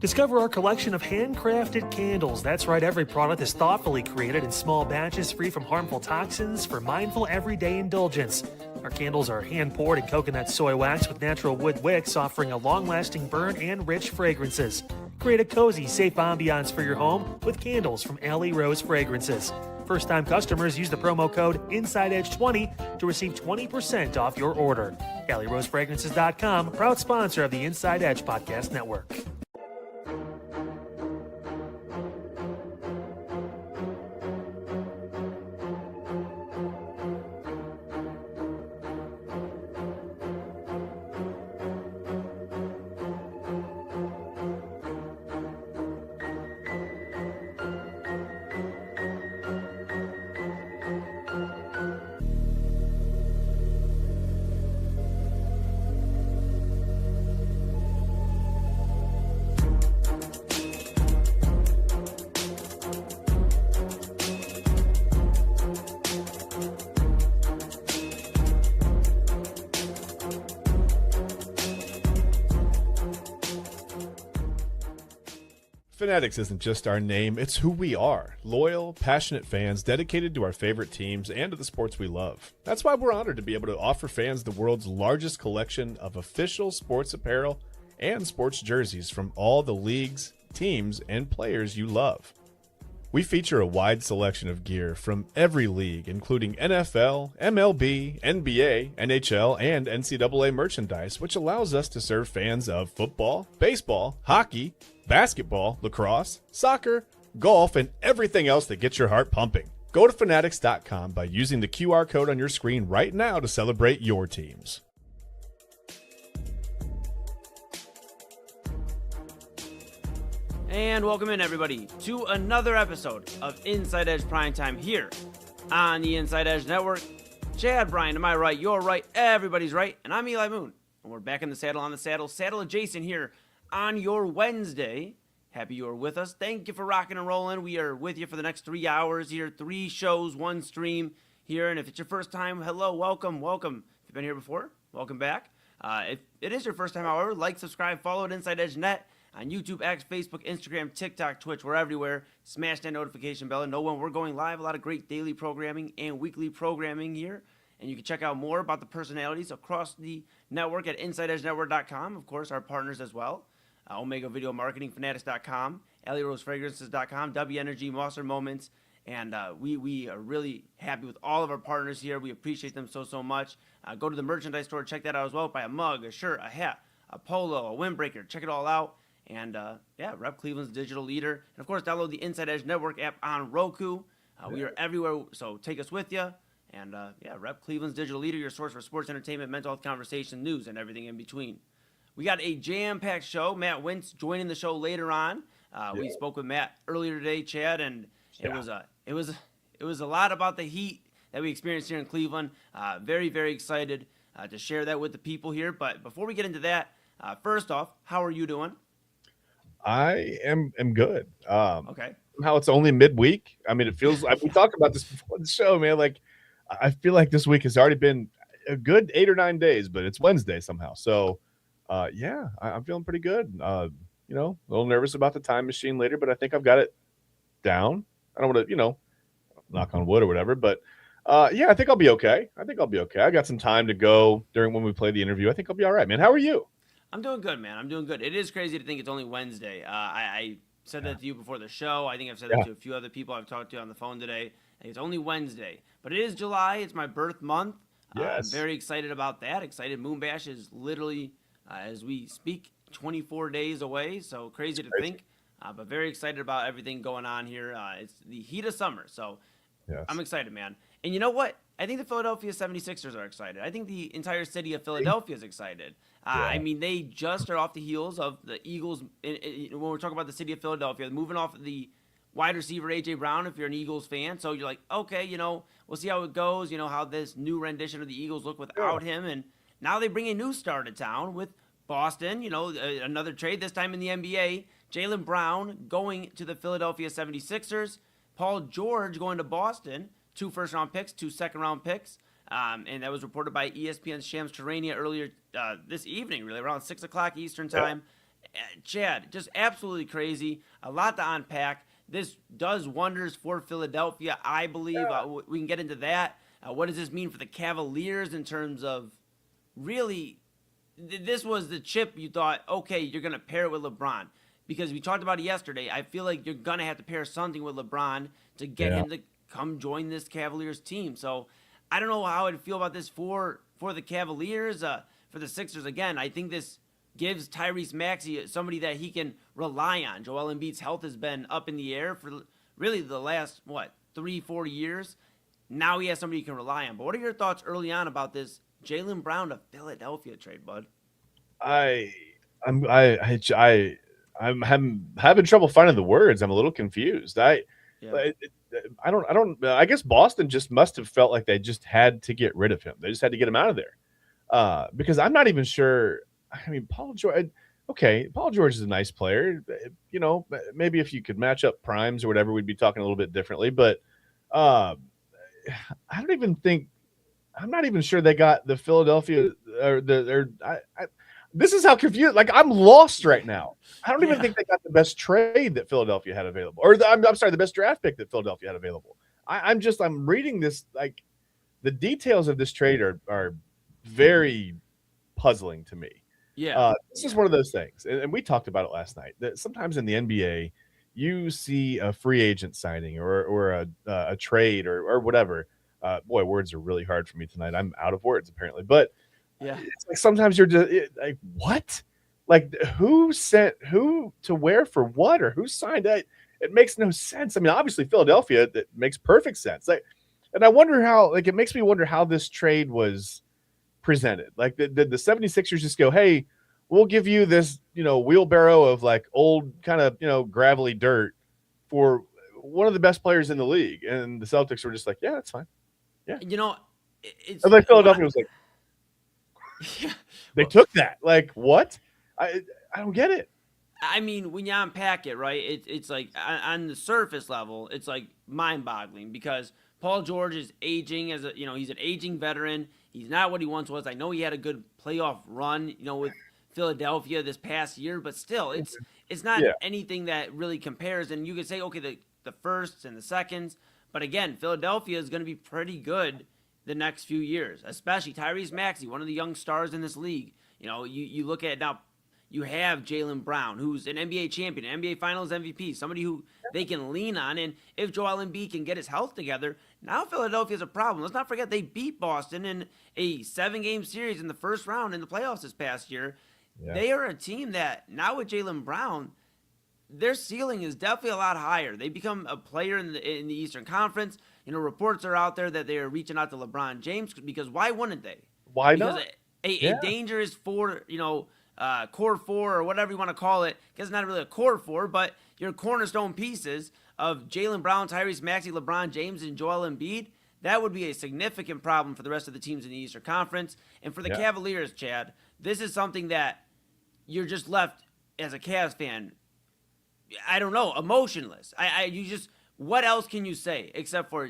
Discover our collection of handcrafted candles. That's right, every product is thoughtfully created in small batches free from harmful toxins for mindful everyday indulgence. Our candles are hand-poured in coconut soy wax with natural wood wicks, offering a long-lasting burn and rich fragrances. Create a cozy, safe ambiance for your home with candles from Alley Rose Fragrances. First-time customers use the promo code InsideEdge20 to receive 20% off your order. AlleyRoseFragrances.com, proud sponsor of the Inside Edge Podcast Network. Fanatics isn't just our name, it's who we are. Loyal, passionate fans dedicated to our favorite teams and to the sports we love. That's why we're honored to be able to offer fans the world's largest collection of official sports apparel and sports jerseys from all the leagues, teams, and players you love. We feature a wide selection of gear from every league, including NFL, MLB, NBA, NHL, and NCAA merchandise, which allows us to serve fans of football, baseball, hockey, basketball, lacrosse, soccer, golf, and everything else that gets your heart pumping. Go to Fanatics.com by using the QR code on your screen right now to celebrate your teams. And welcome in, everybody, to another episode of Inside Edge Primetime here on the Inside Edge Network. Chad, Brian, to my right, you're right, everybody's right, and I'm Eli Moon. And we're back in the saddle on the saddle adjacent here on your Wednesday. Happy you are with us. Thank you for rocking and rolling. We are with you for the next 3 hours here. 3 shows, 1 stream here. And if it's your first time, hello, welcome. If you've been here before, welcome back. If it is your first time, however, like, subscribe, follow at Inside Edge Net on YouTube, X, Facebook, Instagram, TikTok, Twitch. We're everywhere. Smash that notification bell and know when we're going live. A lot of great daily programming and weekly programming here. And you can check out more about the personalities across the network at InsideEdgeNetwork.com. Of course, our partners as well. Omega Video Marketing, Fanatics.com, AlleyRoseFragrances.com, W Energy, Monster Moments, and we are really happy with all of our partners here. We appreciate them so much. Go to the merchandise store, check that out as well. Buy a mug, a shirt, a hat, a polo, a windbreaker. Check it all out. And Rep Cleveland's digital leader. And of course, download the Inside Edge Network app on Roku. We are everywhere, so take us with you. And Rep Cleveland's digital leader, your source for sports, entertainment, mental health conversation, news, and everything in between. We got a jam-packed show. Matt Wintz joining the show later on. We spoke with Matt earlier today, Chad, and it was a lot about the heat that we experienced here in Cleveland. Very, very excited to share that with the people here. But before we get into that, first off, how are you doing? I am good. Okay. How it's only midweek. I mean, it feels like we talked about this before the show, man. Like, I feel like this week has already been a good 8 or 9 days, but it's Wednesday somehow. So, I'm feeling pretty good. A little nervous about the time machine later, but I think I've got it down. I don't want to, knock on wood or whatever, but I think I'll be okay. I got some time to go during when we play the interview. I think I'll be all right, man. How are you? I'm doing good, man. I'm doing good. It is crazy to think it's only Wednesday. I said that to you before the show. I think I've said that to a few other people I've talked to on the phone today. It's only Wednesday, but it is July. It's my birth month. Yes. I'm very excited about that. Excited. Moon Bash is literally, as we speak, 24 days away. So crazy to think, but very excited about everything going on here. It's the heat of summer. So I'm excited, man. And you know what? I think the Philadelphia 76ers are excited. I think the entire city of Philadelphia is excited. I mean, they just are off the heels of the Eagles. When we're talking about the city of Philadelphia, moving off the wide receiver A.J. Brown, if you're an Eagles fan. So you're like, okay, we'll see how it goes, how this new rendition of the Eagles look without him. And now they bring a new star to town with Boston, another trade, this time in the NBA. Jaylen Brown going to the Philadelphia 76ers. Paul George going to Boston. 2 first-round picks, 2 second-round picks. And that was reported by ESPN's Shams Charania earlier this evening, really, around 6 o'clock Eastern time. Chad, just absolutely crazy. A lot to unpack. This does wonders for Philadelphia, I believe. We can get into that. What does this mean for the Cavaliers in terms of really? This was the chip you thought, okay, you're going to pair it with LeBron. Because we talked about it yesterday. I feel like you're going to have to pair something with LeBron to get him to come join this Cavaliers team. So I don't know how I'd feel about this for the Cavaliers. For the Sixers, again, I think this gives Tyrese Maxey somebody that he can rely on. Joel Embiid's health has been up in the air for really the last, 3-4 years. Now he has somebody he can rely on. But what are your thoughts early on about this Jaylen Brown to Philadelphia trade, bud? I'm having trouble finding the words. I'm a little confused. I don't. I guess Boston just must have felt like they just had to get rid of him. They just had to get him out of there. Because I'm not even sure. I mean, Paul George. Okay, Paul George is a nice player. You know, maybe if you could match up primes or whatever, we'd be talking a little bit differently. But I don't even think. I'm not even sure they got the Philadelphia or this is how confused. Like, I'm lost right now. I don't even think they got the best trade that Philadelphia had available, or I'm sorry, the best draft pick that Philadelphia had available. I'm reading this, like, the details of this trade are very puzzling to me. Yeah, this is one of those things, and we talked about it last night. That sometimes in the NBA, you see a free agent signing or a trade or whatever. Boy, words are really hard for me tonight. I'm out of words apparently, but. Yeah, it's like sometimes you're just like, what? Like, who sent who to where for what, or who signed that? It makes no sense. I mean, obviously Philadelphia, that makes perfect sense. Like, and I wonder how. Like, it makes me wonder how this trade was presented. Like, did the 76ers just go, hey, we'll give you this, wheelbarrow of like old kind of, gravelly dirt for one of the best players in the league, and the Celtics were just like, yeah, that's fine. Yeah, it's like Philadelphia was like. Yeah. They took that. Like, what? I don't get it. I mean, when you unpack it, right, it's like on the surface level, it's like mind-boggling because Paul George is aging he's an aging veteran. He's not what he once was. I know he had a good playoff run, with Philadelphia this past year, but still, it's not anything that really compares. And you could say, okay, the firsts and the seconds, but again, Philadelphia is going to be pretty good the next few years, especially Tyrese Maxey, one of the young stars in this league. You look at now, you have Jaylen Brown, who's an NBA champion, NBA Finals MVP, somebody who they can lean on. And if Joel Embiid can get his health together, now Philadelphia's a problem. Let's not forget they beat Boston in a 7-game series in the first round in the playoffs this past year. Yeah. They are a team that now with Jaylen Brown, their ceiling is definitely a lot higher. They become a player in the Eastern Conference. Reports are out there that they are reaching out to LeBron James because why wouldn't they? Why not? A dangerous core 4 or whatever you want to call it, because it's not really a core 4, but your cornerstone pieces of Jaylen Brown, Tyrese Maxey, LeBron James, and Joel Embiid, that would be a significant problem for the rest of the teams in the Eastern Conference. And for the Cavaliers, Chad, this is something that you're just left as a Cavs fan, I don't know, emotionless. What else can you say except for,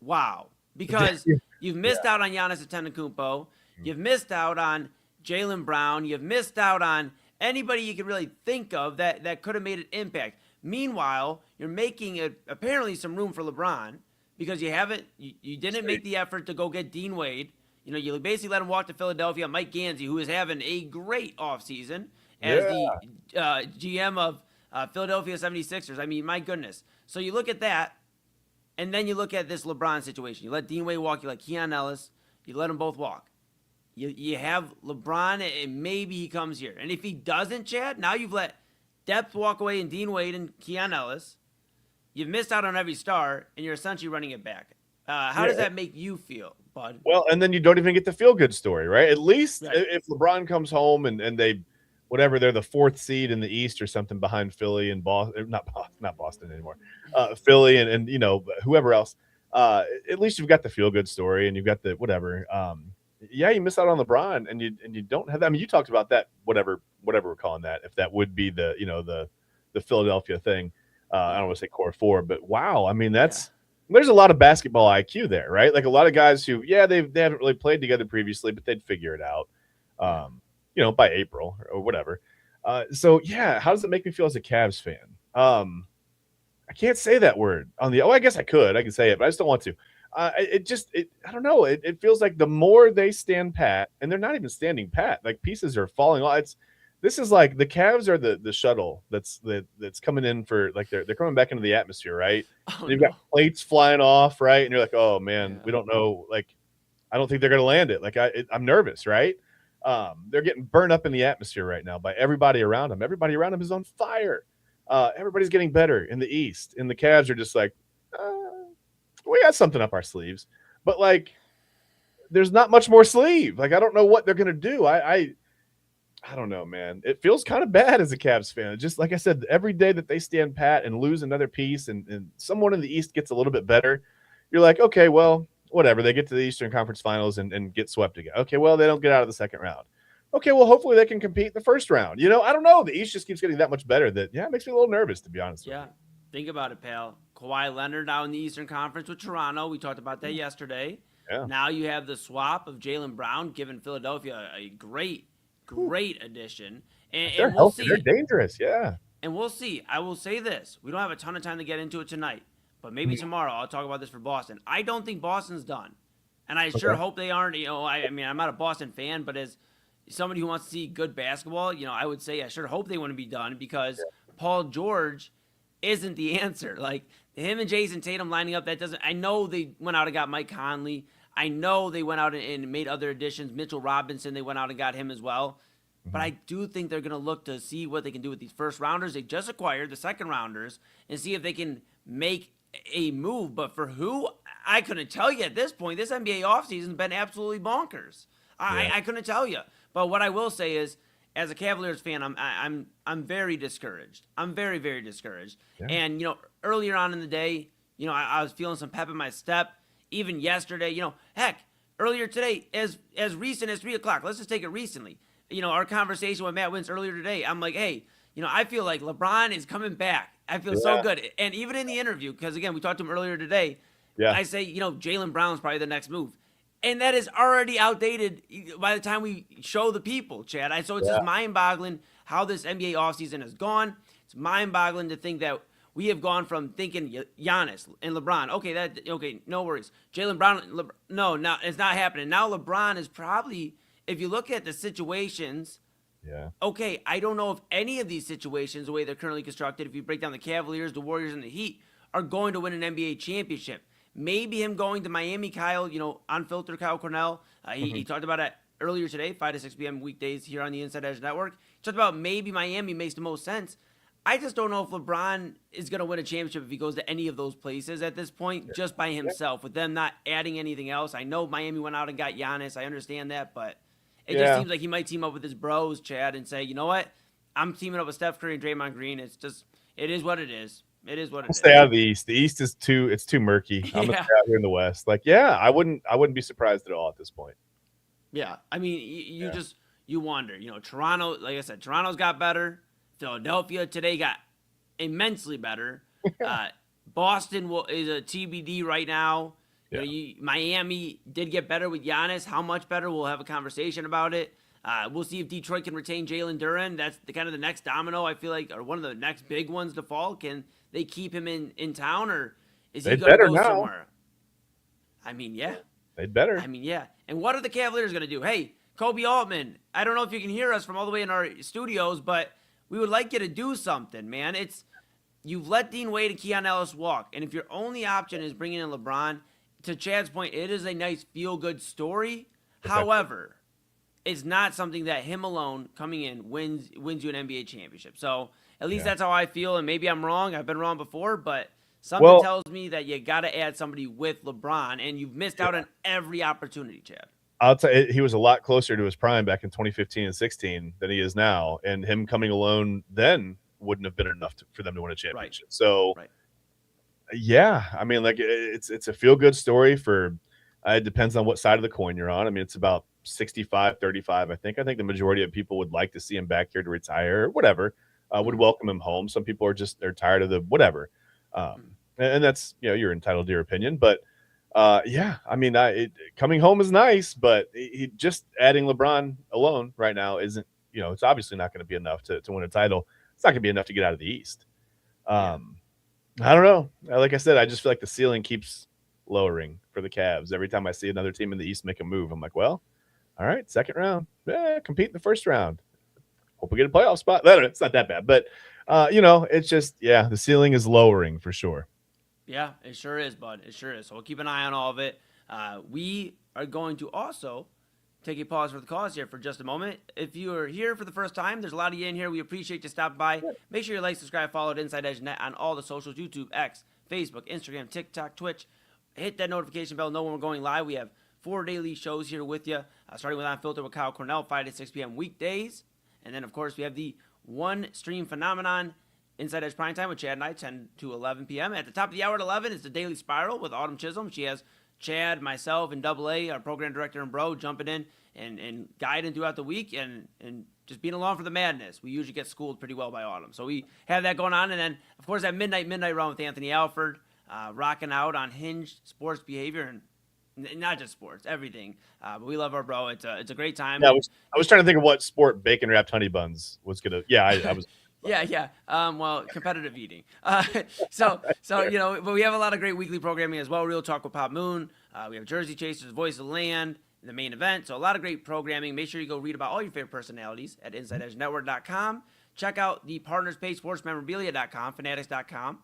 wow? Because you've missed out on Giannis Antetokounmpo. You've missed out on Jaylen Brown. You've missed out on anybody you could really think of that could have made an impact. Meanwhile, you're making apparently some room for LeBron because you didn't make the effort to go get Dean Wade. You basically let him walk to Philadelphia. Mike Gansey, who is having a great offseason as the GM of Philadelphia 76ers. I mean, my goodness. So you look at that, and then you look at this LeBron situation. You let Dean Wade walk. You let Keon Ellis. You let them both walk. You have LeBron, and maybe he comes here. And if he doesn't, Chad, now you've let depth walk away in Dean Wade and Keon Ellis. You've missed out on every star, and you're essentially running it back. How does that make you feel, bud? Well, and then you don't even get the feel-good story, right? At least if LeBron comes home and they – whatever, they're the 4th seed in the East or something behind Philly and Boston, not Boston anymore, Philly and whoever else. At least you've got the feel good story and you've got the whatever. You miss out on LeBron and you don't have that. I mean, you talked about that, whatever we're calling that, if that would be the Philadelphia thing. I don't want to say core 4, but wow. I mean, there's a lot of basketball IQ there, right? Like a lot of guys who, they haven't really played together previously, but they'd figure it out. By April or whatever. So yeah, how does it make me feel as a Cavs fan? I can't say that word on the. Oh, I guess I could. I can say it, but I just don't want to. I don't know. It feels like the more they stand pat, and they're not even standing pat. Like pieces are falling off. This is like the Cavs are the shuttle that's coming in for like they're coming back into the atmosphere, right? Oh, You've got plates flying off, right? And you're like, oh man, Yeah. we don't know. Like, I don't think they're gonna land it. Like I'm nervous, right? They're getting burned up in the atmosphere right now by everybody around them. Everybody around them is on fire. Everybody's getting better in the East, and the Cavs are just like, we got something up our sleeves, but like, there's not much more sleeve. Like, I don't know what they're gonna do. I don't know, man. It feels kind of bad as a Cavs fan. Just like I said, every day that they stand pat and lose another piece, and someone in the East gets a little bit better, you're like, okay, well, whatever. They get to the Eastern Conference Finals and get swept again. Okay, well, they don't get out of the second round. Okay, well, hopefully they can compete in the first round. I don't know. The East just keeps getting that much better that, it makes me a little nervous, to be honest with you. Think about it, pal. Kawhi Leonard now in the Eastern Conference with Toronto. We talked about that yesterday. Yeah. Now you have the swap of Jaylen Brown, giving Philadelphia a great addition. And They're we'll healthy. see. They're dangerous, yeah. And we'll see. I will say this. We don't have a ton of time to get into it tonight, but maybe tomorrow I'll talk about this for Boston. I don't think Boston's done. And I sure hope they aren't. I mean, I'm not a Boston fan, but as somebody who wants to see good basketball, I would say I sure hope they want to be done because Paul George isn't the answer. Like, him and Jason Tatum lining up, that doesn't – I know they went out and got Mike Conley. I know they went out and made other additions. Mitchell Robinson, they went out and got him as well. But I do think they're going to look to see what they can do with these first rounders they just acquired, the second rounders, and see if they can make a move. But for who, I couldn't tell you at this point. This NBA offseason has been absolutely bonkers. I couldn't tell you. But what I will say is, as a Cavaliers fan, I'm very discouraged. I'm very, very discouraged. Yeah. And earlier on in the day, I was feeling some pep in my step. Even yesterday, heck, earlier today, as recent as 3:00. Let's just take it recently. Our conversation with Matt Wintz earlier today, I'm like, hey, I feel like LeBron is coming back. I feel so good. And even in the interview, because, again, we talked to him earlier today, I say, Jaylen Brown's probably the next move. And that is already outdated by the time we show the people, Chad. So it's just mind-boggling how this NBA offseason has gone. It's mind-boggling to think that we have gone from thinking Giannis and LeBron. Okay, no worries. Jaylen Brown, no, it's not happening. Now LeBron is probably, if you look at the situations, okay, I don't know if any of these situations, the way they're currently constructed, if you break down the Cavaliers, the Warriors, and the Heat, are going to win an NBA championship. Maybe him going to Miami, Kyle, unfiltered Kyle Cornell. He talked about it earlier today, 5 to 6 p.m. weekdays here on the Inside Edge Network. He talked about maybe Miami makes the most sense. I just don't know if LeBron is going to win a championship if he goes to any of those places at this point, just by himself, with them not adding anything else. I know Miami went out and got Giannis. I understand that, but it just seems like he might team up with his bros, Chad, and say, you know what? I'm teaming up with Steph Curry and Draymond Green. It is what it is. It is what it is. Stay out of the East. The East is too murky. I'm gonna stay out here in the West. Like, I wouldn't be surprised at all at this point. Yeah, I mean, you wonder. Toronto, like I said, Toronto's got better. Philadelphia today got immensely better. Boston is a TBD right now. Miami did get better with Giannis. How much better? We'll have a conversation about it. We'll see if Detroit can retain Jalen Duren. That's kind of the next domino, I feel like, or one of the next big ones to fall. Can they keep him in town, or is he going to go somewhere? I mean, yeah. They'd better. I mean, yeah. And what are the Cavaliers going to do? Hey, Kobe Altman, I don't know if you can hear us from all the way in our studios, but we would like you to do something, man. You've let Dean Wade and Keon Ellis walk, and if your only option is bringing in LeBron, to Chad's point, it is a nice feel-good story. Okay. However, it's not something that him alone coming in wins you an NBA championship. So at least that's how I feel, and maybe I'm wrong. I've been wrong before, but something tells me that you got to add somebody with LeBron, and you've missed out on every opportunity, Chad. I'll tell you, he was a lot closer to his prime back in 2015 and 16 than he is now, and him coming alone then wouldn't have been enough for them to win a championship. Right. So, I mean, like it's a feel-good story for it depends on what side of the coin you're on. I mean, it's about 65-35, I think. I think the majority of people would like to see him back here to retire or whatever, would welcome him home. Some people are they're tired of the whatever. And that's, you're entitled to your opinion, but I mean, coming home is nice, but he just adding LeBron alone right now isn't it's obviously not going to be enough to win a title. It's not going to be enough to get out of the East. I don't know. Like I said, I just feel like the ceiling keeps lowering for the Cavs. Every time I see another team in the East make a move, I'm like, well, all right, second round. Compete in the first round. Hope we get a playoff spot. It's not that bad. But, it's just, the ceiling is lowering for sure. Yeah, it sure is, bud. It sure is. So we'll keep an eye on all of it. We are going to also take a pause for the cause here for just a moment. If you are here for the first time, there's a lot of you in here. We appreciate you stopping by. Make sure you like, subscribe, follow at Inside Edge Net on all the socials, YouTube, X, Facebook, Instagram, TikTok, Twitch. Hit that notification bell. Know when we're going live. We have 4 daily shows here with you, starting with Unfiltered with Kyle Cornell, 5 to 6 p.m. weekdays. And then, of course, we have the one stream phenomenon, Inside Edge Primetime with Chad and I, 10 to 11 p.m. At the top of the hour at 11 is the Daily Spiral with Autumn Chisholm. She has Chad, myself, and Double A, our program director and bro, jumping in and guiding throughout the week and just being along for the madness. We usually get schooled pretty well by Autumn. So we have that going on. And then, of course, that midnight run with Anthony Alford, rocking out on hinged sports behavior and not just sports, everything. But we love our bro. It's a great time. Yeah, I was trying to think of what sport bacon wrapped honey buns was gonna. Yeah, I was. Yeah. Well, competitive eating. But we have a lot of great weekly programming as well. Real Talk with Pop Moon. We have Jersey Chasers, Voice of the Land, the main event. So a lot of great programming. Make sure you go read about all your favorite personalities at InsideEdgeNetwork.com. Check out the partners page, sportsmemorabilia.com, fanatics.com,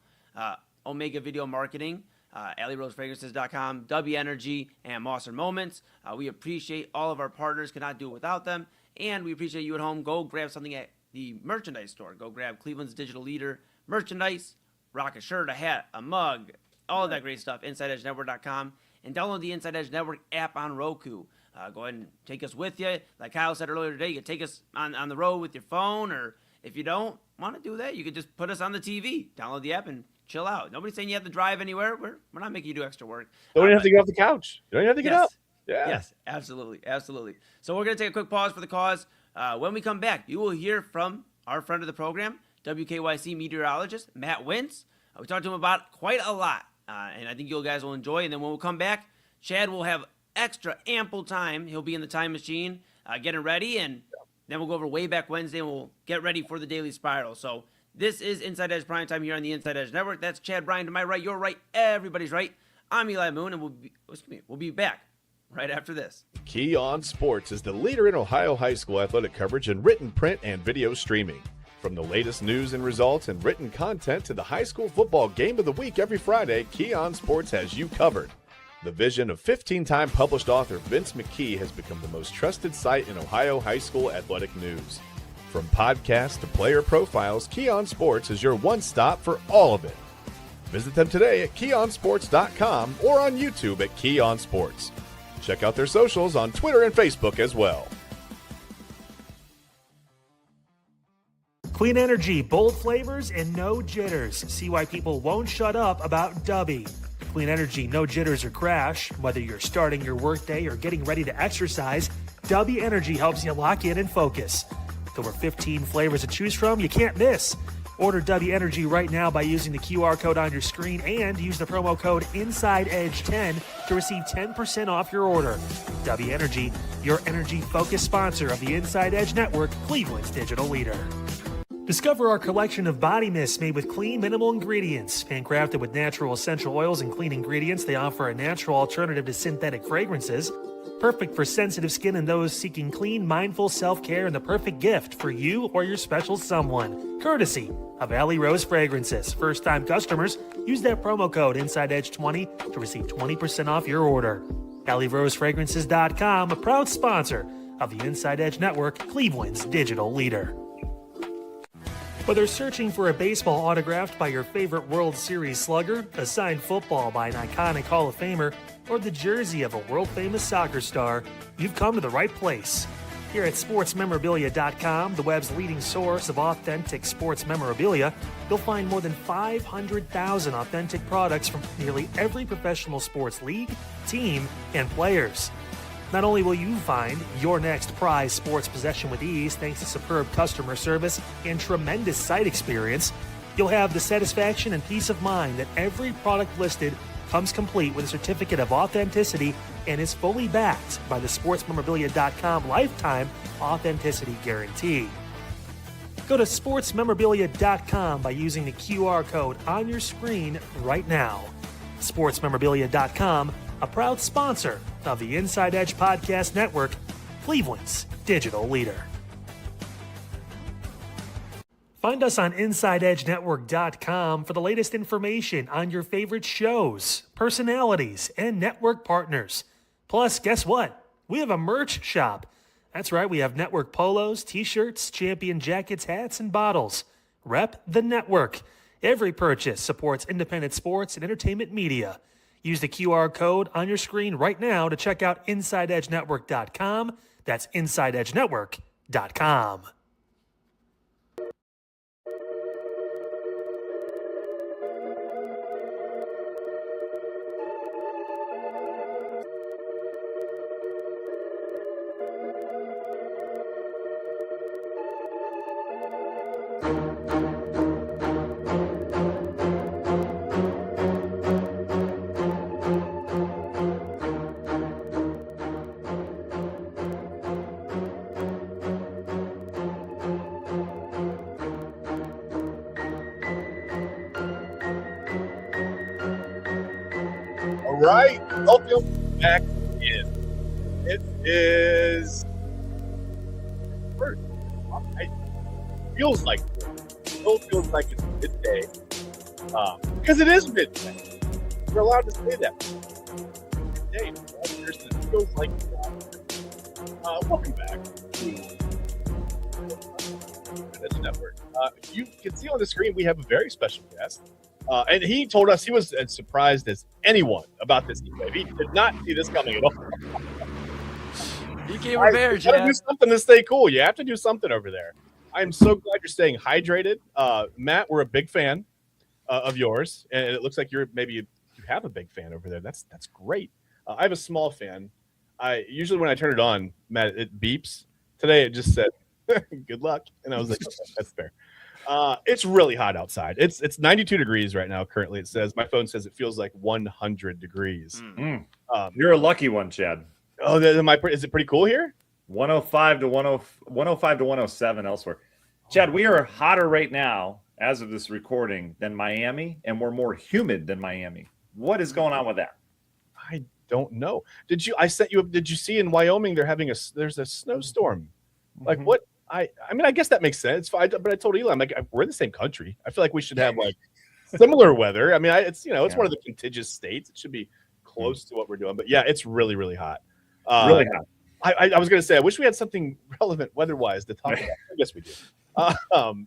Omega Video Marketing, AlleyRoseFragrances.com, W Energy, and Mosser Moments. We appreciate all of our partners. Cannot do it without them. And we appreciate you at home. Go grab something at the merchandise store. Go grab Cleveland's digital leader merchandise, rock a shirt, a hat, a mug, all of that great stuff, InsideEdgeNetwork.com, and download the Inside Edge Network app on Roku. Go ahead and take us with you. Like Kyle said earlier today, you can take us on the road with your phone, or if you don't want to do that, you can just put us on the TV. Download the app and chill out. Nobody's saying you have to drive anywhere. We're not making you do extra work. Don't even have to get off the couch. You don't even have to get up. Yeah. Yes, absolutely. So we're going to take a quick pause for the cause. When we come back, you will hear from our friend of the program, WKYC meteorologist Matt Wintz. We talked to him about quite a lot, and I think you guys will enjoy. And then when we come back, Chad will have extra ample time. He'll be in the time machine getting ready, and then we'll go over Way Back Wednesday, and we'll get ready for the Daily Spiral. So this is Inside Edge Primetime here on the Inside Edge Network. That's Chad Bryan to my right, your right, everybody's right. I'm Eli Moon, and we'll be back right after this. Key On Sports is the leader in Ohio high school athletic coverage in written, print, and video streaming. From the latest news and results and written content to the high school football game of the week every Friday, Key On Sports has you covered. The vision of 15-time published author Vince McKee has become the most trusted site in Ohio high school athletic news. From podcasts to player profiles, Key On Sports is your one-stop for all of it. Visit them today at KeyOnSports.com or on YouTube at Key On Sports. Check out their socials on Twitter and Facebook as well. Clean energy, bold flavors, and no jitters. See why people won't shut up about Dubby. Clean energy, no jitters or crash. Whether you're starting your workday or getting ready to exercise, Dubby Energy helps you lock in and focus. With over 15 flavors to choose from, you can't miss. Order Dubby Energy right now by using the QR code on your screen and use the promo code InsideEdge10 to receive 10% off your order. Dubby Energy, your energy-focused sponsor of the Inside Edge Network, Cleveland's digital leader. Discover our collection of body mists made with clean, minimal ingredients. Handcrafted with natural essential oils and clean ingredients, they offer a natural alternative to synthetic fragrances. Perfect for sensitive skin and those seeking clean, mindful self-care, and the perfect gift for you or your special someone. Courtesy of Alley Rose Fragrances. First-time customers, use that promo code InsideEdge20 to receive 20% off your order. AlleyRoseFragrances.com, a proud sponsor of the Inside Edge Network, Cleveland's digital leader. Whether searching for a baseball autographed by your favorite World Series slugger, a signed football by an iconic Hall of Famer, or the jersey of a world-famous soccer star, you've come to the right place. Here at SportsMemorabilia.com, the web's leading source of authentic sports memorabilia, you'll find more than 500,000 authentic products from nearly every professional sports league, team, and players. Not only will you find your next prized sports possession with ease thanks to superb customer service and tremendous site experience, you'll have the satisfaction and peace of mind that every product listed comes complete with a certificate of authenticity and is fully backed by the sportsmemorabilia.com lifetime authenticity guarantee. Go to sportsmemorabilia.com by using the QR code on your screen right now. Sportsmemorabilia.com, a proud sponsor of the Inside Edge Podcast Network, Cleveland's digital leader. Find us on InsideEdgeNetwork.com for the latest information on your favorite shows, personalities, and network partners. Plus, guess what? We have a merch shop. That's right, we have network polos, t-shirts, champion jackets, hats, and bottles. Rep the network. Every purchase supports independent sports and entertainment media. Use the QR code on your screen right now to check out InsideEdgeNetwork.com. That's InsideEdgeNetwork.com. All right, welcome back in. It is first. It feels like it still feels like it's midday because it is midday. We're allowed to say that. Midday. It feels like welcome back to InsideEdge Network. You can see on the screen we have a very special guest. And he told us he was as surprised as anyone about this heat wave. He did not see this coming at all. He came prepared, You got to do something to stay cool. You have to do something over there. I'm so glad you're staying hydrated. Matt, we're a big fan of yours, and it looks like you have a big fan over there. That's great. I have a small fan. I usually when I turn it on, Matt, it beeps. Today it just said, "Good luck," and I was like, okay, "That's fair." It's really hot outside. It's 92 degrees right now. Currently, it says my phone says it feels like 100 degrees. You're a lucky one, Chad. Oh, is it pretty cool here? 105 to 105 to 107 elsewhere. Chad, we are hotter right now as of this recording than Miami, and we're more humid than Miami. What is going on with that? I don't know. Did you see in Wyoming there's a snowstorm? Like what? I mean, I guess that makes sense. But I told Eli, I'm like, we're in the same country. I feel like we should have like similar weather. I mean, it's one of the contiguous states. It should be close to what we're doing. But yeah, it's really, really hot. Really hot. I was going to say, I wish we had something relevant weather-wise to talk about. I guess we do.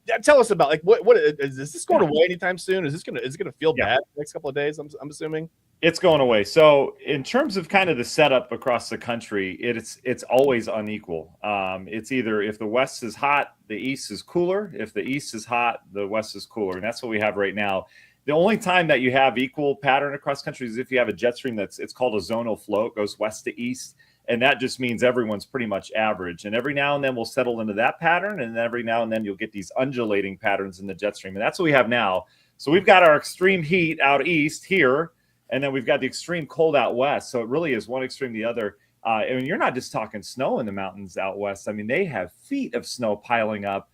Yeah, tell us about like what is this going away anytime soon? Is it gonna feel bad the next couple of days? I'm assuming. It's going away. So in terms of kind of the setup across the country, it's always unequal. It's either if the West is hot, the East is cooler. If the East is hot, the West is cooler. And that's what we have right now. The only time that you have equal pattern across country is if you have a jet stream it's called a zonal flow. It goes west to east. And that just means everyone's pretty much average. And every now and then we'll settle into that pattern. And then every now and then you'll get these undulating patterns in the jet stream. And that's what we have now. So we've got our extreme heat out east here. And then we've got the extreme cold out west. So it really is one extreme to the other. And you're not just talking snow in the mountains out west. I mean, they have feet of snow piling up.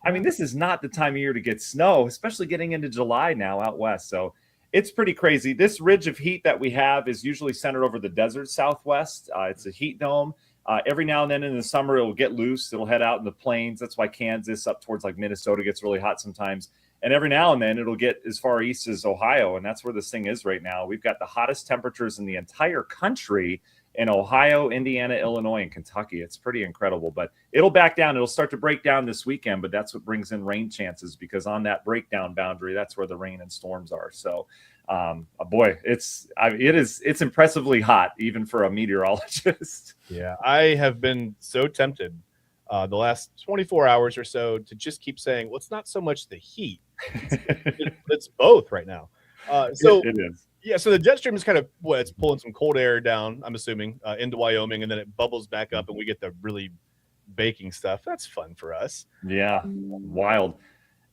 I mean, this is not the time of year to get snow, especially getting into July now out west. So it's pretty crazy. This ridge of heat that we have is usually centered over the desert southwest. It's a heat dome. Every now and then in the summer, it'll get loose. It'll head out in the plains. That's why Kansas up towards like Minnesota gets really hot sometimes. And every now and then it'll get as far east as Ohio. And that's where this thing is right now. We've got the hottest temperatures in the entire country in Ohio, Indiana, Illinois, and Kentucky. It's pretty incredible, but it'll back down. It'll start to break down this weekend, but that's what brings in rain chances because on that breakdown boundary, that's where the rain and storms are. So, boy, it's impressively hot, even for a meteorologist. Yeah, I have been so tempted the last 24 hours or so to just keep saying, well, it's not so much the heat. It's both right now. So it is. Yeah, so the jet stream is kind of it's pulling some cold air down, I'm assuming, into Wyoming, and then it bubbles back up, and we get the really baking stuff. That's fun for us. Yeah, wild.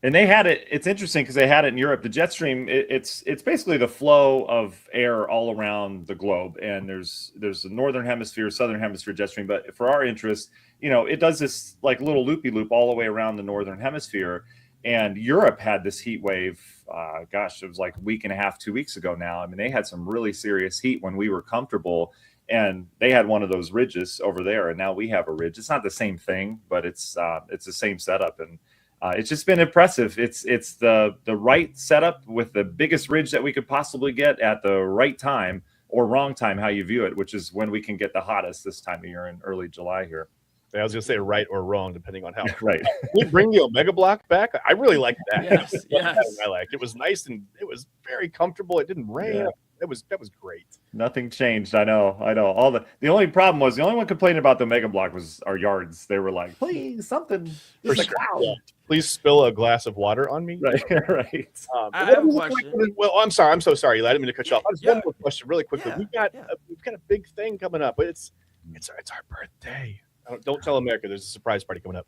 And they had it. It's interesting because they had it in Europe. The jet stream, it's basically the flow of air all around the globe. And there's the northern hemisphere, southern hemisphere jet stream. But for our interest, it does this like little loopy loop all the way around the northern hemisphere. And Europe had this heat wave. It was like a week and a half, 2 weeks ago now. I mean, they had some really serious heat when we were comfortable. And they had one of those ridges over there. And now we have a ridge. It's not the same thing, but it's the same setup. And it's just been impressive. It's the right setup with the biggest ridge that we could possibly get at the right time or wrong time, how you view it, which is when we can get the hottest this time of year in early July here. I was going to say right or wrong, depending on how. Right. Can we bring the Omega Block back? I really like that. Yes. I like it. Was nice and it was very comfortable. It didn't rain. Yeah. That was great. Nothing changed. I know. All the only problem was the only one complaining about the Omega Block was our yards. They were like, please, something. Please spill a glass of water on me. Right. Right. I have a question. Well, I'm sorry. I'm so sorry. I didn't mean to cut you off. Just one more question, really quickly. Yeah. We've got a big thing coming up, but it's our birthday. Don't tell America. There's a surprise party coming up.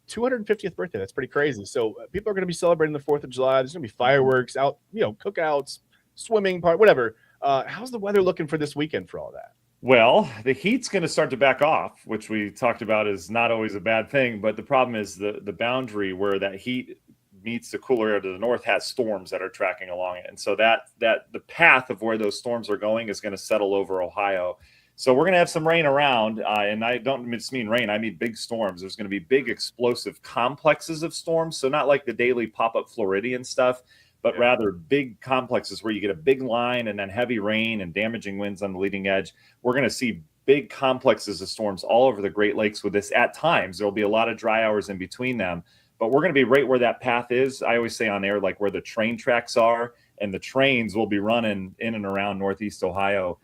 250th birthday. That's pretty crazy. So people are going to be celebrating the 4th of July. There's going to be fireworks out, cookouts, swimming part, whatever. How's the weather looking for this weekend for all that? Well, the heat's going to start to back off, which we talked about is not always a bad thing. But the problem is the boundary where that heat meets the cooler air to the north has storms that are tracking along it. And so that the path of where those storms are going is going to settle over Ohio. So we're going to have some rain around, and I don't just mean rain. I mean big storms. There's going to be big explosive complexes of storms. So not like the daily pop-up Floridian stuff, but rather big complexes where you get a big line and then heavy rain and damaging winds on the leading edge. We're going to see big complexes of storms all over the Great Lakes with this at times. There'll be a lot of dry hours in between them, but we're going to be right where that path is. I always say on air, like where the train tracks are, and the trains will be running in and around Northeast Ohio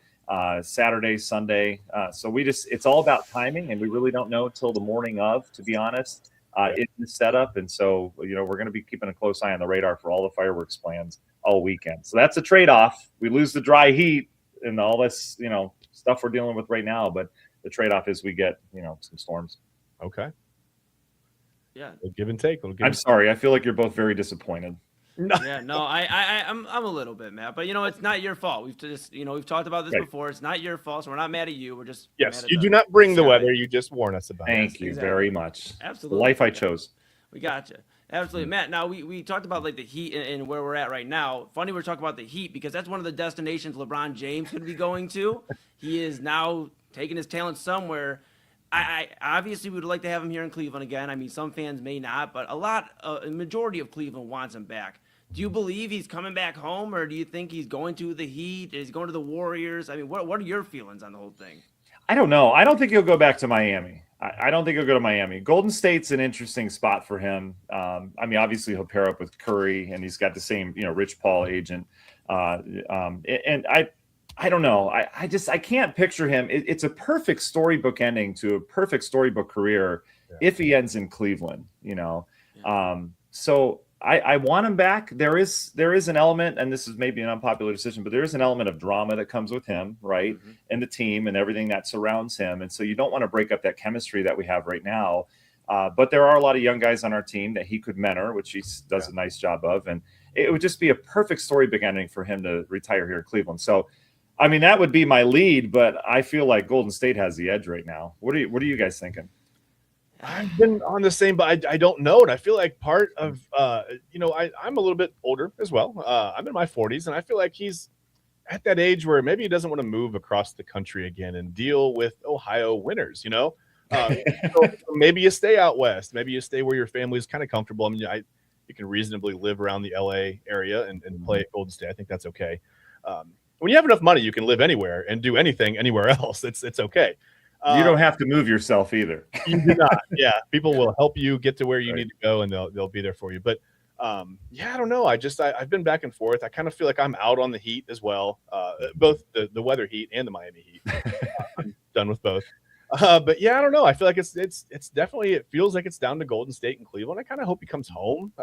Saturday, Sunday. So it's all about timing, and we really don't know till the morning of, to be honest. In the setup, and so we're going to be keeping a close eye on the radar for all the fireworks plans all weekend. So that's a trade-off. We lose the dry heat and all this stuff we're dealing with right now, but the trade-off is we get some storms. Okay. Yeah. A give and take. I'm sorry. I feel like you're both very disappointed. No. I'm a little bit mad, but it's not your fault. We've talked about this before. It's not your fault, so we're not mad at you. We're just yes. You do not bring the weather. You just warn us about it. Thank you very much. Absolutely, the life I chose. We got you. Absolutely, Matt. Now we talked about like the heat and where we're at right now. Funny we're talking about the heat because that's one of the destinations LeBron James could be going to. He is now taking his talent somewhere. I obviously would like to have him here in Cleveland again. I mean, some fans may not, but a majority of Cleveland wants him back. Do you believe he's coming back home, or do you think he's going to the Heat? Is he going to the Warriors? I mean, what are your feelings on the whole thing? I don't know. I don't think he'll go back to Miami. I don't think he'll go to Miami. Golden State's an interesting spot for him. I mean, obviously he'll pair up with Curry, and he's got the same, Rich Paul agent. And I don't know. I can't picture him. It's a perfect storybook ending to a perfect storybook career if he ends in Cleveland, So I want him back. There is an element, and this is maybe an unpopular decision, but there is an element of drama that comes with him, right? Mm-hmm. And the team and everything that surrounds him. And so you don't want to break up that chemistry that we have right now. But there are a lot of young guys on our team that he could mentor, which he does a nice job of. And it would just be a perfect storybook ending for him to retire here in Cleveland. So, I mean, that would be my lead, but I feel like Golden State has the edge right now. What are you guys thinking? I've been on the same, but I don't know. And I feel like part of, I'm a little bit older as well. I'm in my 40s, and I feel like he's at that age where maybe he doesn't want to move across the country again and deal with Ohio winters, So maybe you stay out west. Maybe you stay where your family is kind of comfortable. I mean, you can reasonably live around the LA area and play at Golden State. I think that's okay. When you have enough money, you can live anywhere and do anything anywhere else. It's okay. You don't have to move yourself either. You do not. Yeah, people will help you get to where you need to go, and they'll be there for you. But I don't know. I've been back and forth. I kind of feel like I'm out on the Heat as well, both the weather Heat and the Miami Heat. I'm done with both. But yeah, I don't know. I feel like it's definitely, it feels like it's down to Golden State and Cleveland. I kind of hope he comes home.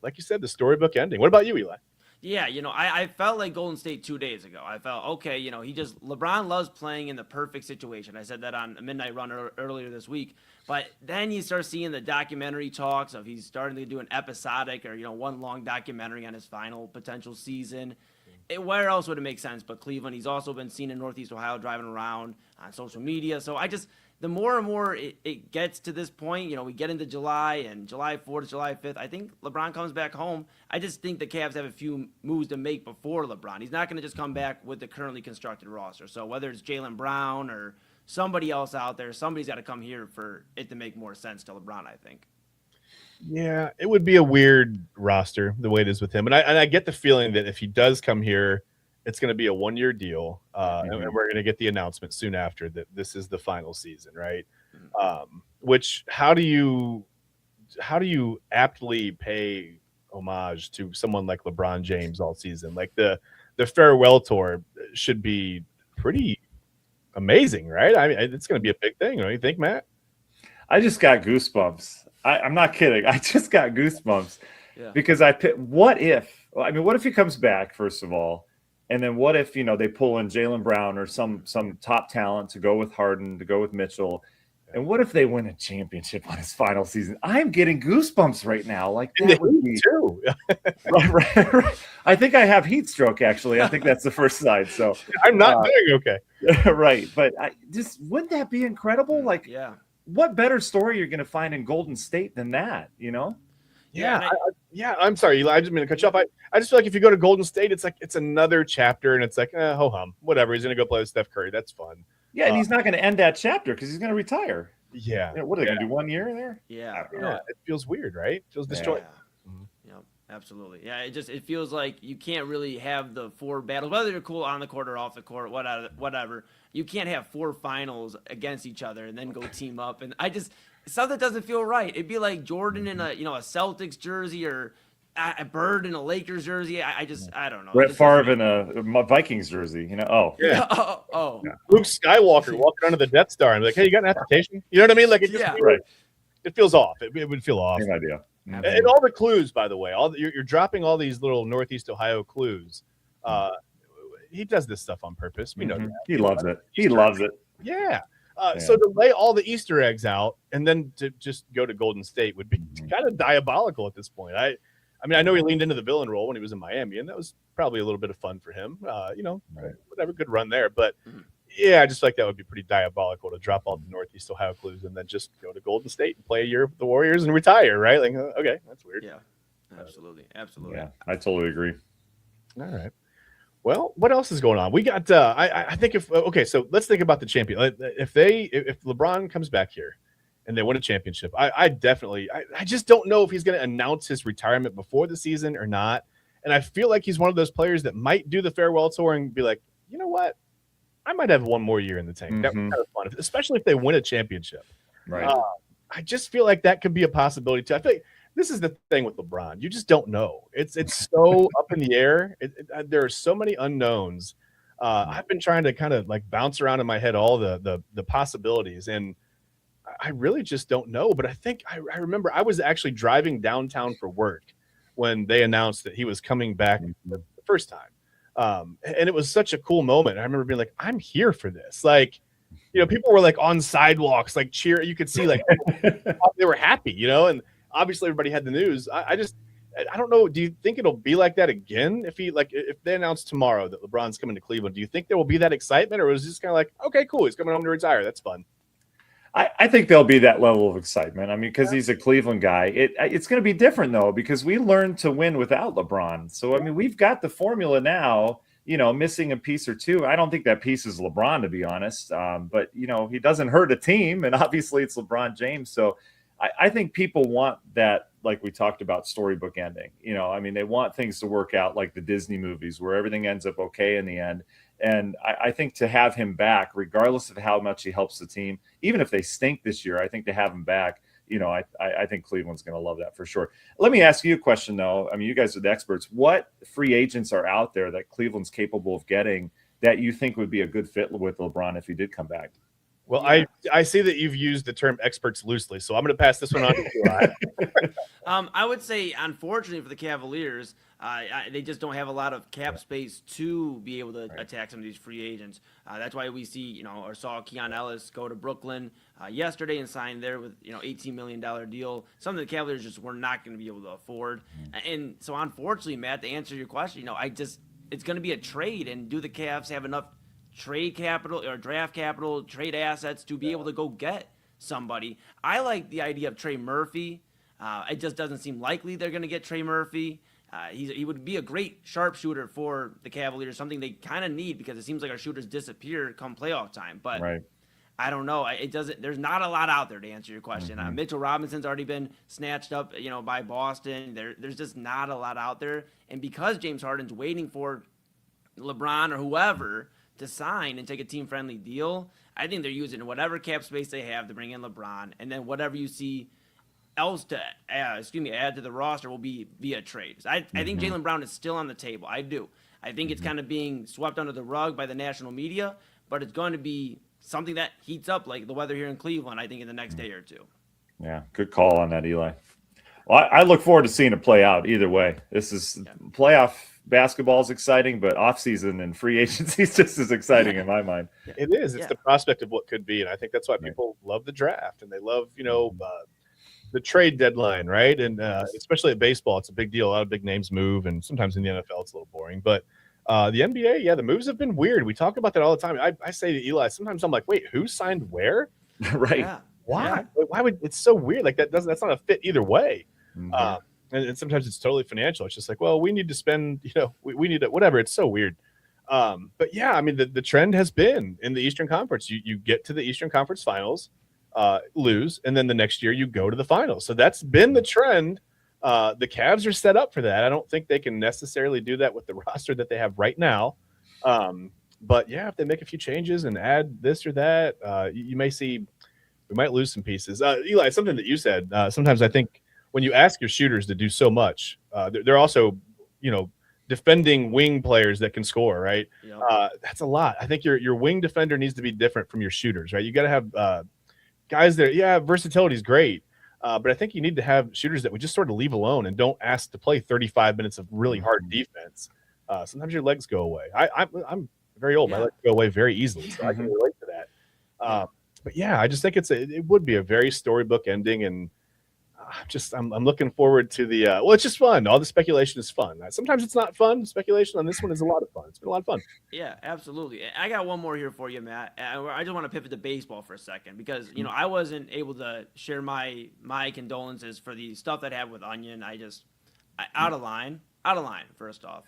Like you said, the storybook ending. What about you, Eli? Yeah, I felt like Golden State 2 days ago. I felt, okay, LeBron loves playing in the perfect situation. I said that on a Midnight Run earlier this week. But then you start seeing the documentary talks of he's starting to do an episodic or, one long documentary on his final potential season. Where else would it make sense but Cleveland? He's also been seen in Northeast Ohio driving around on social media. So the more and more it gets to this point, we get into July and July 4th, July 5th, I think LeBron comes back home. I just think the Cavs have a few moves to make before LeBron. He's not going to just come back with the currently constructed roster. So whether it's Jaylen Brown or somebody else out there, somebody's got to come here for it to make more sense to LeBron, I think. Yeah, it would be a weird roster the way it is with him. And I get the feeling that if he does come here, it's going to be a 1-year deal, and we're going to get the announcement soon after that this is the final season, right? Which how do you aptly pay homage to someone like LeBron James all season? Like the farewell tour should be pretty amazing, right? I mean, it's going to be a big thing, don't you think, Matt? I just got goosebumps. I'm not kidding. I just got goosebumps because what if he comes back, first of all, and then what if, they pull in Jaylen Brown or some top talent to go with Harden, to go with Mitchell, and what if they win a championship on his final season? I'm getting goosebumps right now. Like that would be too. right. I think I have heat stroke. Actually, I think that's the first side. So I'm not doing okay. Right, but wouldn't that be incredible? Like, yeah. What better story you're going to find in Golden State than that, Yeah, I'm sorry, Eli. I just mean to cut you off. I just feel like if you go to Golden State, it's like it's another chapter, and it's like, ho hum, whatever. He's going to go play with Steph Curry. That's fun. Yeah, and he's not going to end that chapter because he's going to retire. Yeah. What are they going to do? 1 year there? Yeah. It feels weird, right? It feels disjointed. Yep, absolutely. Yeah, it feels like you can't really have the 4 battles, whether they're cool on the court or off the court, whatever. You can't have 4 finals against each other and then go team up. And something doesn't feel right. It'd be like Jordan in a Celtics jersey or a Bird in a Lakers jersey. I don't know. Brett Favre in a Vikings jersey. Yeah. Yeah. Luke Skywalker walking under the Death Star and be like, hey, you got an application? You know what I mean? Like it feels off. It would feel off. Same idea. And all the clues, by the way, you're dropping all these little Northeast Ohio clues. He does this stuff on purpose. We know that. He loves it. He loves it. Yeah. So to lay all the Easter eggs out and then to just go to Golden State would be kind of diabolical at this point. I mean, I know he leaned into the villain role when he was in Miami, and that was probably a little bit of fun for him. Whatever, good run there. But yeah, I just like that would be pretty diabolical to drop all the Northeast Ohio clues and then just go to Golden State and play a year with the Warriors and retire, right? Like, okay, that's weird. Yeah, absolutely. Yeah, I totally agree. All right. Well, what else is going on? We got. I think so let's think about the champion. If LeBron comes back here and they win a championship, I just don't know if he's going to announce his retirement before the season or not. And I feel like he's one of those players that might do the farewell tour and be like, you know what, I might have one more year in the tank. That would be kind of fun, especially if they win a championship. Right. I just feel like that could be a possibility too. I feel like this is the thing with LeBron. You just don't know. It's so up in the air. There are so many unknowns. I've been trying to kind of like bounce around in my head all the possibilities, and I really just don't know. But I think I remember I was actually driving downtown for work when they announced that he was coming back the first time. And it was such a cool moment. I remember being like, I'm here for this. Like, people were like on sidewalks, like cheer. You could see like they were happy, and obviously everybody had the news. I don't know. Do you think it'll be like that again? If they announce tomorrow that LeBron's coming to Cleveland, do you think there will be that excitement, or was it just kind of like, okay, cool, he's coming home to retire. That's fun. I think there'll be that level of excitement. I mean, because he's a Cleveland guy. It's going to be different, though, because we learned to win without LeBron. So, I mean, we've got the formula now, missing a piece or two. I don't think that piece is LeBron, to be honest. But, he doesn't hurt a team, and obviously it's LeBron James. So I think people want that, like we talked about, storybook ending. I mean, they want things to work out like the Disney movies where everything ends up okay in the end. And I think to have him back, regardless of how much he helps the team, even if they stink this year, I think to have him back, I think Cleveland's going to love that for sure. Let me ask you a question, though. I mean, you guys are the experts. What free agents are out there that Cleveland's capable of getting that you think would be a good fit with LeBron if he did come back? Well, Yeah. I see that you've used the term experts loosely, so I'm going to pass this one on to you. I would say, unfortunately for the Cavaliers, they just don't have a lot of cap space to be able to attack some of these free agents. That's why we see, or saw Keon Ellis go to Brooklyn yesterday and sign there with, $18 million deal, something the Cavaliers just were not going to be able to afford. And so, unfortunately, Matt, to answer your question, it's going to be a trade. And do the Cavs have enough trade capital or draft capital, trade assets to be able to go get somebody? I like the idea of Trey Murphy. It just doesn't seem likely they're going to get Trey Murphy. He would be a great sharpshooter for the Cavaliers, something they kind of need because it seems like our shooters disappear come playoff time. But I don't know. There's not a lot out there to answer your question. Mitchell Robinson's already been snatched up, by Boston. There's just not a lot out there. And because James Harden's waiting for LeBron or whoever to sign and take a team-friendly deal, I think they're using whatever cap space they have to bring in LeBron, and then whatever you see else to add to the roster will be via trades. I think Jaylen Brown is still on the table. I do. I think it's kind of being swept under the rug by the national media, but it's going to be something that heats up like the weather here in Cleveland, I think, in the next day or two. Yeah, good call on that, Eli. Well, I look forward to seeing it play out either way. This is playoff basketball is exciting, but offseason and free agency is just as exciting in my mind. It is. It's the prospect of what could be, and I think that's why people love the draft and they love, the trade deadline, right? And especially at baseball, it's a big deal. A lot of big names move, and sometimes in the NFL, it's a little boring. But the NBA, the moves have been weird. We talk about that all the time. I say to Eli, sometimes I'm like, wait, who signed where? Right. Yeah. Why? Yeah. Why would it's so weird? Like that's not a fit either way. And sometimes it's totally financial. It's just like, well, we need to spend, we need it, whatever. It's so weird. But yeah, I mean, the trend has been in the Eastern Conference. You get to the Eastern Conference Finals, lose, and then the next year you go to the finals. So that's been the trend. The Cavs are set up for that. I don't think they can necessarily do that with the roster that they have right now. But yeah, if they make a few changes and add this or that, you may see we might lose some pieces. Eli, something that you said, sometimes I think when you ask your shooters to do so much, they're also, defending wing players that can score, right? Yep. That's a lot. I think your wing defender needs to be different from your shooters, right? You got to have guys there. Yeah, versatility is great, but I think you need to have shooters that would just sort of leave alone and don't ask to play 35 minutes of really hard defense. Sometimes your legs go away. I'm very old. My legs go away very easily, so I can relate to that. But yeah, I just think it would be a very storybook ending, and I'm looking forward to the it's just fun. All the speculation is fun. Sometimes it's not fun. Speculation on this one is a lot of fun. It's been a lot of fun. Yeah, absolutely. I got one more here for you, Matt. I just want to pivot to baseball for a second because I wasn't able to share my condolences for the stuff that happened with Onion. Out of line. First off.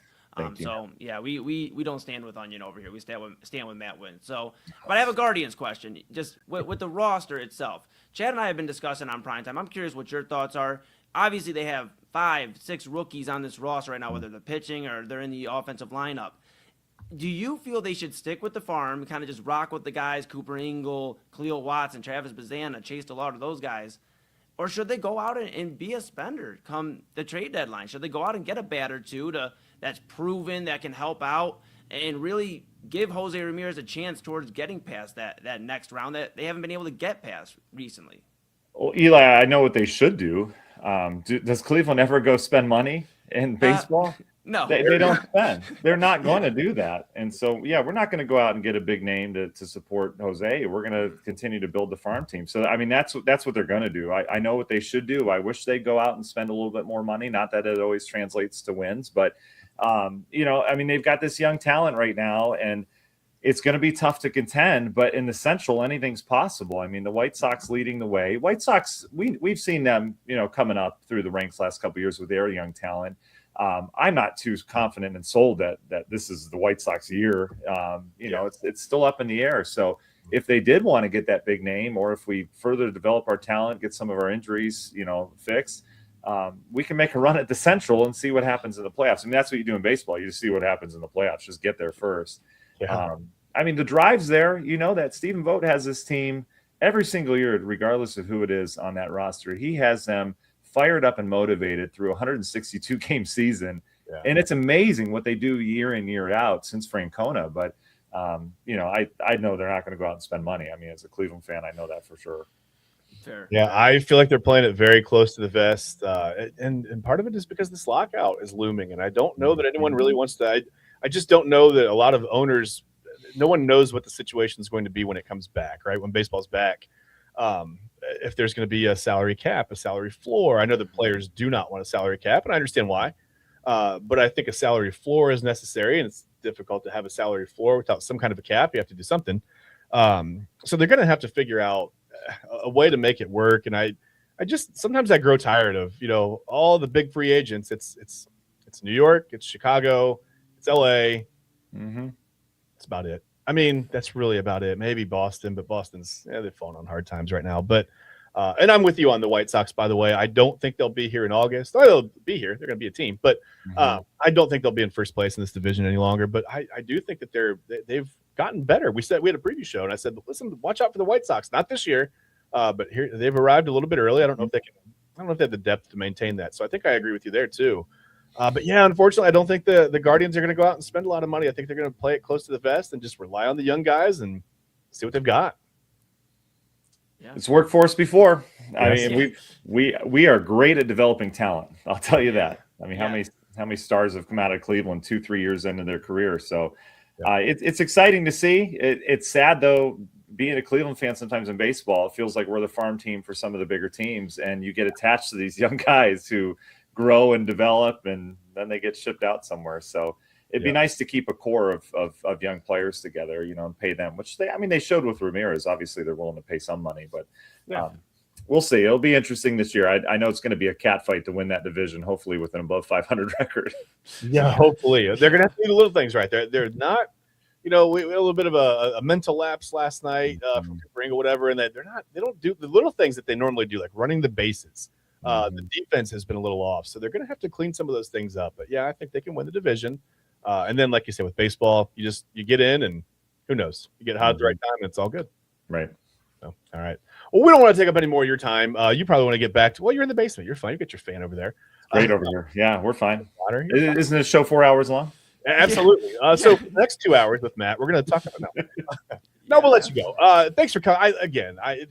So yeah, we don't stand with Onion over here. We stand with Matt Wintz. So, but I have a Guardians question. Just with the roster itself. Chad and I have been discussing on Primetime. I'm curious what your thoughts are. Obviously, they have 5-6 rookies on this roster right now, whether they're pitching or they're in the offensive lineup. Do you feel they should stick with the farm, kind of just rock with the guys, Cooper Ingle, Khalil Watson, Travis Bazana, Chase DeLauder, those guys? Or should they go out and be a spender come the trade deadline? Should they go out and get a bat or two that's proven, that can help out, and really give Jose Ramirez a chance towards getting past that next round that they haven't been able to get past recently? Well, Eli, I know what they should do. Does Cleveland ever go spend money in baseball? No. They don't spend. They're not going to do that. And so, yeah, we're not going to go out and get a big name to support Jose. We're going to continue to build the farm team. So, I mean, that's what they're going to do. I know what they should do. I wish they'd go out and spend a little bit more money. Not that it always translates to wins, but I mean, they've got this young talent right now, and it's going to be tough to contend, but in the Central, anything's possible. I mean, the White Sox leading the way. White Sox, we've seen them, coming up through the ranks last couple of years with their young talent. I'm not too confident and sold that this is the White Sox year. It's still up in the air. So if they did want to get that big name, or if we further develop our talent, get some of our injuries, fixed, we can make a run at the Central and see what happens in the playoffs. I mean, that's what you do in baseball. You just see what happens in the playoffs. Just get there first. Yeah. I mean, the drive's there. That Stephen Vogt has this team every single year, regardless of who it is on that roster. He has them fired up and motivated through a 162-game season. Yeah. And it's amazing what they do year in, year out since Francona. But I know they're not going to go out and spend money. I mean, as a Cleveland fan, I know that for sure. Fair. Yeah, I feel like they're playing it very close to the vest, and part of it is because this lockout is looming, and I don't know that anyone really wants to. I just don't know that a lot of owners, no one knows what the situation is going to be when it comes back, right? When baseball's back, if there's going to be a salary cap, a salary floor. I know that players do not want a salary cap, and I understand why, but I think a salary floor is necessary, and it's difficult to have a salary floor without some kind of a cap. You have to do something, so they're going to have to figure out a way to make it work. And I just sometimes I grow tired of all the big free agents. It's New York, it's Chicago, it's LA. That's about it. I mean, that's really about it. Maybe Boston, but Boston's they've fallen on hard times right now. But and I'm with you on the White Sox, by the way. I don't think they'll be here in August. Or they'll be here. They're going to be a team, but I don't think they'll be in first place in this division any longer. But I do think that they've gotten better. We had a preview show, and I said, listen, watch out for the White Sox. Not this year, but here they've arrived a little bit early. I don't know if they have the depth to maintain that. So I think I agree with you there too. But yeah, unfortunately, I don't think the Guardians are going to go out and spend a lot of money. I think they're going to play it close to the vest and just rely on the young guys and see what they've got. Yeah. It's worked for us before. I mean, we are great at developing talent. I'll tell you that. I mean, how many stars have come out of Cleveland 2-3 years into their career? So it's exciting to see. It's sad though, being a Cleveland fan sometimes in baseball, it feels like we're the farm team for some of the bigger teams, and you get attached to these young guys who grow and develop, and then they get shipped out somewhere. So it'd be nice to keep a core of young players together, and pay them, which they showed with Ramirez. Obviously, they're willing to pay some money, but we'll see. It'll be interesting this year. I know it's going to be a cat fight to win that division, hopefully with an above 500 record. Yeah, hopefully. They're going to have to do the little things right. They're not, we had a little bit of a mental lapse last night from Cooper or whatever, and they don't do the little things that they normally do, like running the bases. The defense has been a little off, so they're going to have to clean some of those things up. But yeah, I think they can win the division. And then, like you said, with baseball, you get in, and who knows? You get hot at the right time, and it's all good. Right. So, all right. Well, we don't want to take up any more of your time. You probably want to get back to. Well, you're in the basement. You're fine. You got your fan over there. Great over here. Yeah, we're fine. Isn't this show 4 hours long? Absolutely. So for the next 2 hours with Matt, we're going to talk about No, we'll let you go. Thanks for coming.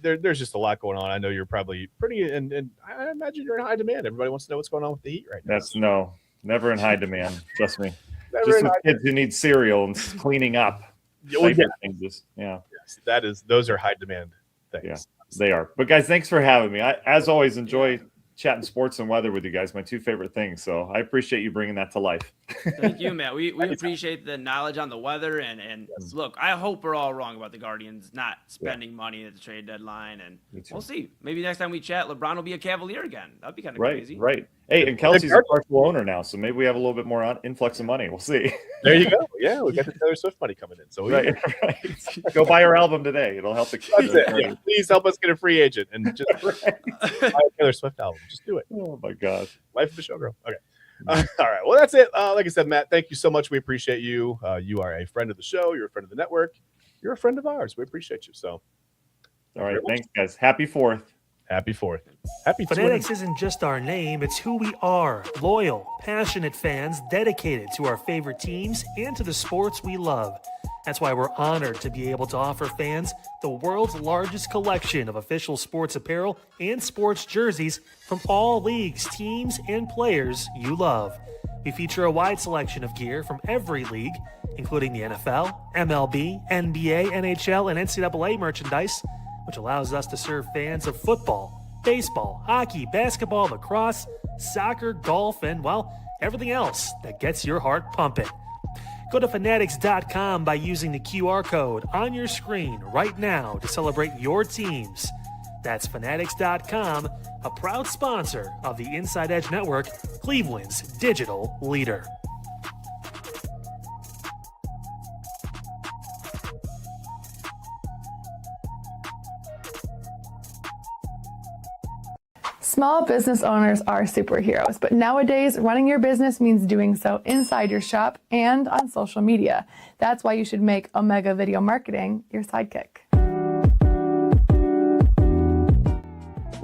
There's just a lot going on. I know you're probably pretty, and I imagine you're in high demand. Everybody wants to know what's going on with the Heat right now. Never in high demand. Trust me. Just with kids who need cereal and cleaning up. Yes, those are high demand things. Yeah, they are. But guys, thanks for having me. I, as always, enjoy chatting sports and weather with you guys, my two favorite things. So I appreciate you bringing that to life. Thank you, Matt. We appreciate the knowledge on the weather. And look, I hope we're all wrong about the Guardians not spending money at the trade deadline. And we'll see. Maybe next time we chat, LeBron will be a Cavalier again. That'd be kind of crazy. Right. Hey, and Kelsey's a partial owner now, so maybe we have a little bit more influx of money. We'll see. There you go. Yeah, we got the Taylor Swift money coming in. So right. Go buy her album today. It'll help the kids. Yeah. Please help us get a free agent and just buy a Taylor Swift album. Just do it. Oh my gosh. Life of the showgirl. Okay. All right. Well, that's it. Like I said, Matt, thank you so much. We appreciate you. You are a friend of the show. You're a friend of the network. You're a friend of ours. We appreciate you. So, all right. Thanks, guys. Happy 4th. Happy 4th. Happy Fanatics isn't just our name, it's who we are. Loyal, passionate fans dedicated to our favorite teams and to the sports we love. That's why we're honored to be able to offer fans the world's largest collection of official sports apparel and sports jerseys from all leagues, teams, and players you love. We feature a wide selection of gear from every league, including the NFL, MLB, NBA, NHL, and NCAA merchandise, which allows us to serve fans of football, baseball, hockey, basketball, lacrosse, soccer, golf, and, well, everything else that gets your heart pumping. Go to Fanatics.com by using the QR code on your screen right now to celebrate your teams. That's Fanatics.com, a proud sponsor of the Inside Edge Network, Cleveland's digital leader. Small business owners are superheroes, but nowadays running your business means doing so inside your shop and on social media. That's why you should make Omega Video Marketing your sidekick.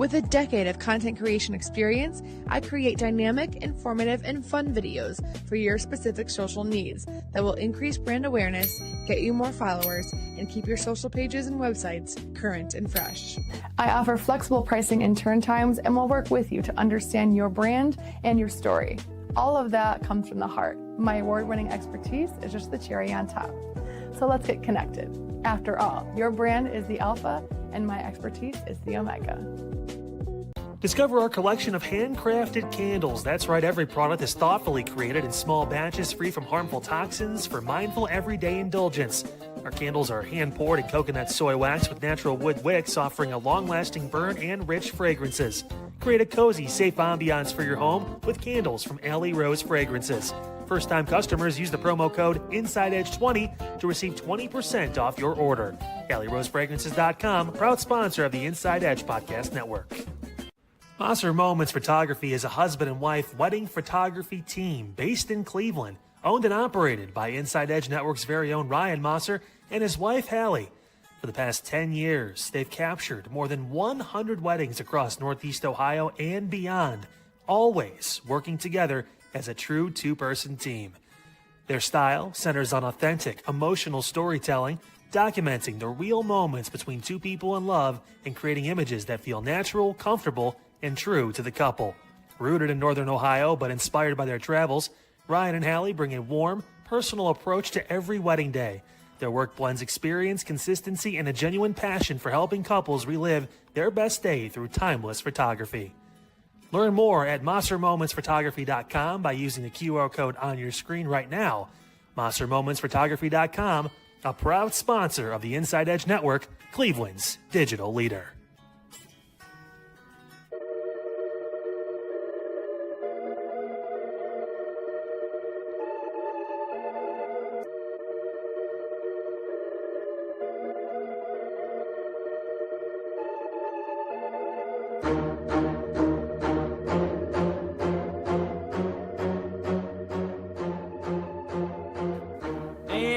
With a decade of content creation experience, I create dynamic, informative, and fun videos for your specific social needs that will increase brand awareness, get you more followers, and keep your social pages and websites current and fresh. I offer flexible pricing and turn times and will work with you to understand your brand and your story. All of that comes from the heart. My award-winning expertise is just the cherry on top. So let's get connected. After all, your brand is the alpha and my expertise is the omega. Discover our collection of handcrafted candles. That's right, every product is thoughtfully created in small batches free from harmful toxins for mindful everyday indulgence. Our candles are hand-poured in coconut soy wax with natural wood wicks, offering a long-lasting burn and rich fragrances. Create a cozy, safe ambiance for your home with candles from Alley Rose Fragrances. First-time customers use the promo code InsideEdge20 to receive 20% off your order. AlleyRoseFragrances.com, proud sponsor of the Inside Edge Podcast Network. Mosser Moments Photography is a husband and wife wedding photography team based in Cleveland, owned and operated by Inside Edge Network's very own Ryan Mosser and his wife Hallie. For the past 10 years, they've captured more than 100 weddings across Northeast Ohio and beyond, always working together as a true two-person team. Their style centers on authentic, emotional storytelling, documenting the real moments between two people in love and creating images that feel natural, comfortable, and true to the couple. Rooted in Northern Ohio but inspired by their travels, Ryan and Hallie bring a warm, personal approach to every wedding day. Their work blends experience, consistency, and a genuine passion for helping couples relive their best day through timeless photography. Learn more at MosserMomentsPhotography.com by using the QR code on your screen right now. MosserMomentsPhotography.com, a proud sponsor of the Inside Edge Network, Cleveland's digital leader.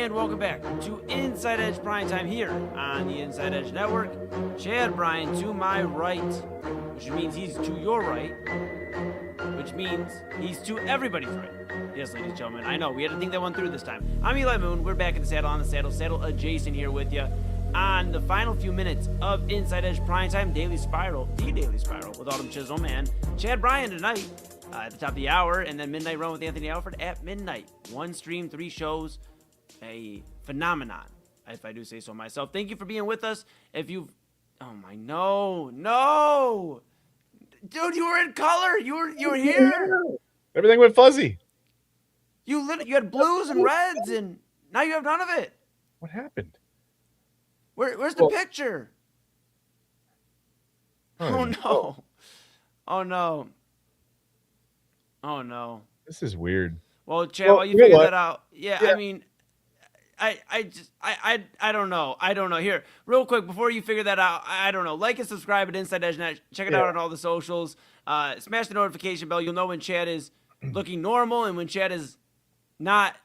Welcome back to Inside Edge Primetime here on the Inside Edge Network. Chad Bryan to my right, which means he's to your right, which means he's to everybody's right. Yes, ladies and gentlemen, I know, we had to think that one through this time. I'm Eli Moon. We're back at the saddle on the saddle adjacent here with you on the final few minutes of Inside Edge Primetime, Daily Spiral, the Daily Spiral with Autumn Chisholm and Chad Bryan tonight at the top of the hour, and then Midnight Run with Anthony Alford at midnight. One stream, 3 shows. A phenomenon, if I do say so myself. Thank you for being with us. If you've, oh my, no, dude, you were in color. You were here. Everything went fuzzy. You had blues and reds, and now you have none of it. What happened? Where's the picture? Oh no. Oh no. This is weird. Well, Chad, while you figure that out, yeah, I mean, I don't know. I don't know. Here, real quick, before you figure that out, I don't know. Like and subscribe at Inside Edge Net. Check it out on all the socials. Smash the notification bell. You'll know when Chad is looking normal and when Chad is not.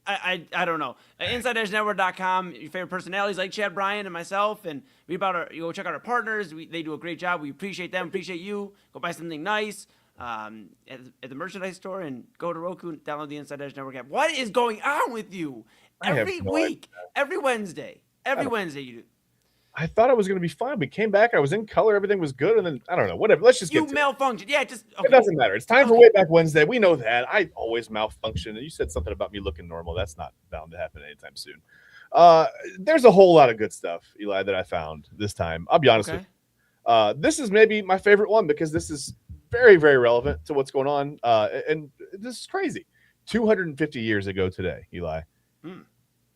I don't know. InsideEdgeNetwork.com. Your favorite personalities like Chad Bryan and myself, and you go check out our partners. They do a great job. We appreciate them. Appreciate you. Go buy something nice. At the merchandise store and go to Roku and download the Inside Edge Network app. What is going on with you? Every week, every Wednesday you do. I thought it was going to be fine. We came back. I was in color. Everything was good. And then, I don't know, whatever. Let's just get to malfunctioned. Yeah, just. Okay. It doesn't matter. It's time for Way Back Wednesday. We know that. I always malfunction. You said something about me looking normal. That's not bound to happen anytime soon. There's a whole lot of good stuff, Eli, that I found this time. I'll be honest with you. This is maybe my favorite one because this is very, very relevant to what's going on. And this is crazy. 250 years ago today, Eli, it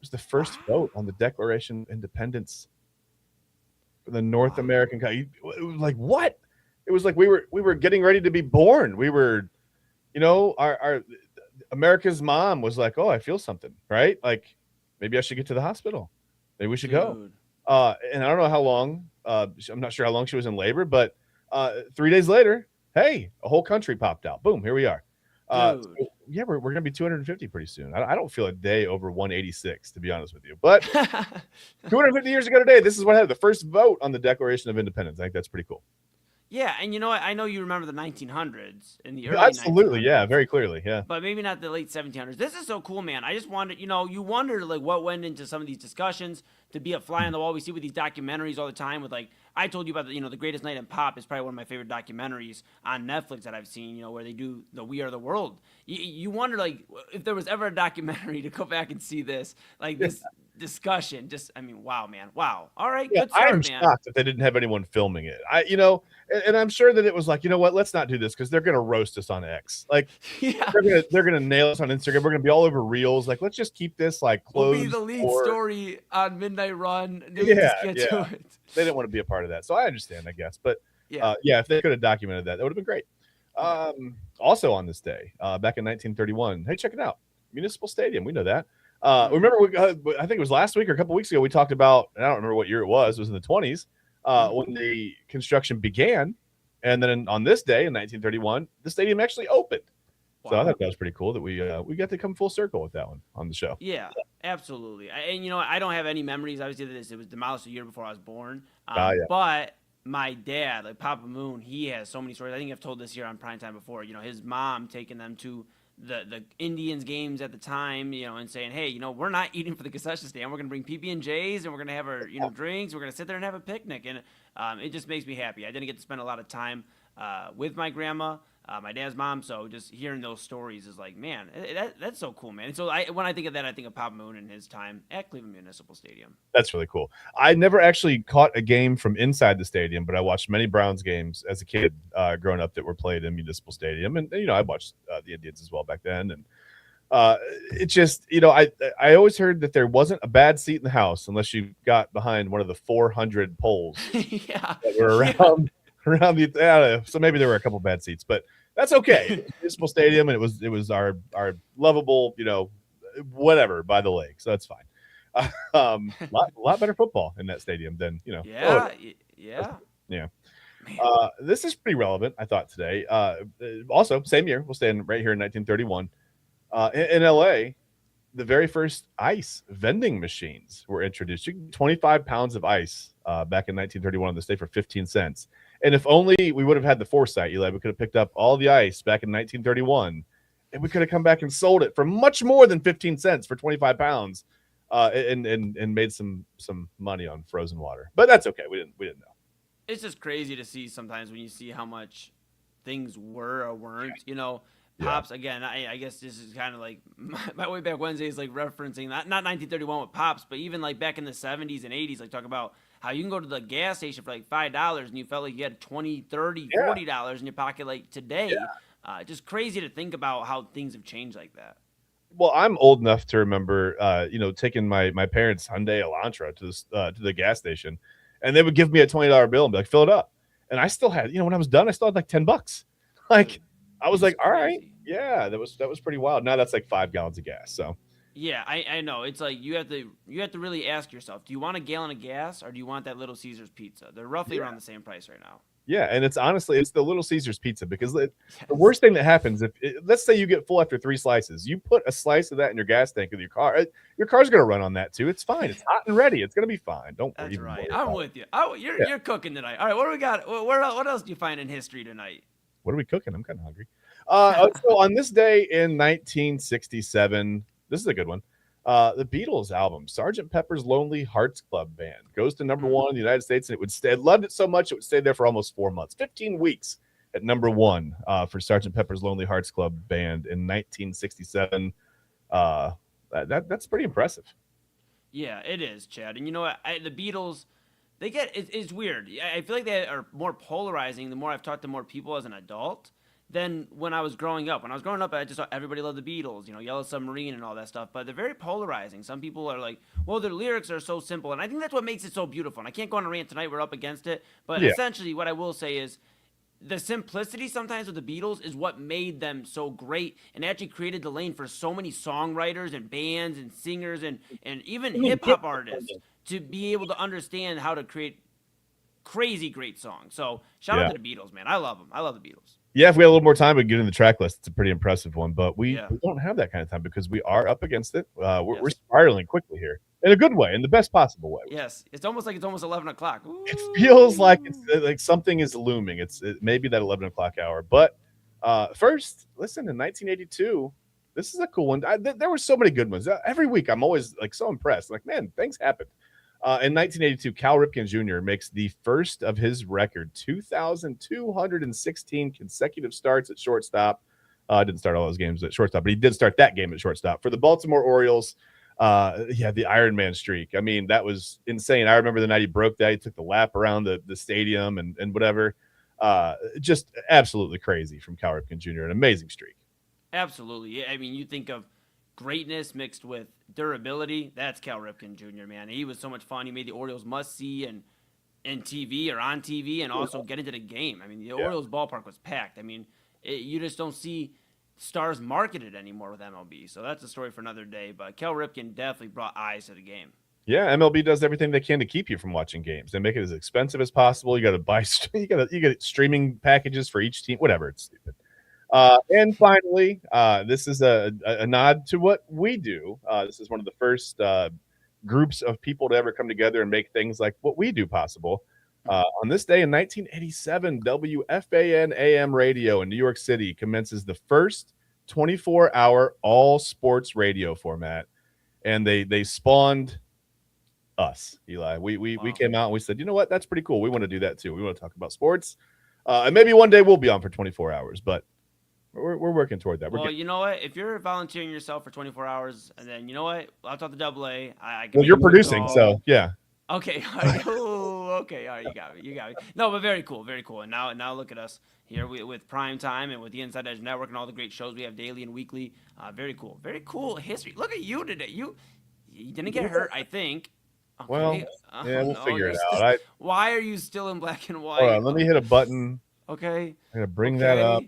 was the first vote on the Declaration of Independence for the North American country. It was like, what? It was like we were getting ready to be born. We were, our America's mom was like, oh, I feel something, right? Like, maybe I should get to the hospital. Maybe we should go. And I don't know how long. I'm not sure how long she was in labor, but 3 days later, hey, a whole country popped out. Boom, here we are. So, yeah, we're going to be 250 pretty soon. I don't feel a day over 186, to be honest with you. But 250 years ago today, this is what happened. The first vote on the Declaration of Independence. I think that's pretty cool. Yeah, and you know what? I know you remember the 1900s and the early Absolutely, 1900s. yeah, very clearly, yeah. But maybe not the late 1700s. This is so cool, man. I just wondered, you wonder like what went into some of these discussions to be a fly on the wall. We see with these documentaries all the time with like, I told you about the Greatest Night in Pop is probably one of my favorite documentaries on Netflix that I've seen, where they do the We Are the World. You wonder like if there was ever a documentary to go back and see this, like this discussion. Just, I mean, wow, man. Wow. All right, Yeah, good start, I am man. shocked that they didn't have anyone filming it. And I'm sure that it was like, you know what, let's not do this because they're gonna roast us on X. Like Yeah. they're gonna nail us on Instagram. We're gonna be all over reels. Like, let's just keep this like We'll closed. be the lead or- story on Midnight Run. Yeah, To yeah. it. They didn't want to be a part of that, so I understand, I guess. But Yeah. if they could have documented that, that would have been great. Also on this day, back in 1931, hey, check it out, Municipal Stadium. We know that. Remember, I think it was last week or a couple weeks ago, we talked about, and I don't remember what year it was in the 20s, when the construction began. And then on this day in 1931, the stadium actually opened. Wow. So I thought that was pretty cool that we got to come full circle with that one on the show. Yeah, absolutely. And I don't have any memories. Obviously, it was demolished a year before I was born. Yeah. But my dad, like Papa Moon, he has so many stories. I think I've told this here on Primetime before. His mom taking them to the Indians games at the time, and saying, hey, we're not eating for the concession stand. We're going to bring PB&Js and we're going to have our, drinks. We're going to sit there and have a picnic. And it just makes me happy. I didn't get to spend a lot of time with my grandma, my dad's mom. So just hearing those stories is like, man, that's so cool, man. And so when I think of that, I think of Papa Moon and his time at Cleveland Municipal Stadium. That's really cool. I never actually caught a game from inside the stadium, but I watched many Browns games as a kid growing up that were played in Municipal Stadium. And I watched the Indians as well back then. And it just, I always heard that there wasn't a bad seat in the house unless you got behind one of the 400 poles Yeah. that were around the, so maybe there were a couple bad seats, but that's okay. Municipal Stadium, and it was our lovable, whatever by the lake, so that's fine. Lot better football in that stadium than Yeah. Yeah. This is pretty relevant, I thought, today. Also, same year, we'll stay right here in 1931. In LA, the very first ice vending machines were introduced. You can 25 pounds of ice back in 1931 on this day for 15 cents. And if only we would have had the foresight, Eli, we could have picked up all the ice back in 1931, and we could have come back and sold it for much more than 15 cents for 25 pounds, and made some money on frozen water. But that's okay. We didn't know. It's just crazy to see sometimes when you see how much things were or weren't. Pops, again, I guess this is kind of like my Way Back Wednesday is like referencing not 1931 with Pops, but even like back in the 70s and 80s, like talk about how you can go to the gas station for like $5 and you felt like you had $20, $30, $40 in your pocket like today. Just crazy to think about how things have changed like that. Well, I'm old enough to remember, taking my parents' Hyundai Elantra to the gas station, and they would give me a $20 bill and be like, fill it up. And I still had, when I was done, I still had like $10. Like, I was like, all right, yeah, that was pretty wild. Now that's like 5 gallons of gas. So yeah, I know. It's like you have to really ask yourself, do you want a gallon of gas or do you want that Little Caesars pizza? They're roughly around the same price right now. Yeah, and it's the Little Caesars pizza, because the worst thing that happens let's say you get full after 3 slices, you put a slice of that in your gas tank with your car. Your car's going to run on that too. It's fine. It's hot and ready. It's going to be fine. Don't worry. That's right. I'm with you. You're cooking tonight. All right, what do we got? What else do you find in history tonight? What are we cooking? I'm kind of hungry. So on this day in 1967, this is a good one. The Beatles album, Sgt. Pepper's Lonely Hearts Club Band, goes to number 1 in the United States, and it would stay. I loved it so much it would stay there for almost 4 months, 15 weeks at number 1 for Sgt. Pepper's Lonely Hearts Club Band in 1967. That's pretty impressive. Yeah, it is, Chad. And you know what? The Beatles, it's weird. I feel like they are more polarizing the more I've talked to more people as an adult than when I was growing up. When I was growing up, I just thought everybody loved the Beatles, Yellow Submarine and all that stuff. But they're very polarizing. Some people are like, well, their lyrics are so simple. And I think that's what makes it so beautiful. And I can't go on a rant tonight. We're up against it. But essentially what I will say is the simplicity sometimes with the Beatles is what made them so great and actually created the lane for so many songwriters and bands and singers and even hip-hop artists to be able to understand how to create crazy great songs. So shout out to the Beatles, man. I love them. I love the Beatles. Yeah, if we had a little more time, we'd get in the track list. It's a pretty impressive one, but we don't have that kind of time because we are up against it. We're spiraling quickly here in a good way, in the best possible way. Yes, it's almost 11 o'clock. It feels like it's like something is looming. It maybe that 11 o'clock hour. But first, listen, in 1982, this is a cool one. There were so many good ones. Every week, I'm always like so impressed. Like, man, things happened. In 1982, Cal Ripken Jr. makes the first of his record 2,216 consecutive starts at shortstop. Didn't start all those games at shortstop, but he did start that game at shortstop for the Baltimore Orioles. The Iron Man streak. I mean, that was insane. I remember the night he broke that. He took the lap around the stadium and whatever. Just absolutely crazy from Cal Ripken Jr. An amazing streak. Absolutely. I mean, you think of greatness mixed with durability. That's Cal Ripken Jr., man. He was so much fun. He made the Orioles must-see and TV or on TV and also get into the game. I mean, the Orioles ballpark was packed. I mean, you just don't see stars marketed anymore with MLB. So that's a story for another day. But Cal Ripken definitely brought eyes to the game. Yeah, MLB does everything they can to keep you from watching games. They make it as expensive as possible. You got to buy, you got streaming packages for each team. Whatever, it's stupid. And finally, this is a nod to what we do. This is one of the first groups of people to ever come together and make things like what we do possible. On this day in 1987, WFAN AM radio in New York City commences the first 24-hour all-sports radio format, and they spawned us, Eli. We came out and we said, you know what? That's pretty cool. We want to do that too. We want to talk about sports, and maybe one day we'll be on for 24 hours, but we're working toward that. Well, you know what? If you're volunteering yourself for 24 hours, and then you know what? I'll talk to AA. Well, you're producing, so yeah. Okay. Okay. All right. You got me. No, but very cool. Very cool. And now look at us here with Primetime and with the Inside Edge Network and all the great shows we have daily and weekly. Very cool. Very cool history. Look at you today. You didn't get hurt, I think. Okay. Well, we'll figure it out. Why are you still in black and white? Hold on, let me hit a button. Okay. I gotta bring that up.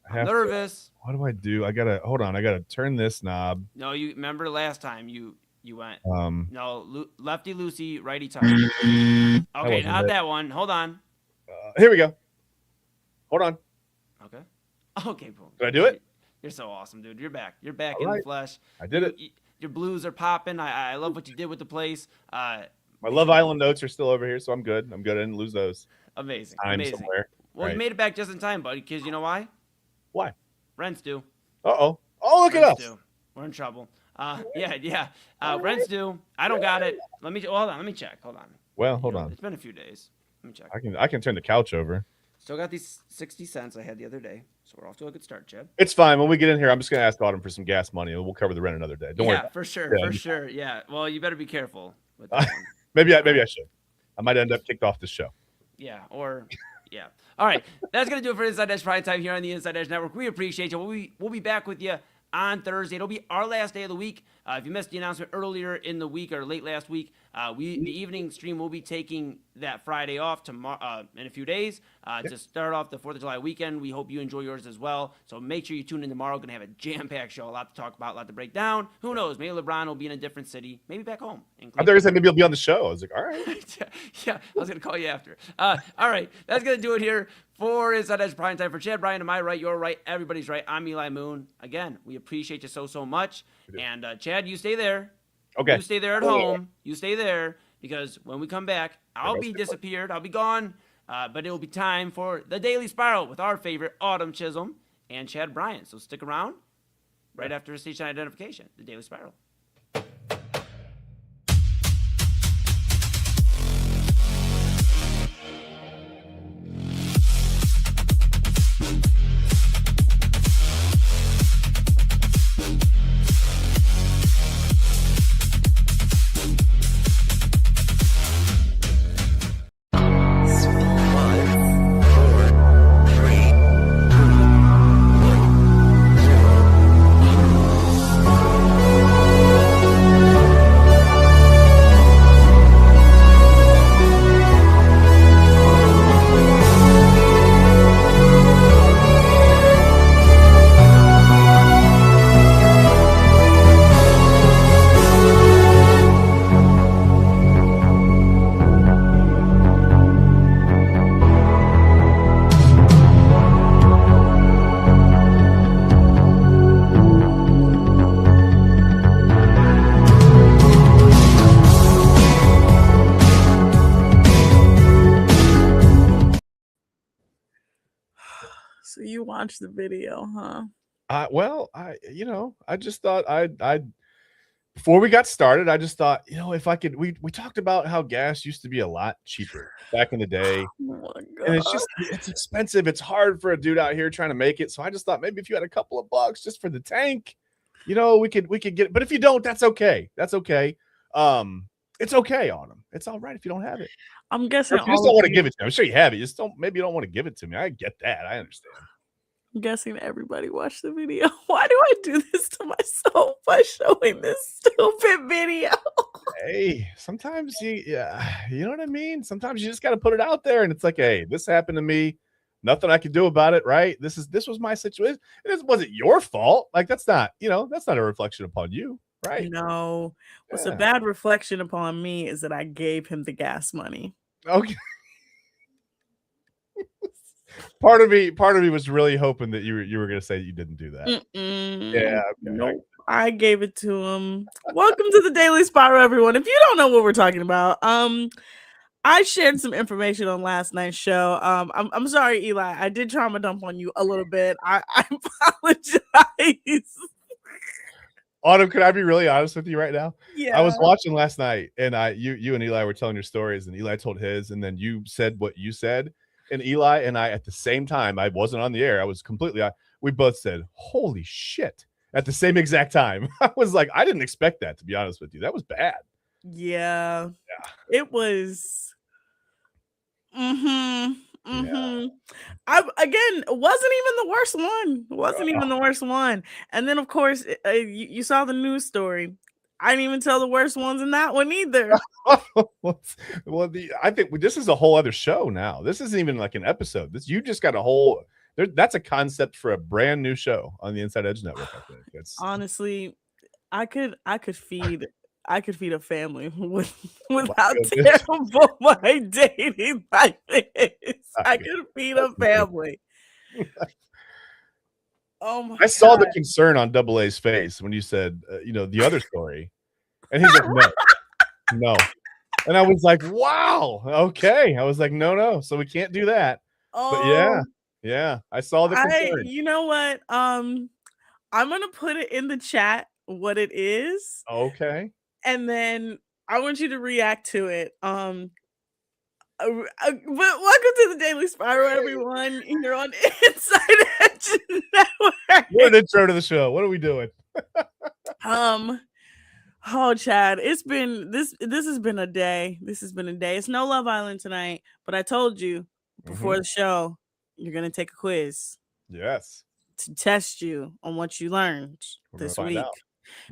I'm nervous. What do I do? I gotta turn this knob. No, you remember last time you went. No, lefty loosey, righty tight. Okay, not that one. Hold on. Here we go. Hold on. Okay, boom. Did I do it? You're so awesome, dude. You're back. You're back in the flesh. I did it. Your blues are popping. I love what you did with the place. My Love Island notes are still over here, so I'm good. I didn't lose those. Amazing. Somewhere. Well, you made it back just in time, buddy, because you know why? Why? Rent's due. Uh-oh. Oh, look at us. We're in trouble. Rent's due. I don't got it. Hold on. Let me check. Hold on. Well, hold on. It's been a few days. Let me check. I can turn the couch over. Still got these 60 cents I had the other day, so we're off to a good start, Chad. It's fine. When we get in here, I'm just going to ask Autumn for some gas money, and we'll cover the rent another day. Don't worry. Yeah, for sure. Yeah. Well, you better be careful with that one. Maybe I should. I might end up kicked off the show. Yeah, yeah. All right, that's going to do it for Inside Edge Primetime here on the Inside Edge Network. We appreciate you. We'll be back with you on Thursday. It'll be our last day of the week. If you missed the announcement earlier in the week or late last week, the evening stream will be taking that Friday off tomorrow in a few days to start off the 4th of July weekend. We hope you enjoy yours as well. So make sure you tune in tomorrow. Going to have a jam-packed show, a lot to talk about, a lot to break down. Who knows? Maybe LeBron will be in a different city, maybe back home. I thought you were saying maybe he'll be on the show. I was like, all right. Yeah, I was going to call you after. All right, that's going to do it here for Inside Edge Primetime. For Chad Bryan, to my right, your right, everybody's right. I'm Eli Moon. Again, we appreciate you so much. And Chad, you stay there. Okay. You stay there at home. You stay there because when we come back, I'll be disappeared. I'll be gone. But it will be time for the Daily Spiral with our favorite Autumn Chisholm and Chad Bryan. So stick around right after station identification, the Daily Spiral. So you watched the video, huh? I just thought I before we got started, I just thought, if I could, we talked about how gas used to be a lot cheaper back in the day. Oh my God. And it's expensive. It's hard for a dude out here trying to make it. So I just thought maybe if you had a couple of bucks just for the tank, we could get it. But if you don't, that's okay. That's okay. It's okay on them. It's all right if you don't have it. I'm guessing you just don't want to give it to me. I'm sure you have it. You just maybe you don't want to give it to me. I get that. I understand. I'm guessing everybody watched the video. Why do I do this to myself by showing this stupid video? Hey, sometimes you know what I mean? Sometimes you just got to put it out there and it's like, hey, this happened to me. Nothing I can do about it, right? This was my situation. It wasn't your fault. Like that's not a reflection upon you, right? No. What's a bad reflection upon me is that I gave him the gas money. Okay. Part of me was really hoping that you were going to say you didn't do that. Yeah. Okay. Nope. I gave it to him. Welcome to the Daily Spiral, everyone. If you don't know what we're talking about, I shared some information on last night's show. I'm sorry, Eli. I did trauma dump on you a little bit. I apologize. Autumn, can I be really honest with you right now? Yeah. I was watching last night, and you and Eli were telling your stories, and Eli told his, and then you said what you said. And Eli and I, at the same time, I wasn't on the air. I was we both said, holy shit, at the same exact time. I was like, I didn't expect that, to be honest with you. That was bad. Yeah. It was. Yeah. Again, wasn't even the worst one. And then, of course, you saw the news story. I didn't even tell the worst ones in that one either. Well, I think this is a whole other show now. This isn't even like an episode. You just got a whole. That's a concept for a brand new show on the Inside Edge Network. I think honestly, I could feed a family with how terrible my dating life is. I could feed a family. Oh my! I saw the concern on Double A's face when you said, the other story, and he's like, no, and I was like, wow, okay. I was like, no, so we can't do that. But yeah, I saw the concern. You know what? I'm gonna put it in the chat what it is. Okay. And then I want you to react to it. But welcome to the Daily Spiral, everyone. You're on Inside Edge Network. What an intro to the show. What are we doing? Oh, Chad, it's been this has been a day. This has been a day. It's no Love Island tonight, but I told you before the show, you're gonna take a quiz. Yes. To test you on what you learned this week.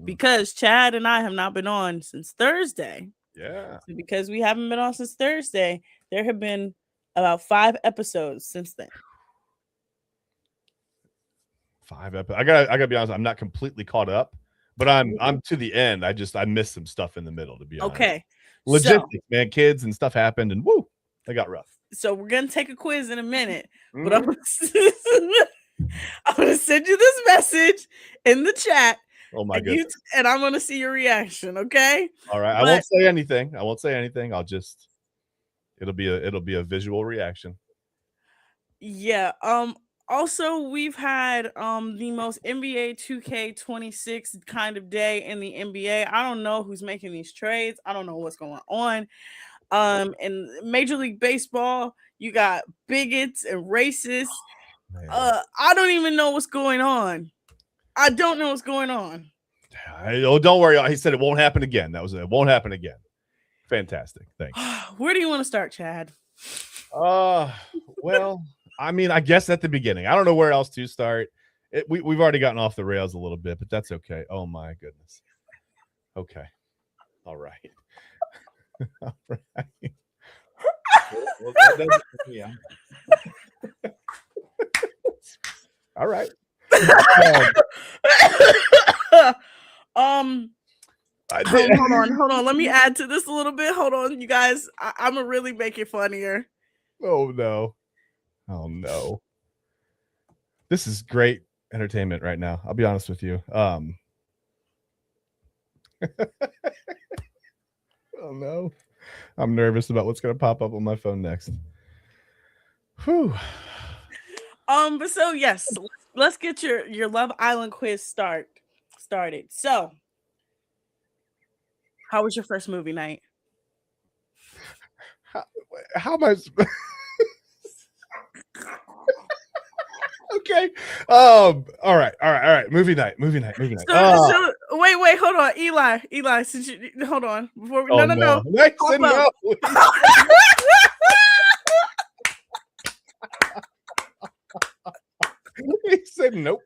Because Chad and I have not been on since Thursday. Yeah. So because we haven't been on since Thursday, there have been about 5 episodes since then. 5 episodes. I gotta be honest, I'm not completely caught up, but I'm to the end. I missed some stuff in the middle, to be honest. Okay. Logistics, man, kids and stuff happened, and they got rough. So we're gonna take a quiz in a minute, but I'm gonna send you this message in the chat. Oh my goodness. And I'm gonna see your reaction, okay? All right. I won't say anything. I'll just it'll be a visual reaction. Yeah. Also, we've had the most NBA 2K26 kind of day in the NBA. I don't know who's making these trades. I don't know what's going on. In Major League Baseball, you got bigots and racists. I don't even know what's going on. I don't know what's going on. Don't worry. He said it won't happen again. It won't happen again. Fantastic. Thanks. Where do you want to start, Chad? Well, I mean, I guess at the beginning. I don't know where else to start. We've already gotten off the rails a little bit, but that's okay. Oh my goodness. Okay. All right. All right. Yeah. All right. Hold on. Let me add to this a little bit. Hold on, you guys. I'm gonna really make it funnier. Oh no. This is great entertainment right now. I'll be honest with you. Oh no. I'm nervous about what's gonna pop up on my phone next. Whew. But so yes, let's get your Love Island quiz started. So, how was your first movie night? How am I? Okay. All right. Movie night. So wait, hold on, Eli. Since you hold on before we, no. Nixon, no. He said nope.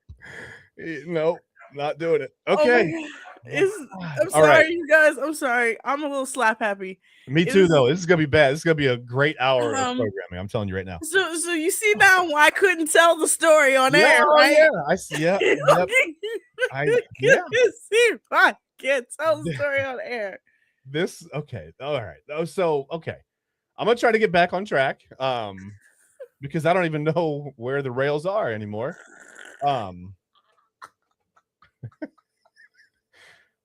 No, not doing it. Okay. I'm sorry, you guys. I'm sorry. I'm a little slap happy. Me too, though. This is gonna be bad. This is gonna be a great hour of programming. I'm telling you right now. So you see now why I couldn't tell the story on air, right? Yeah, I see. Yeah, yep. See why I can't tell the story on air. Okay. All right. So okay, I'm gonna try to get back on track. Because I don't even know where the rails are anymore.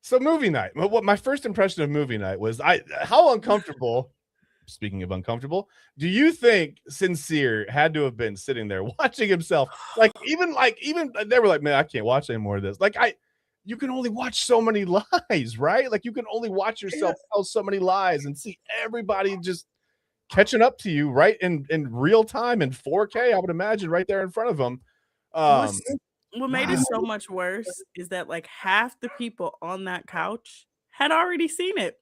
So movie night. What my first impression of movie night was how uncomfortable, speaking of uncomfortable, do you think Sincere had to have been sitting there watching himself? Even they were like, man, I can't watch any more of this. You can only watch so many lies, right? Like you can only watch yourself tell so many lies and see everybody just catching up to you right in real time in 4K, I would imagine, right there in front of them. What made it so much worse is that like half the people on that couch had already seen it.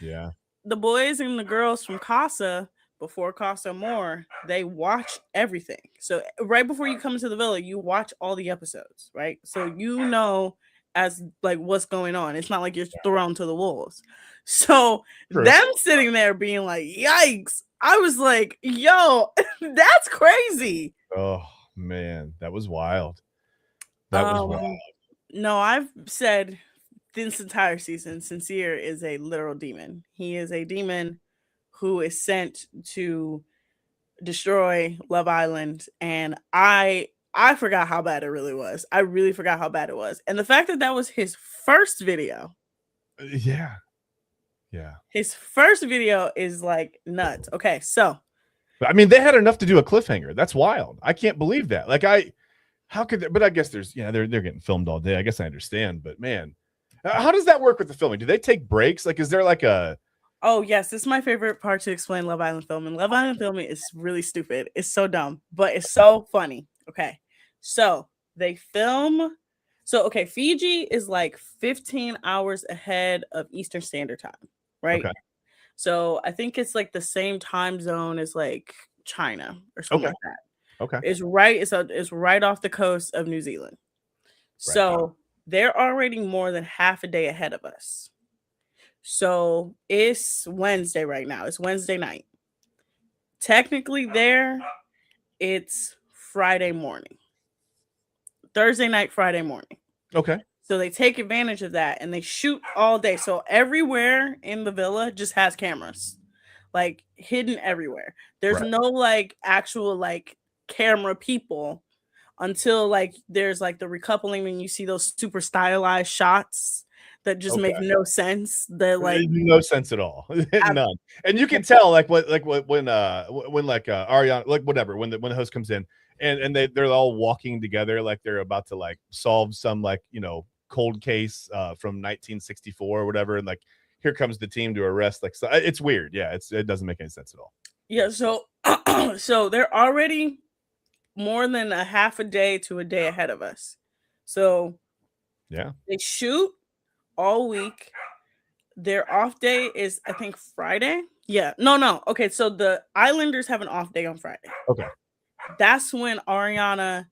Yeah. The boys and the girls from Casa, before Casa More, they watch everything. So right before you come into the villa, you watch all the episodes, right? So you know as like what's going on. It's not like you're thrown to the wolves. So them sitting there being like, yikes. I was like, yo, that's crazy. Oh man, that was wild. That was wild. No, I've said this entire season, Sincere is a literal demon. He is a demon who is sent to destroy Love Island. And I forgot how bad it really was. I really forgot how bad it was. And the fact that was his first video. Yeah. His first video is like nuts. Okay, so I mean, they had enough to do a cliffhanger. That's wild. I can't believe that. How could they, but I guess they're getting filmed all day. I guess I understand, but man, how does that work with the filming? Do they take breaks? Is there like a Oh yes, this is my favorite part to explain Love Island filming. Love Island filming is really stupid. It's so dumb, but it's so funny. Okay. So they film. So okay, Fiji is like 15 hours ahead of Eastern Standard Time, right? Okay. So I think it's like the same time zone as like China or something like that. Okay. It's right off the coast of New Zealand. Right. So they're already more than half a day ahead of us. So it's Wednesday right now. It's Wednesday night. Technically there, it's Friday morning. Thursday night, Friday morning. Okay. So they take advantage of that and they shoot all day. So everywhere in the villa just has cameras, like hidden everywhere. There's no like actual like camera people until like there's like the recoupling and you see those super stylized shots that just make no sense. That like no sense at all. None. And you can tell when Ariana, like whatever, when the host comes in and they're all walking together like they're about to like solve some like, cold case from 1964 or whatever, and like here comes the team to arrest, like, so it's weird. It doesn't make any sense at all. So they're already more than a half a day to a day ahead of us. So they shoot all week. Their off day is I think Friday. Okay, so the Islanders have an off day on Friday. Okay, that's when Ariana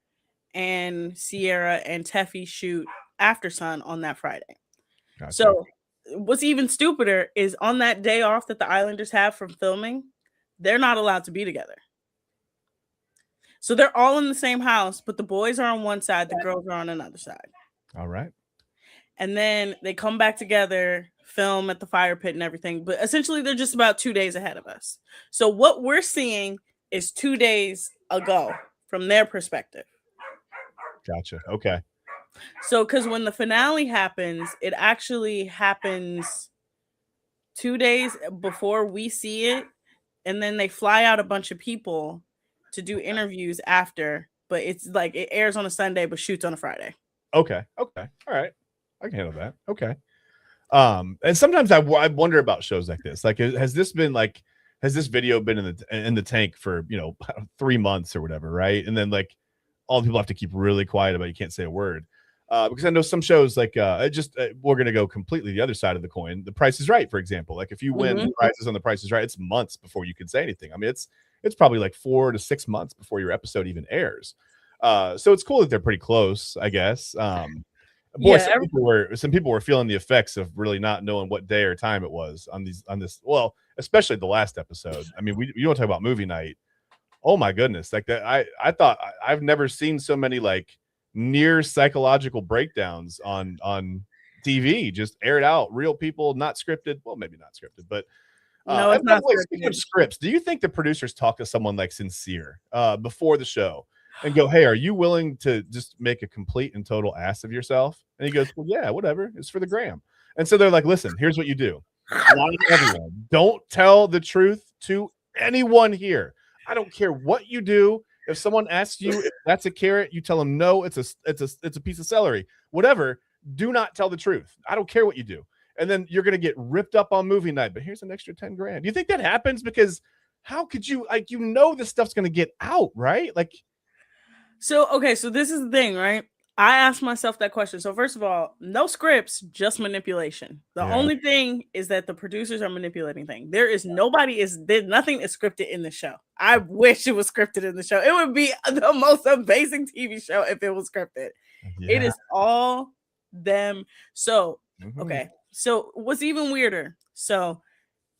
and Sierra and Teffy shoot After Sun on that Friday. Gotcha. So what's even stupider is on that day off that the Islanders have from filming, they're not allowed to be together. So they're all in the same house, but the boys are on one side, the girls are on another side. All right. And then they come back together, film at the fire pit and everything. But essentially, they're just about 2 days ahead of us. So what we're seeing is 2 days ago from their perspective. Gotcha. Okay. So, because when the finale happens, it actually happens 2 days before we see it. And then they fly out a bunch of people to do interviews after, but it's like it airs on a Sunday but shoots on a Friday. Okay. All right. I can handle that. Okay. And sometimes I wonder about shows like this. Like, has this video been in the tank for 3 months or whatever, right? And then like all the people have to keep really quiet about it. You can't say a word. Because I know some shows like we're gonna go completely the other side of the coin. The Price is Right, for example. Like if you win the prizes on The Price is Right, it's months before you can say anything. I mean, it's probably like 4 to 6 months before your episode even airs. So it's cool that they're pretty close, I guess. Boy, some people were feeling the effects of really not knowing what day or time it was on this. Well, especially the last episode. I mean, you don't talk about movie night. Oh my goodness. Like that. I thought I've never seen so many like near psychological breakdowns on TV, just aired out, real people, not scripted. Well, maybe not scripted, but no, it's not scripted. Speaking of scripts, do you think the producers talk to someone like Sincere before the show and go, hey, are you willing to just make a complete and total ass of yourself? And he goes, well, yeah, whatever. It's for the gram. And so they're like, listen, here's what you do. Lie to everyone. Don't tell the truth to anyone here. I don't care what you do. If someone asks you if that's a carrot, you tell them no, it's a piece of celery. Whatever. Do not tell the truth. I don't care what you do. And then you're gonna get ripped up on movie night. But here's an extra 10 grand. Do you think that happens? Because how could you this stuff's gonna get out, right? Like, so this is the thing, right? I asked myself that question. So first of all, no scripts, just manipulation. The only thing is that the producers are manipulating things. There's nothing is scripted in the show. I wish it was scripted in the show. It would be the most amazing TV show if it was scripted. Yeah. It is all them. So, okay. So what's even weirder? So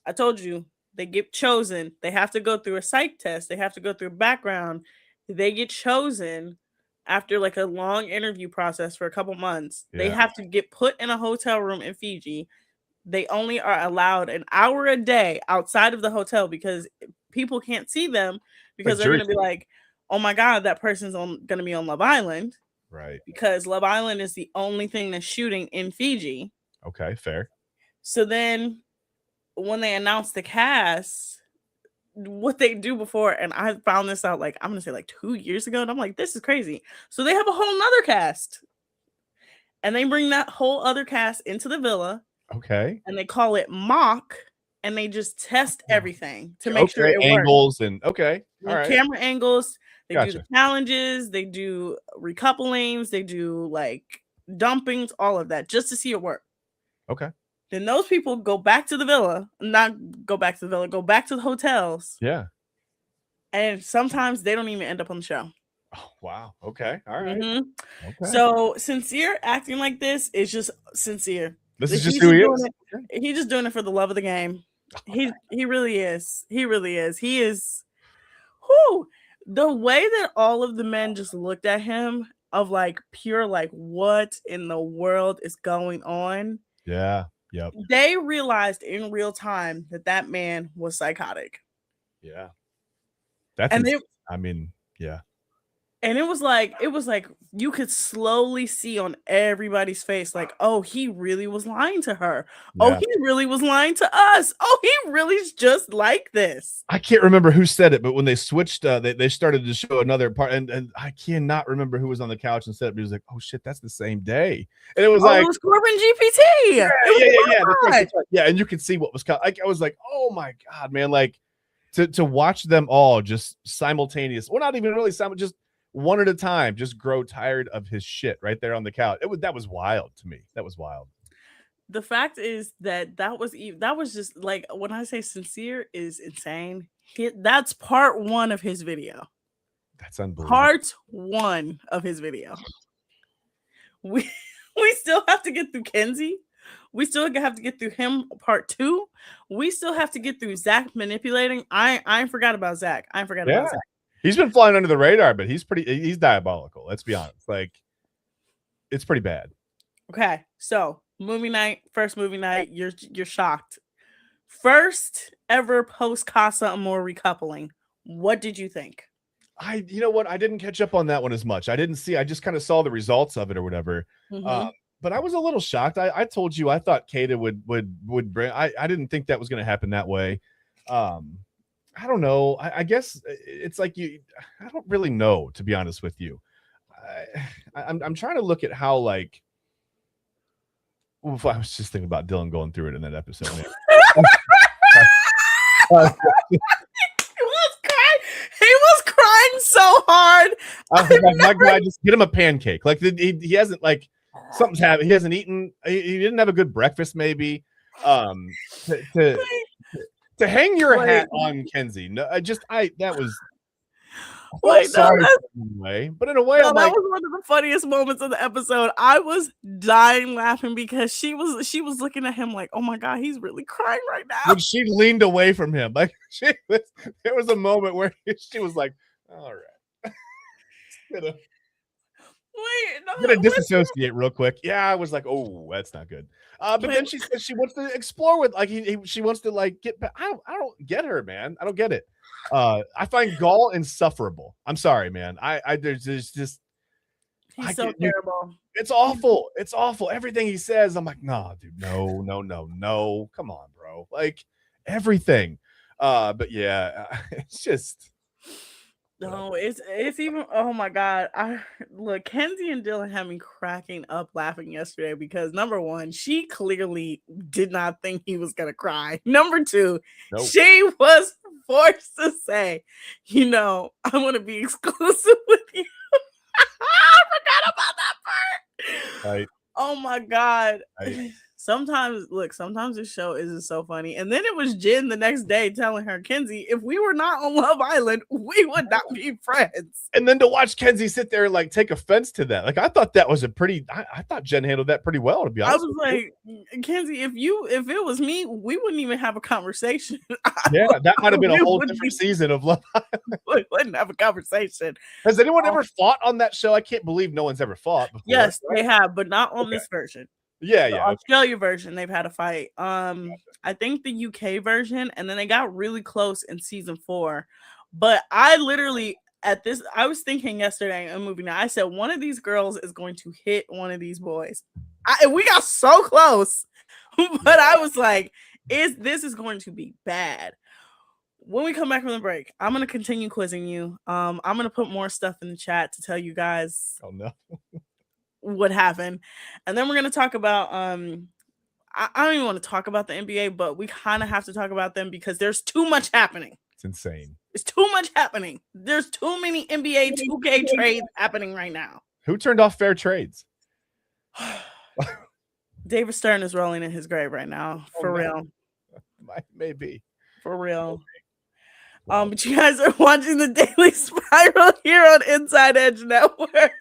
I told you they get chosen. They have to go through a psych test. They have to go through a background. They get chosen after like a long interview process for a couple months. They have to get put in a hotel room in Fiji. They only are allowed an hour a day outside of the hotel because people can't see them because they're going to be like, oh my God, that person's going to be on Love Island. Right. Because Love Island is the only thing that's shooting in Fiji. Okay, fair. So then when they announce the cast, what they do before, and I found this out like I'm gonna say like 2 years ago, and I'm like, this is crazy. So they have a whole nother cast, and they bring that whole other cast into the villa. Okay. And they call it mock, and they just test everything to make sure it angles works. And okay, all right. Camera angles. They do the challenges. They do recouplings. They do like dumpings, all of that, just to see it work. Okay. Then those people go back to the villa, go back to the hotels. Yeah. And sometimes they don't even end up on the show. Oh, wow. Okay. All right. Okay. So Sincere acting like this is just Sincere. This is just who he is. He's just doing it for the love of the game. He really is. He really is. He is. Whoo! The way that all of the men just looked at him of like pure, like, what in the world is going on? Yeah. Yep. They realized in real time that man was psychotic. Yeah. Yeah. And it was like you could slowly see on everybody's face, like, oh, he really was lying to her. Yeah. Oh, he really was lying to us. Oh, he really is just like this. I can't remember who said it, but when they switched, they started to show another part, and I cannot remember who was on the couch and said it, but he was like, oh shit, that's the same day. And it was like, it was Corbin GPT. Yeah. And you could see what was coming. Like, I was like, oh my God, man. Like to watch them all just simultaneous. Well, not even really just one at a time, just grow tired of his shit right there on the couch. That was wild to me. That was wild. The fact is that was just like, when I say Sincere is insane, that's part 1 of his video. That's unbelievable. Part 1 of his video. We still have to get through Kenzie. We still have to get through him part 2. We still have to get through Zach manipulating. I forgot about Zach. About Zach. He's been flying under the radar, but he's diabolical. Let's be honest. Like, it's pretty bad. Okay. So first movie night, you're shocked. First ever post Casa Amor recoupling. What did you think? You know what? I didn't catch up on that one as much. I just kind of saw the results of it or whatever. But I was a little shocked. I told you I thought Kata would bring. I didn't think that was going to happen that way. I don't know. I guess it's like I don't really know, to be honest with you. I'm trying to look at how, like, I was just thinking about Dylan going through it in that episode. Man. He was crying so hard. I was like, my guy, just get him a pancake. Like he hasn't, like, something's happened. He hasn't eaten. He didn't have a good breakfast, maybe. To hang your hat on Kenzie. No, that was. Sorry in a way, but in a way, that was one of the funniest moments of the episode. I was dying laughing because she was looking at him like, oh my God, he's really crying right now. When she leaned away from him, like there was a moment where she was like, all right. Gonna disassociate real quick. Yeah, I was like, oh, that's not good. But then she said she wants to explore with, like, she wants to, like, get back. I don't get her, man. I don't get it. I find Gaul insufferable. I'm sorry, man. There's just he's so terrible. It's awful. It's awful. Everything he says, I'm like, nah, dude, no. Come on, bro. Like, everything. But yeah, it's just. No, it's even. Oh my God! Look, Kenzie and Dylan had me cracking up laughing yesterday because number one, she clearly did not think he was gonna cry. Number two, she was forced to say, I want to be exclusive with you. I forgot about that part. Right. Oh my God. Right. Sometimes this show isn't so funny. And then it was Jen the next day telling her, Kenzie, if we were not on Love Island, we would not be friends. And then to watch Kenzie sit there and, like, take offense to that. Like, I thought that was I thought Jen handled that pretty well, to be honest. I was like, Kenzie, if it was me, we wouldn't even have a conversation. Yeah, that might have been a whole different season of Love Island. We wouldn't have a conversation. Has anyone ever fought on that show? I can't believe no one's ever fought before. Yes, right? They have, but not on this version. Yeah, the Australia version, they've had a fight. I think the UK version, and then they got really close in season 4. But I literally I was thinking yesterday in movie night, I said one of these girls is going to hit one of these boys. We got so close, but I was like, this is going to be bad. When we come back from the break, I'm going to continue quizzing you. I'm going to put more stuff in the chat to tell you guys. Oh no. What happened, and then we're going to talk about I don't even want to talk about the NBA, but we kind of have to talk about them because there's too much happening. It's insane. It's too much happening. There's too many NBA 2K trades happening right now. Who turned off fair trades? David Stern is rolling in his grave right now, for real. Maybe. For real. But you guys are watching the Daily Spiral here on Inside Edge Network.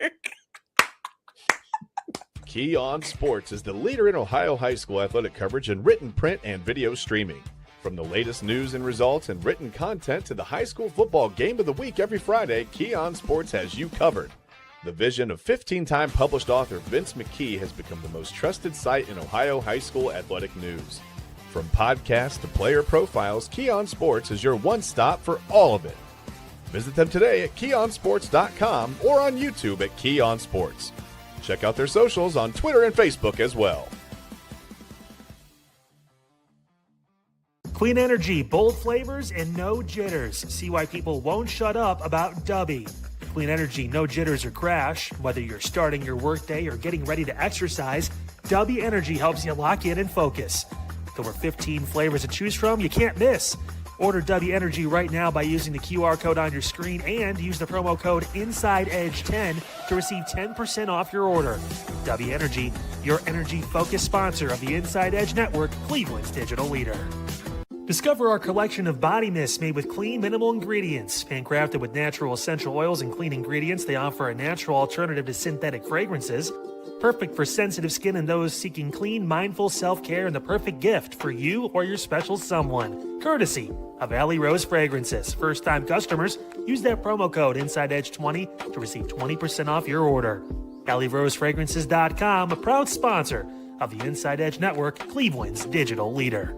Key On Sports is the leader in Ohio high school athletic coverage in written, print, and video streaming. From the latest news and results and written content to the high school football game of the week every Friday, Key On Sports has you covered. The vision of 15-time published author Vince McKee has become the most trusted site in Ohio high school athletic news. From podcasts to player profiles, Key On Sports is your one-stop for all of it. Visit them today at keyonsports.com or on YouTube at Key On Sports. Check out their socials on Twitter and Facebook as well. Clean energy, bold flavors, and no jitters. See why people won't shut up about Dubby. Clean energy, no jitters or crash. Whether you're starting your workday or getting ready to exercise, Dubby Energy helps you lock in and focus. There were 15 flavors to choose from you can't miss. Order Dubby Energy right now by using the QR code on your screen and use the promo code InsideEdge10 to receive 10% off your order. Dubby Energy, your energy-focused sponsor of the Inside Edge Network, Cleveland's digital leader. Discover our collection of body mists made with clean, minimal ingredients. Handcrafted with natural essential oils and clean ingredients, they offer a natural alternative to synthetic fragrances. Perfect for sensitive skin and those seeking clean, mindful self-care, and the perfect gift for you or your special someone. Courtesy of Alley Rose Fragrances. First-time customers, use that promo code InsideEdge20 to receive 20% off your order. AlleyRoseFragrances.com, a proud sponsor of the Inside Edge Network, Cleveland's digital leader.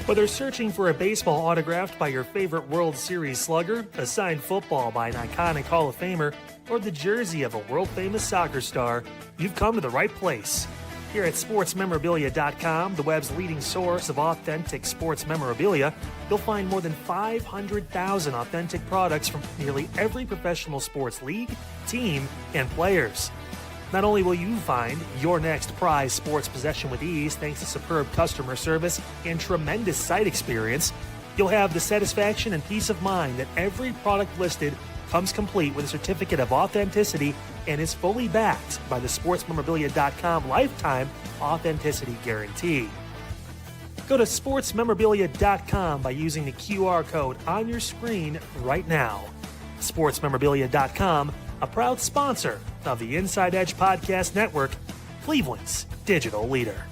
Whether searching for a baseball autographed by your favorite World Series slugger, a signed football by an iconic Hall of Famer, or the jersey of a world-famous soccer star, you've come to the right place. Here at sportsmemorabilia.com, the web's leading source of authentic sports memorabilia, you'll find more than 500,000 authentic products from nearly every professional sports league, team, and players. Not only will you find your next prized sports possession with ease thanks to superb customer service and tremendous site experience, you'll have the satisfaction and peace of mind that every product listed comes complete with a certificate of authenticity and is fully backed by the sportsmemorabilia.com lifetime authenticity guarantee. Go to sportsmemorabilia.com by using the QR code on your screen right now. Sportsmemorabilia.com, a proud sponsor of the Inside Edge Podcast Network, Cleveland's digital leader.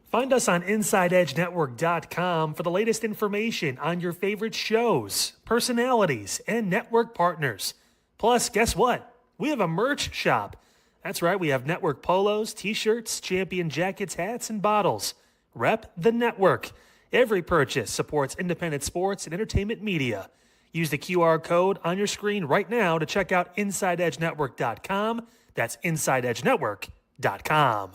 Find us on InsideEdgeNetwork.com for the latest information on your favorite shows, personalities, and network partners. Plus, guess what? We have a merch shop. That's right, we have network polos, t-shirts, champion jackets, hats, and bottles. Rep the network. Every purchase supports independent sports and entertainment media. Use the QR code on your screen right now to check out InsideEdgeNetwork.com. That's InsideEdgeNetwork.com.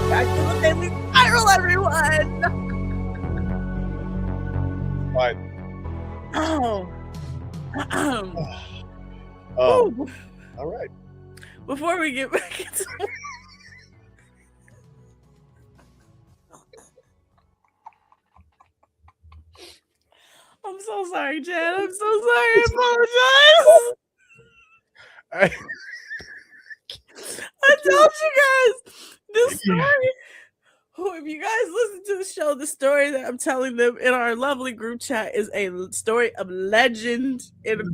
Back to the Daily Spiral, everyone. Fine. Oh. Oh. All right. Before we get back into I'm so sorry, Chad. I'm so sorry. I apologize. I told you guys this story. Oh, if you guys listen to the show, the story that I'm telling them in our lovely group chat is a story of legend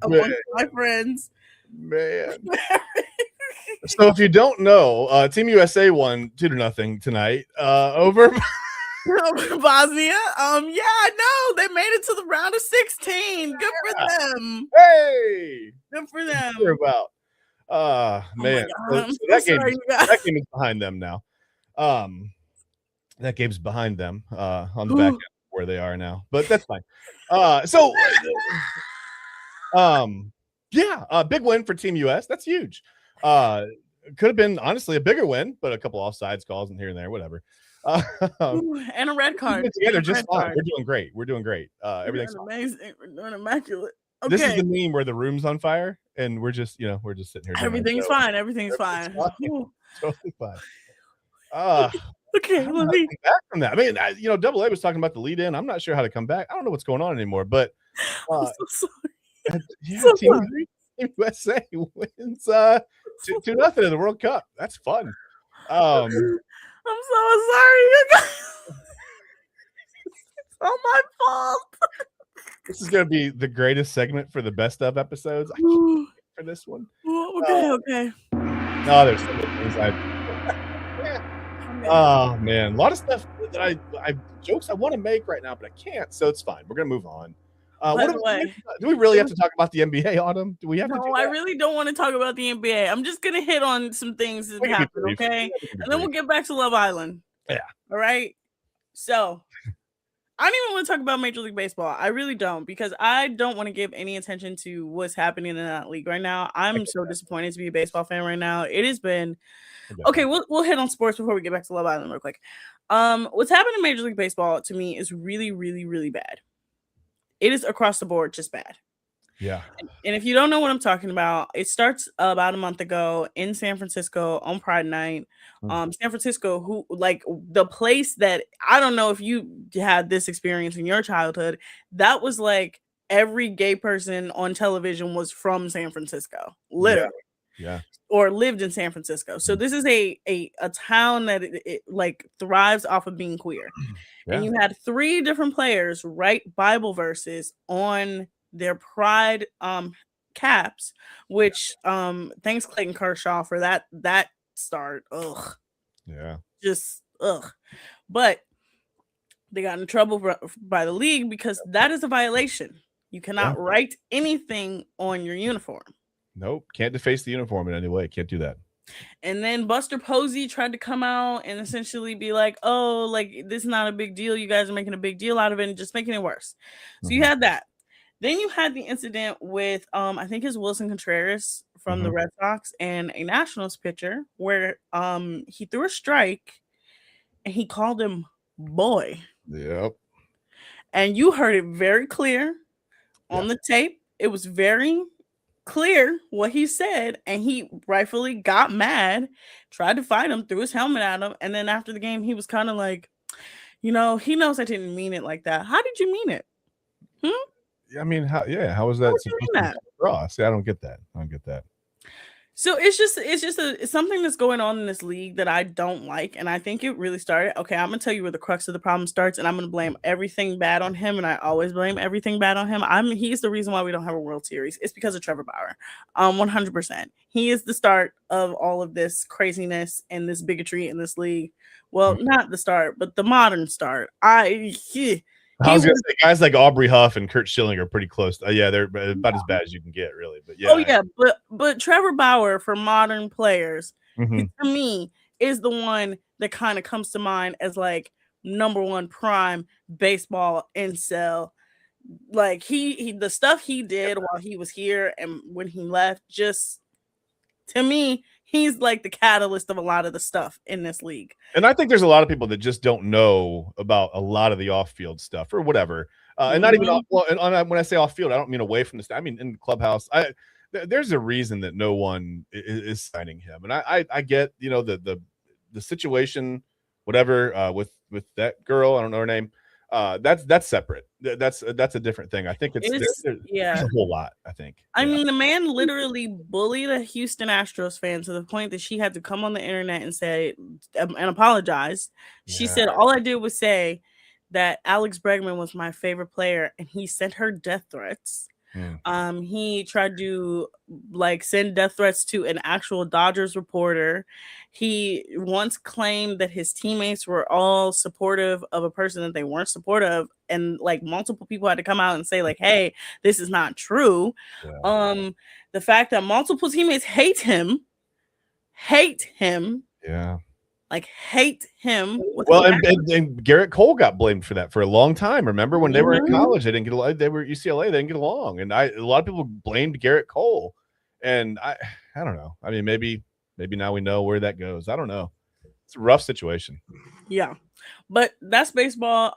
among my friends. Man. So if you don't know, Team USA won 2-0 tonight over Bosnia. Yeah, no, they made it to the round of 16. Good for them. Hey, Good for them. What about? Man, God, so that game is behind them now. That game's behind them on the back end where they are now, but that's fine. Yeah, big win for Team US. That's huge. Could have been honestly a bigger win, but a couple offsides calls and here and there, whatever. And a red card. Together just fine. We're doing great. We're doing great. Everything's amazing. We're doing immaculate. Okay. This is the meme where the room's on fire and we're just sitting here. Everything's fine. Everything's fine. Totally fine. Okay, let me back from that. I mean, Double A was talking about the lead in. I'm not sure how to come back. I don't know what's going on anymore, but I'm so sorry. Yeah, So Team sorry. USA wins 2-0 in the World Cup. That's fun. I'm so sorry, you guys. It's all my fault. This is going to be the greatest segment for the best of episodes. I can't wait for this one. Okay. No, there's so many things oh man, a lot of stuff that I jokes I want to make right now, but I can't. So it's fine. We're gonna move on. By the way, do we really have to talk about the NBA, Autumn? Do we have to? No, I really don't want to talk about the NBA. I'm just gonna hit on some things that happened, okay? And then we'll get back to Love Island. Yeah. All right. So I don't even want to talk about Major League Baseball. I really don't, because I don't want to give any attention to what's happening in that league right now. I'm so disappointed to be a baseball fan right now. It has been okay. We'll hit on sports before we get back to Love Island real quick. What's happening in Major League Baseball to me is really, really, really bad. It is across the board just bad. Yeah. And if you don't know what I'm talking about, it starts about a month ago in San Francisco on Pride Night. San Francisco, who like the place that I don't know if you had this experience in your childhood, that was like every gay person on television was from San Francisco, literally. Yeah. Or lived in San Francisco. So this is a town that it like thrives off of being queer. Yeah. And you had 3 different players write Bible verses on their Pride caps, which thanks Clayton Kershaw for that start. Ugh. Yeah. Just ugh. But They got in trouble by the league because that is a violation. You cannot write anything on your uniform. Nope. Can't deface the uniform in any way. Can't do that. And then Buster Posey tried to come out and essentially be like, oh, like, this is not a big deal. You guys are making a big deal out of it and just making it worse. So you had that. Then you had the incident with, I think it's Wilson Contreras from the Red Sox and a Nationals pitcher where he threw a strike and he called him boy. Yep. And you heard it very clear on the tape. It was very clear what he said, and he rightfully got mad, tried to fight him, threw his helmet at him, and then after the game, he was kind of like, he knows I didn't mean it like that. How did you mean it? I mean, how was that supposed to come across? I don't get that. So it's something that's going on in this league that I don't like, and I think it really started. Okay, I'm gonna tell you where the crux of the problem starts, and I'm gonna blame everything bad on him, and I always blame everything bad on him. He's the reason why we don't have a World Series. It's because of Trevor Bauer, 100%. He is the start of all of this craziness and this bigotry in this league. Well, not the start, but the modern start. I was gonna say guys like Aubrey Huff and Kurt Schilling are pretty close. They're about as bad as you can get, really. But but Trevor Bauer for modern players, to me, is the one that kind of comes to mind as like number one prime baseball incel. Like he the stuff he did while he was here and when he left, just to me, he's like the catalyst of a lot of the stuff in this league. And I think there's a lot of people that just don't know about a lot of the off-field stuff or whatever. And not even when I say off-field, I don't mean away from the I mean in the clubhouse. There's a reason that no one is signing him. And I get, the situation, whatever, with that girl, I don't know her name. That's separate. That's a different thing. I think there's a whole lot. I think. I mean, the man literally bullied a Houston Astros fan to the point that she had to come on the internet and say and apologize. She said, "All I did was say that Alex Bregman was my favorite player, and he sent her death threats." He tried to send death threats to an actual Dodgers reporter. He once claimed that his teammates were all supportive of a person that they weren't supportive, and multiple people had to come out and say hey, this is not true. The fact that multiple teammates hate him. Hate him. Well, and Garrett Cole got blamed for that for a long time. Remember when they were in college, they didn't get along. They were at UCLA, they didn't get along, and a lot of people blamed Garrett Cole. And I don't know. I mean, maybe now we know where that goes. I don't know. It's a rough situation. Yeah, but that's baseball.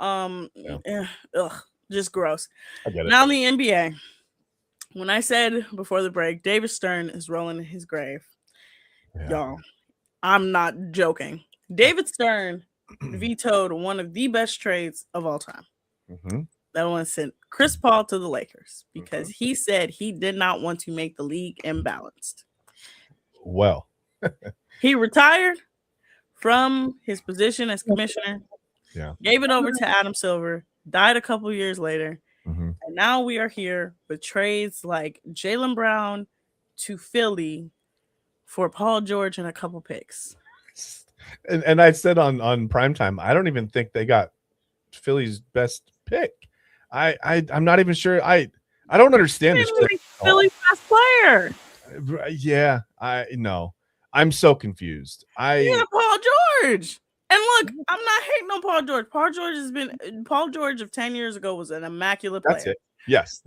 Just gross. I get it. Now the NBA. When I said before the break, David Stern is rolling in his grave, y'all. I'm not joking. David Stern vetoed one of the best trades of all time. That one sent Chris Paul to the Lakers because he said he did not want to make the league imbalanced. Well, he retired from his position as commissioner, gave it over to Adam Silver, died a couple years later, and now we are here with trades like Jaylen Brown to Philly for Paul George and a couple picks. And I said on Primetime, I don't even think they got Philly's best pick. I'm not even sure. I don't understand this. Philly's best player. Yeah, no. I'm so confused. Paul George. And look, I'm not hating on Paul George. Paul George of 10 years ago was an immaculate player. That's it. Yes,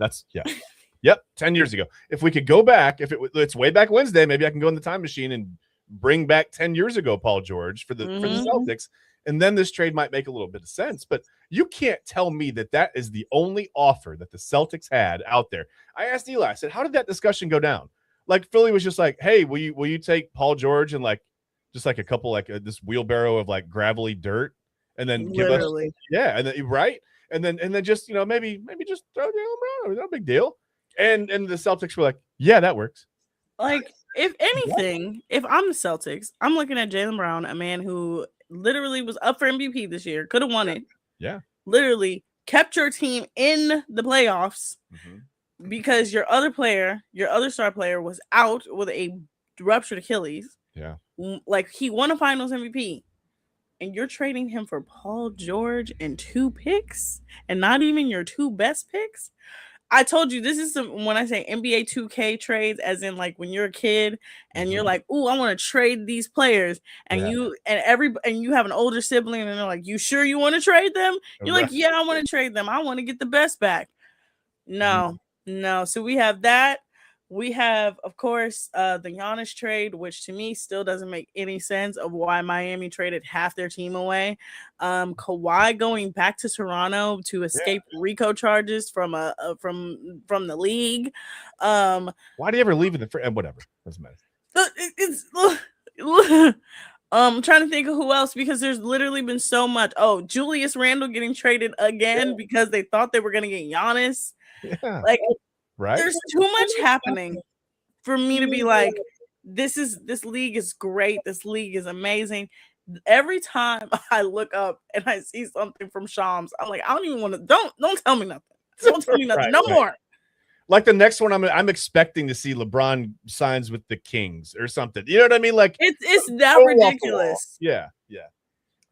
Yep, 10 years ago. If we could go back, it's way back Wednesday, maybe I can go in the time machine and bring back 10 years ago Paul George for the Celtics, and then this trade might make a little bit of sense. But you can't tell me that is the only offer that the Celtics had out there. I asked Eli, I said, how did that discussion go down? Philly was just like, hey, will you take Paul George and just a couple this wheelbarrow of gravelly dirt, and then give us and then right, and then just maybe just throw Jaylen Brown, no big deal. And the Celtics were like, yeah, that works. If anything, if I'm the Celtics, I'm looking at Jaylen Brown, a man who literally was up for MVP this year, could have won it. Yeah. Literally kept your team in the playoffs because your other star player was out with a ruptured Achilles. Yeah. He won a finals MVP. and you're trading him for Paul George and 2 picks and not even your 2 best picks. I told you this is when I say NBA 2K trades, as in like when you're a kid and you're like, "Ooh, I want to trade these players," and you have an older sibling and they're like, "You sure you want to trade them?" You're like, "Yeah, I want to trade them. I want to get the best back." No. So we have that. We have, of course, the Giannis trade, which to me still doesn't make any sense of why Miami traded half their team away. Kawhi going back to Toronto to escape RICO charges from the league. Why do you ever leave in the whatever? Doesn't matter. I'm trying to think of who else, because there's literally been so much. Oh, Julius Randle getting traded again because they thought they were going to get Giannis. Yeah. Like, right? There's too much happening for me to be like, this league is great. This league is amazing. Every time I look up and I see something from Shams, I'm like, I don't even want to. Don't tell me nothing. Don't tell me nothing. No more. Like the next one, I'm expecting to see LeBron signs with the Kings or something. You know what I mean? Like it's that ridiculous. Yeah.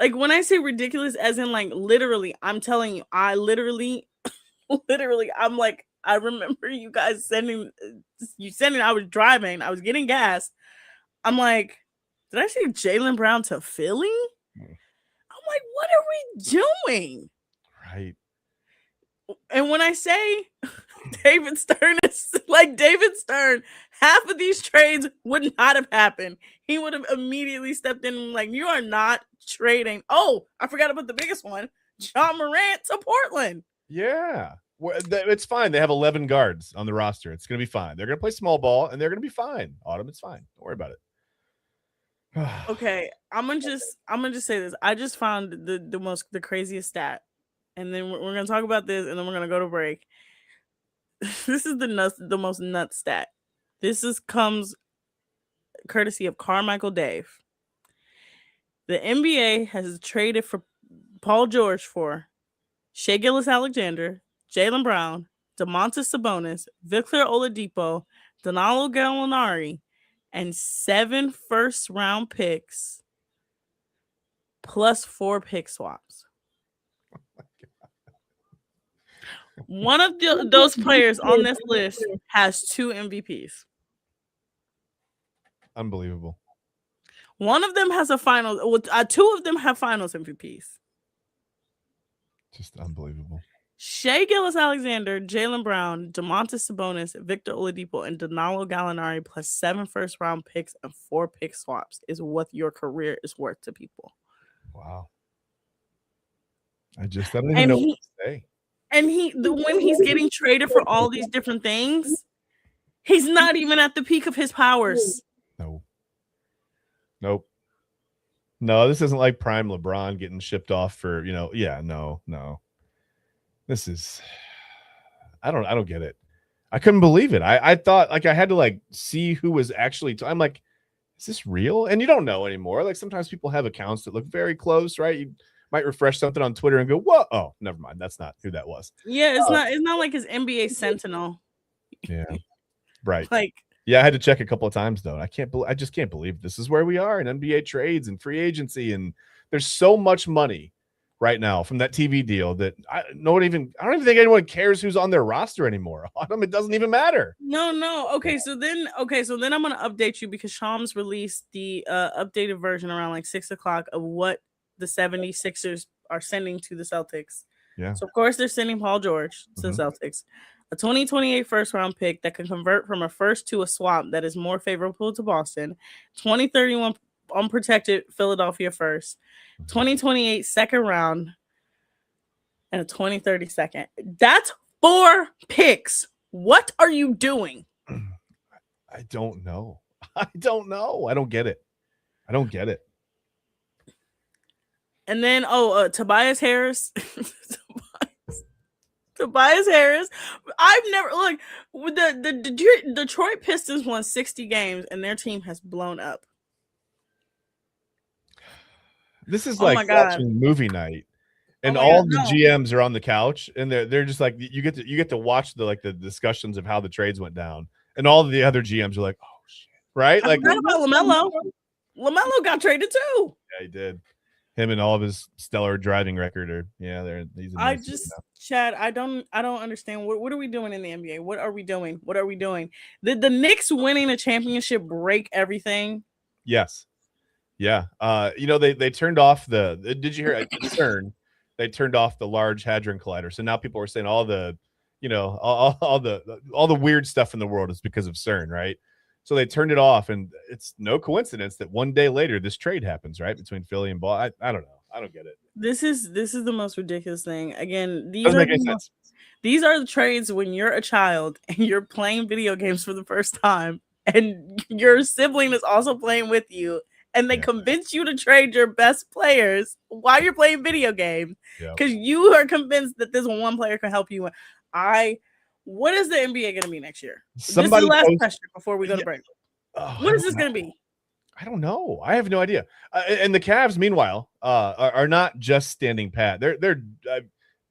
Like when I say ridiculous, as in like literally, I'm telling you, I literally, I'm like, I remember you guys sending. I was driving. I was getting gas. I'm like, did I see Jaylen Brown to Philly? I'm like, what are we doing? Right. And when I say David Stern is like David Stern, half of these trades would not have happened. He would have immediately stepped in and like, you are not trading. Oh, I forgot about the biggest one. John Morant to Portland. Yeah. It's fine. They have 11 guards on the roster. It's going to be fine. They're going to play small ball, and they're going to be fine. Autumn, it's fine. Don't worry about it. Okay, I'm gonna just say this. I just found the craziest stat, and then we're gonna talk about this, and then we're gonna go to break. This is the most nuts stat. Comes courtesy of Carmichael Dave. The NBA has traded for Paul George for Shai Gilgeous-Alexander, Jaylen Brown, Domantas Sabonis, Victor Oladipo, Danilo Gallinari, and 7 first-round picks plus 4 pick swaps. Oh my God. One of those players on this list has 2 MVPs. Unbelievable. One of them has a finals. 2 of them have finals MVPs. Just unbelievable. Shai Gilgeous-Alexander, Jaylen Brown, Domantas Sabonis, Victor Oladipo, and Danilo Gallinari plus 7 first-round picks and 4 pick swaps is what your career is worth to people. Wow. I don't even know what to say. And when he's getting traded for all these different things, he's not even at the peak of his powers. Nope. No, this isn't like prime LeBron getting shipped off for, no. This is, I don't get it. I couldn't believe it. I thought like I had to like see who was actually, I'm like, is this real? And you don't know anymore. Like sometimes people have accounts that look very close, right? You might refresh something on Twitter and go, whoa, oh, never mind. That's not who that was. Yeah, it's not like his NBA Sentinel. Yeah. Right. Like, yeah, I had to check a couple of times though. I just can't believe this is where we are in NBA trades and free agency. And there's so much money right now from that TV deal that I don't even think anyone cares who's on their roster anymore. It doesn't even matter. No. Okay, so then I'm gonna update you because Shams released the updated version around like 6:00 of what the 76ers are sending to the Celtics. Yeah. So of course they're sending Paul George to the Celtics. A 2028 first-round pick that can convert from a first to a swap that is more favorable to Boston. 2031 unprotected Philadelphia first. 2028 second round. And a 2030 second. That's 4 picks. What are you doing? I don't know. I don't get it. And then, Tobias Harris. Tobias Harris. I've never the Detroit Pistons won 60 games and their team has blown up. This is like watching movie night, and all the GMs are on the couch, and they're just like you get to watch the discussions of how the trades went down, and all of the other GMs are like, oh shit, right? Like I forgot about LaMelo. LaMelo got traded too. Yeah, he did. Him and all of his stellar driving record Chad, I don't understand. What are we doing in the NBA? What are we doing? Did the Knicks winning a championship break everything? Yes. Yeah. They turned off did you hear at CERN? They turned off the Large Hadron Collider. So now people are saying all the weird stuff in the world is because of CERN, right? So they turned it off, and it's no coincidence that one day later this trade happens, right, between Philly and Ball. I don't know. I don't get it. This is the most ridiculous thing. Again, these are the trades when you're a child and you're playing video games for the first time, and your sibling is also playing with you, and they convince you to trade your best players while you're playing video games because you are convinced that this one player can help you win. What is the NBA going to be next year? This is the last question before we go to break. What is this going to be? I don't know. I have no idea. And the Cavs, meanwhile, are not just standing pat. Their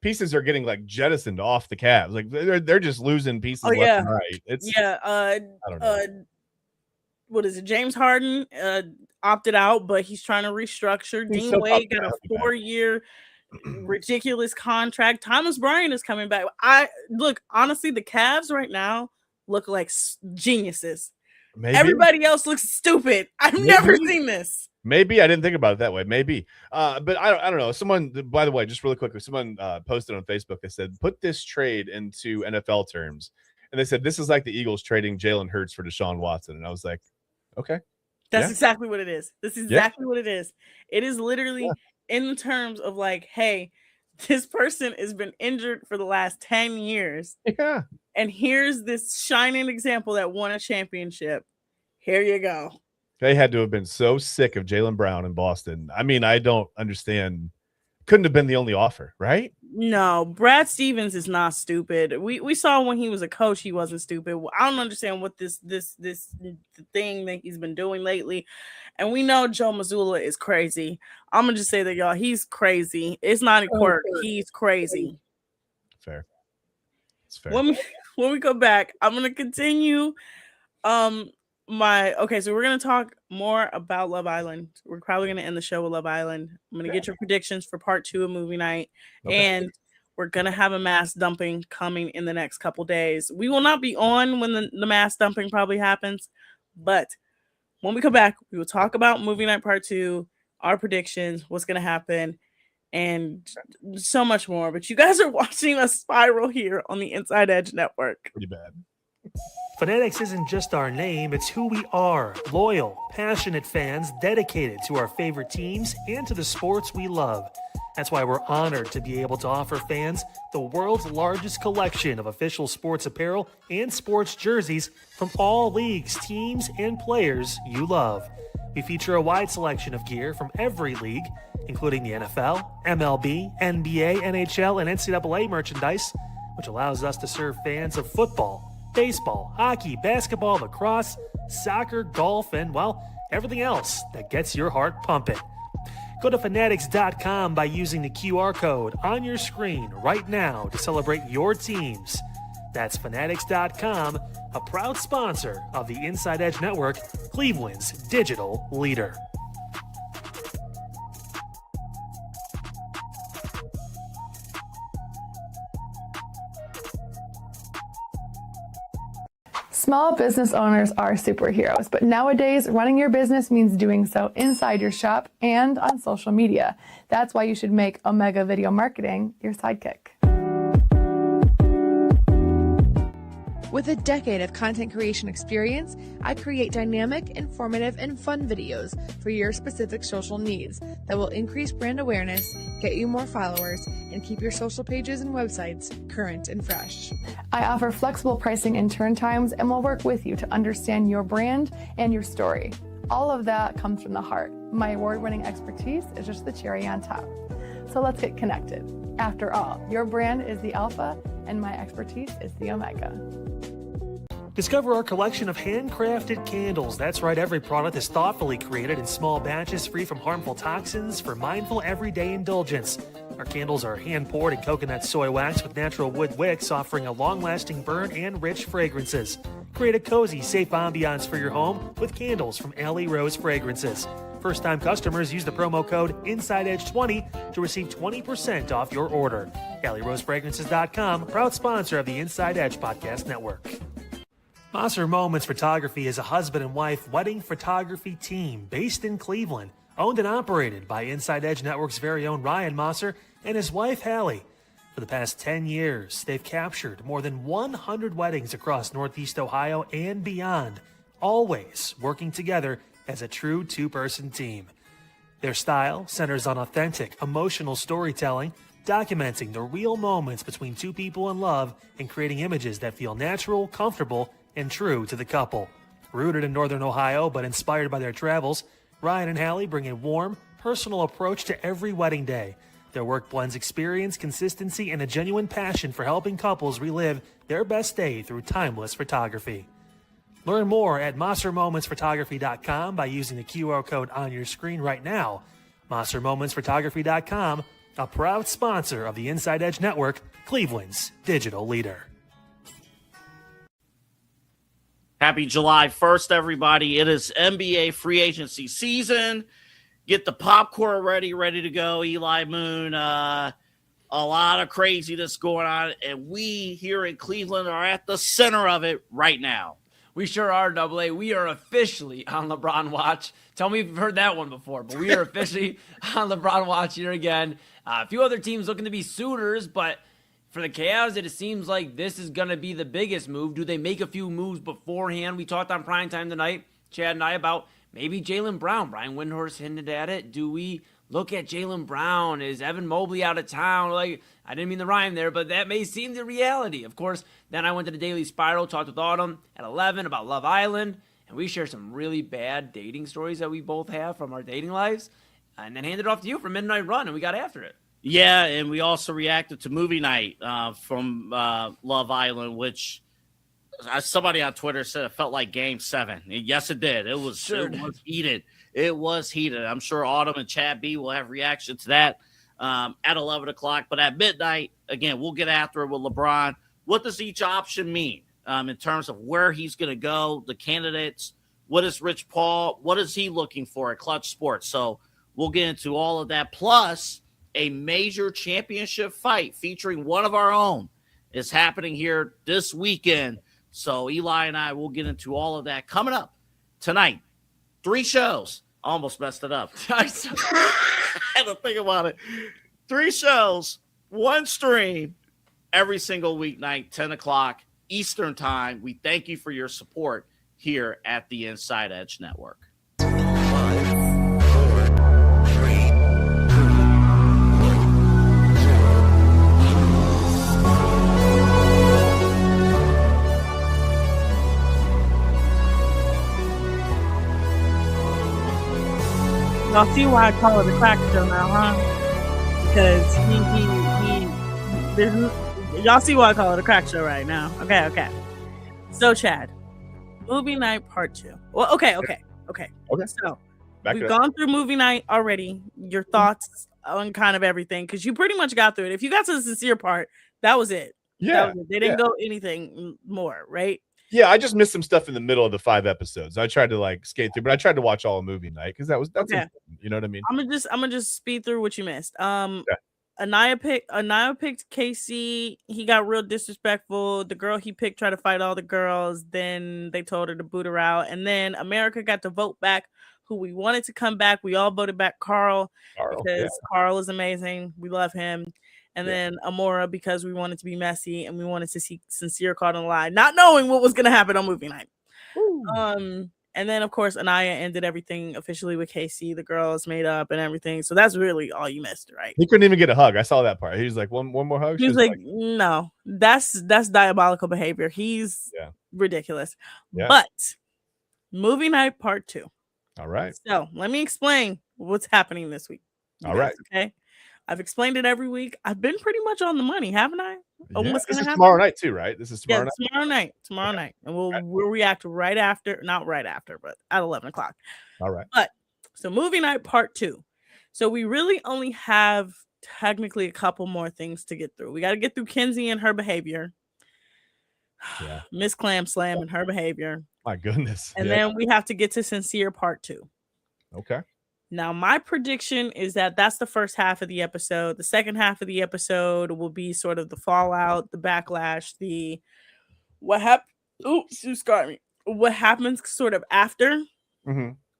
pieces are getting like jettisoned off the Cavs. Like they're just losing pieces left and right. I don't know. What is it? James Harden opted out, but he's trying to restructure. Dean Wade got a 4-year ridiculous contract. Thomas Bryant is coming back. Honestly, the Cavs right now look like geniuses. Maybe. Everybody else looks stupid. I've never seen this. Maybe I didn't think about it that way. Maybe, but I don't know. Someone, by the way, just really quickly, someone posted on Facebook. They said, "Put this trade into NFL terms," and they said this is like the Eagles trading Jalen Hurts for Deshaun Watson. And I was like, okay, that's exactly what it is. This is exactly what it is. It is literally in terms of like, hey, this person has been injured for the last 10 years. Yeah. And here's this shining example that won a championship. Here you go. They had to have been so sick of Jaylen Brown in Boston. I mean, I don't understand. Couldn't have been the only offer, right? No, Brad Stevens is not stupid. We saw when he was a coach, he wasn't stupid. I don't understand what this thing that he's been doing lately. And we know Joe Mazzulla is crazy. I'm gonna just say that, y'all, he's crazy. It's not a quirk. He's crazy. Fair. It's fair. When we go back, I'm gonna continue. So we're gonna talk more about Love Island. We're probably gonna end the show with Love Island. I'm gonna get your predictions for part 2 of movie night, and we're gonna have a mass dumping coming in the next couple days. We will not be on when the mass dumping probably happens, but when we come back, we will talk about movie night part 2, our predictions, what's gonna happen, and so much more. But you guys are watching a spiral here on the Inside Edge Network. Pretty bad. Fanatics isn't just our name, it's who we are. Loyal, passionate fans dedicated to our favorite teams and to the sports we love. That's why we're honored to be able to offer fans the world's largest collection of official sports apparel and sports jerseys from all leagues, teams, and players you love. We feature a wide selection of gear from every league, including the NFL, MLB, NBA, NHL, and NCAA merchandise, which allows us to serve fans of football, baseball, hockey, basketball, lacrosse, soccer, golf, and, well, everything else that gets your heart pumping. Go to fanatics.com by using the QR code on your screen right now to celebrate your teams. That's fanatics.com, a proud sponsor of the Inside Edge Network, Cleveland's digital leader. Small business owners are superheroes, but nowadays running your business means doing so inside your shop and on social media. That's why you should make Omega Video Marketing your sidekick. With a decade of content creation experience, I create dynamic, informative, and fun videos for your specific social needs that will increase brand awareness, get you more followers, and keep your social pages and websites current and fresh. I offer flexible pricing and turn times and will work with you to understand your brand and your story. All of that comes from the heart. My award-winning expertise is just the cherry on top. So let's get connected. After all, your brand is the alpha and my expertise is the omega. Discover our collection of handcrafted candles. That's right, every product is thoughtfully created in small batches free from harmful toxins for mindful everyday indulgence. Our candles are hand-poured in coconut soy wax with natural wood wicks, offering a long-lasting burn and rich fragrances. Create a cozy, safe ambiance for your home with candles from Alley Rose Fragrances. First-time customers use the promo code InsideEdge20 to receive 20% off your order. AlleyRoseFragrances.com, proud sponsor of the Inside Edge Podcast Network. Mosser Moments Photography is a husband and wife wedding photography team based in Cleveland, owned and operated by Inside Edge Network's very own Ryan Mosser and his wife, Hallie. For the past 10 years, they've captured more than 100 weddings across Northeast Ohio and beyond, always working together as a true two-person team. Their style centers on authentic, emotional storytelling, documenting the real moments between two people in love and creating images that feel natural, comfortable, and true to the couple. Rooted in Northern Ohio but inspired by their travels, Ryan and Hallie bring a warm, personal approach to every wedding day. Their work blends experience, consistency, and a genuine passion for helping couples relive their best day through timeless photography. Learn more at MosserMomentsPhotography.com by using the QR code on your screen right now. MosserMomentsPhotography.com, a proud sponsor of the Inside Edge Network, Cleveland's digital leader. Happy July 1st, everybody. It is NBA free agency season. Get the popcorn ready to go. Eli Moon, a lot of craziness going on, and we here in Cleveland are at the center of it right now. We sure are, Double A. We are officially on LeBron watch. Tell me if you've heard that one before, but we are officially on LeBron watch here again. A few other teams looking to be suitors, but for the Cavs, it seems like this is going to be the biggest move. Do they make a few moves beforehand? We talked on Primetime tonight, Chad and I, about maybe Jaylen Brown. Brian Windhorst hinted at it. Do we look at Jaylen Brown? Is Evan Mobley out of town? Like, I didn't mean the rhyme there, but that may seem the reality. Of course, then I went to the Daily Spiral, talked with Autumn at 11 about Love Island, and we shared some really bad dating stories that we both have from our dating lives, and then handed it off to you for Midnight Run, and we got after it. Yeah, and we also reacted to movie night from Love Island, which somebody on Twitter said it felt like Game 7. And yes, it did. It was heated. It was heated. I'm sure Autumn and Chad B will have reaction to that at 11 o'clock. But at midnight, again, we'll get after it with LeBron. What does each option mean in terms of where he's going to go, the candidates? What is Rich Paul? What is he looking for at Clutch Sports? So we'll get into all of that. Plus, a major championship fight featuring one of our own is happening here this weekend. So Eli and I will get into all of that coming up tonight. 3 shows. Almost messed it up. I had to think about it. 3 shows, 1 stream every single weeknight, 10 o'clock Eastern time. We thank you for your support here at the Inside Edge Network. 5, 4, 3, 2. Y'all see why I call it a crack show now, huh? Because y'all see why I call it a crack show right now. Okay. So, Chad, movie night part 2. Well, okay. So, we've gone through movie night already. Your thoughts on kind of everything, because you pretty much got through it. If you got to the sincere part, that was it. Yeah. They didn't go anything more, right? Yeah, I just missed some stuff in the middle of the 5 episodes. I tried to skate through, but I tried to watch all of movie night because that's okay. You know what I mean? I'm gonna just speed through what you missed. Okay. Anaya picked Casey. He got real disrespectful. The girl he picked tried to fight all the girls. Then they told her to boot her out. And then America got to vote back who we wanted to come back. We all voted back Carl because Carl is amazing. We love him. And then Amora because we wanted to be messy and we wanted to see Sincere caught on the line, not knowing what was going to happen on movie night. And then, of course, Anaya ended everything officially with Casey. The girls made up and everything. So that's really all you missed, right? He couldn't even get a hug. I saw that part. He was like, one more hug? He was like, no, that's diabolical behavior. He's ridiculous. Yeah. But movie night part 2. All right. So let me explain what's happening this week. All right. Okay. I've explained it every week. I've been pretty much on the money, haven't I? what's This gonna is happen tomorrow night too, right? This is tomorrow night. tomorrow night, and we'll react right after, not right after, but at 11 o'clock. All right. But so movie night part 2. So we really only have technically a couple more things to get through. We got to get through Kenzie and her behavior. Yeah. Miss Clam Slam and her behavior. My goodness. And then we have to get to Sincere part 2. Okay. Now, my prediction is that that's the first half of the episode. The second half of the episode will be sort of the fallout, the backlash, what happens sort of after,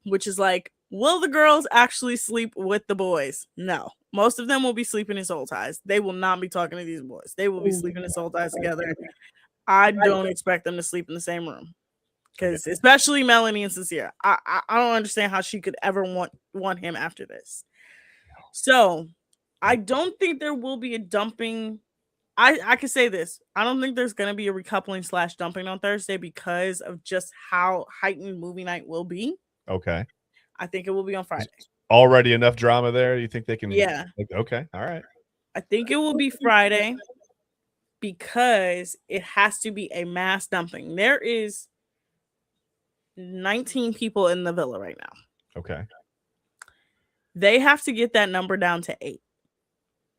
which is like, will the girls actually sleep with the boys? No. Most of them will be sleeping in soul ties. They will not be talking to these boys. They will be sleeping in soul ties together. I don't expect them to sleep in the same room. Because especially Melanie and Sincere, I don't understand how she could ever want him after this. So I don't think there will be a dumping. I can say this. I don't think there's going to be a recoupling / dumping on Thursday because of just how heightened movie night will be. Okay. I think it will be on Friday. Already enough drama there. You think they can? Yeah. Okay. All right. I think it will be Friday because it has to be a mass dumping. There is 19 people in the villa right now. Okay. They have to get that number down to 8.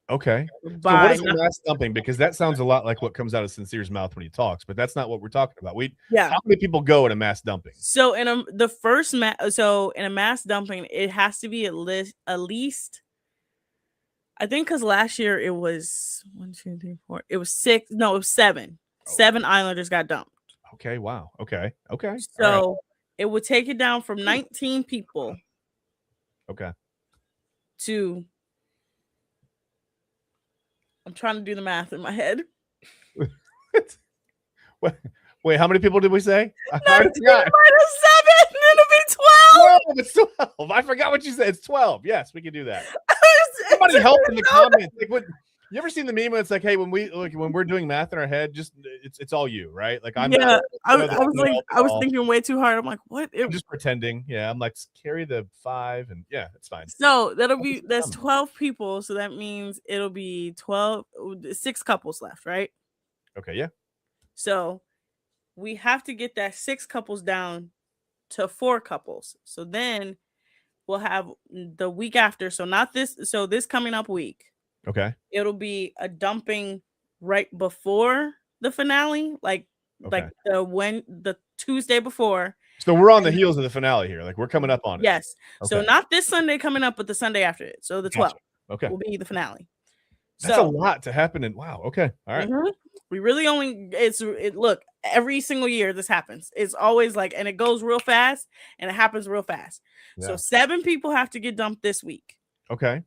Okay. So what is mass dumping? Because that sounds a lot like what comes out of Sincere's mouth when he talks, but that's not what we're talking about. How many people go in a mass dumping? So in a mass dumping, it has to be at least I think because last year it was 1, 2, 3, 4. It was 6. No, it was 7. 7 Islanders got dumped. Okay. Wow. Okay. So it would take it down from 19 people. Okay. To I'm trying to do the math in my head. Wait, how many people did we say? 19 minus 7, it'll be 12. It's 12. I forgot what you said. It's 12. Yes, we can do that. Somebody help in the comments. Like, you ever seen the meme when it's like, hey, when we're doing math in our head, just it's all you, right? Like I was thinking way too hard. I'm like, what? I'm just pretending. Yeah, I'm like, carry the 5, and yeah, it's fine. So that's 12 people. So that means it'll be 6 couples left, right? Okay, yeah. So we have to get that 6 couples down to 4 couples. So then we'll have the week after. So not this. So this coming up week. Okay. It'll be a dumping right before the finale, like the Tuesday before. So we're on the heels of the finale here. Like we're coming up on it. Yes. Okay. So not this Sunday coming up, but the Sunday after it. So the 12th. Okay. Will be the finale. That's a lot to happen. And wow. Okay. All right. We really only look, every single year this happens. It's always like, and it goes real fast and it happens real fast. Yeah. So 7 people have to get dumped this week. Okay.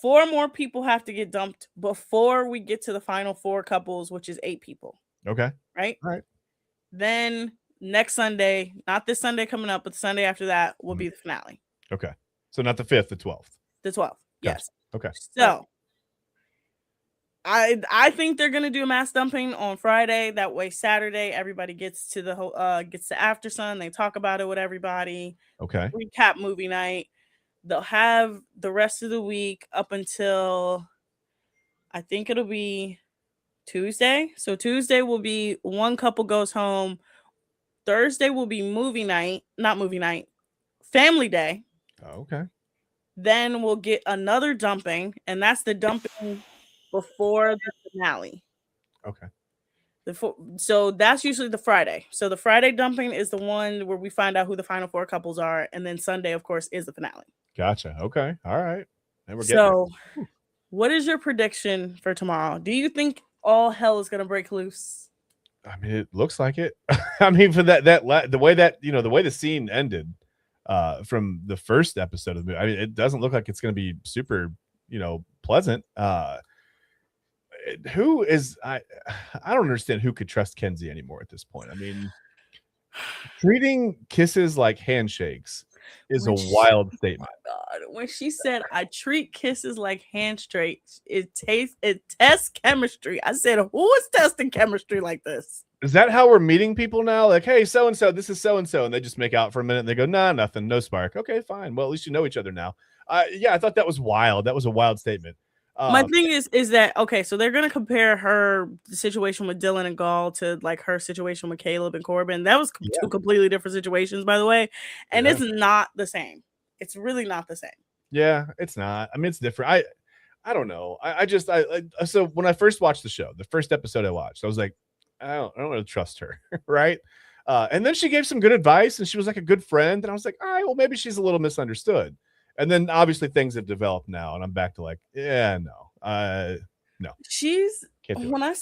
4 more people have to get dumped before we get to the final 4 couples, which is 8 people. Okay. Right? All right. Then next Sunday, not this Sunday coming up, but the Sunday after that will be the finale. Okay. So not the 5th, the 12th. The 12th. Gotcha. Yes. Okay. So I think they're gonna do a mass dumping on Friday. That way Saturday everybody gets to After Sun. They talk about it with everybody. Okay. Recap movie night. They'll have the rest of the week up until I think it'll be Tuesday. So Tuesday will be 1 couple goes home. Thursday will be family day. Oh, okay. Then we'll get another dumping, and that's the dumping before the finale. Okay. So that's usually the Friday. So the Friday dumping is the one where we find out who the final 4 couples are, and then Sunday, of course, is the finale. Gotcha. Okay. All right. And we're getting what is your prediction for tomorrow? Do you think all hell is going to break loose? I mean, it looks like it. I mean, for the way the scene ended from the first episode of the movie, I mean, it doesn't look like it's going to be super, pleasant. Who is I don't understand who could trust Kenzie anymore at this point. I mean, treating kisses like handshakes is a wild statement. Oh my God. When she said, I treat kisses like handshakes, it tests chemistry. I said, who is testing chemistry like this? Is that how we're meeting people now? Like, hey, so-and-so, this is so-and-so. And they just make out for a minute and they go, nah, nothing, no spark. Okay, fine. Well, at least you know each other now. Yeah, I thought that was wild. That was a wild statement. My thing is that okay, so they're gonna compare her situation with Dylan and Gall to like her situation with Caleb and Corbin. That was two completely different situations, by the way, and it's not the same. It's really not the same. Yeah, it's not. I mean, it's different. I don't know. So when I first watched the show, the first episode I watched, I was like, I don't really trust her, right? And then she gave some good advice, and she was like a good friend, and I was like, all right, well, maybe she's a little misunderstood. And then obviously things have developed now, and I'm back to like, no. She's when I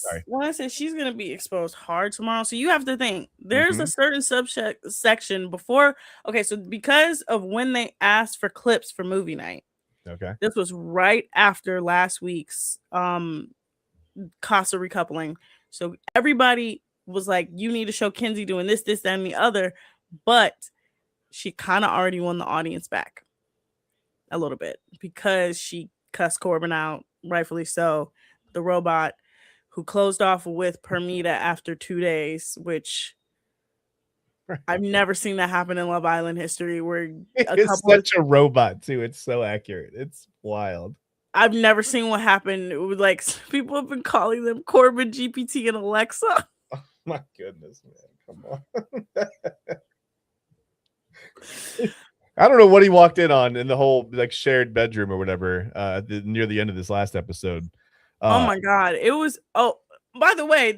say she's gonna be exposed hard tomorrow. So you have to think there's a certain section before. Okay, so because of when they asked for clips for movie night. Okay. This was right after last week's Casa recoupling. So everybody was like, you need to show Kenzie doing this, that, and the other. But she kind of already won the audience back a little bit because she cussed Corbin out, rightfully so. The robot who closed off with Permita after 2 days, which I've never seen that happen in Love Island history. Where it's such a robot too. It's so accurate. It's wild. I've never seen what happened. It was like people have been calling them Corbin, GPT, and Alexa. Oh my goodness, man! Come on. I don't know what he walked in the whole like shared bedroom or whatever near the end of this last episode. Oh my god, it was. Oh, by the way,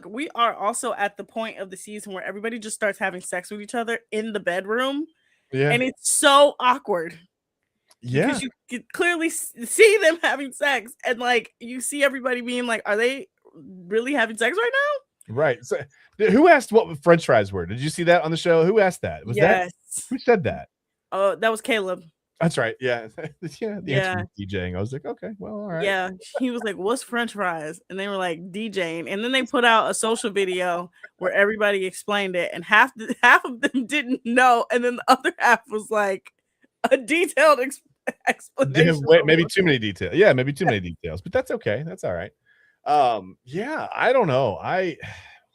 we are also at the point of the season where everybody just starts having sex with each other in the bedroom, and it's so awkward. Yeah, because you can clearly see them having sex, and like you see everybody being like, "Are they really having sex right now?" Right. So, who asked what French fries were? Did you see that on the show? Who asked that? That who said that? Oh, that was Caleb. That's right. Yeah. The DJing. I was like, okay, well, all right. Yeah. He was like, what's French fries? And they were like DJing. And then they put out a social video where everybody explained it. And half of them didn't know. And then the other half was like a detailed explanation. Maybe too many details. Yeah, maybe too many details. But that's okay. That's all right. I don't know.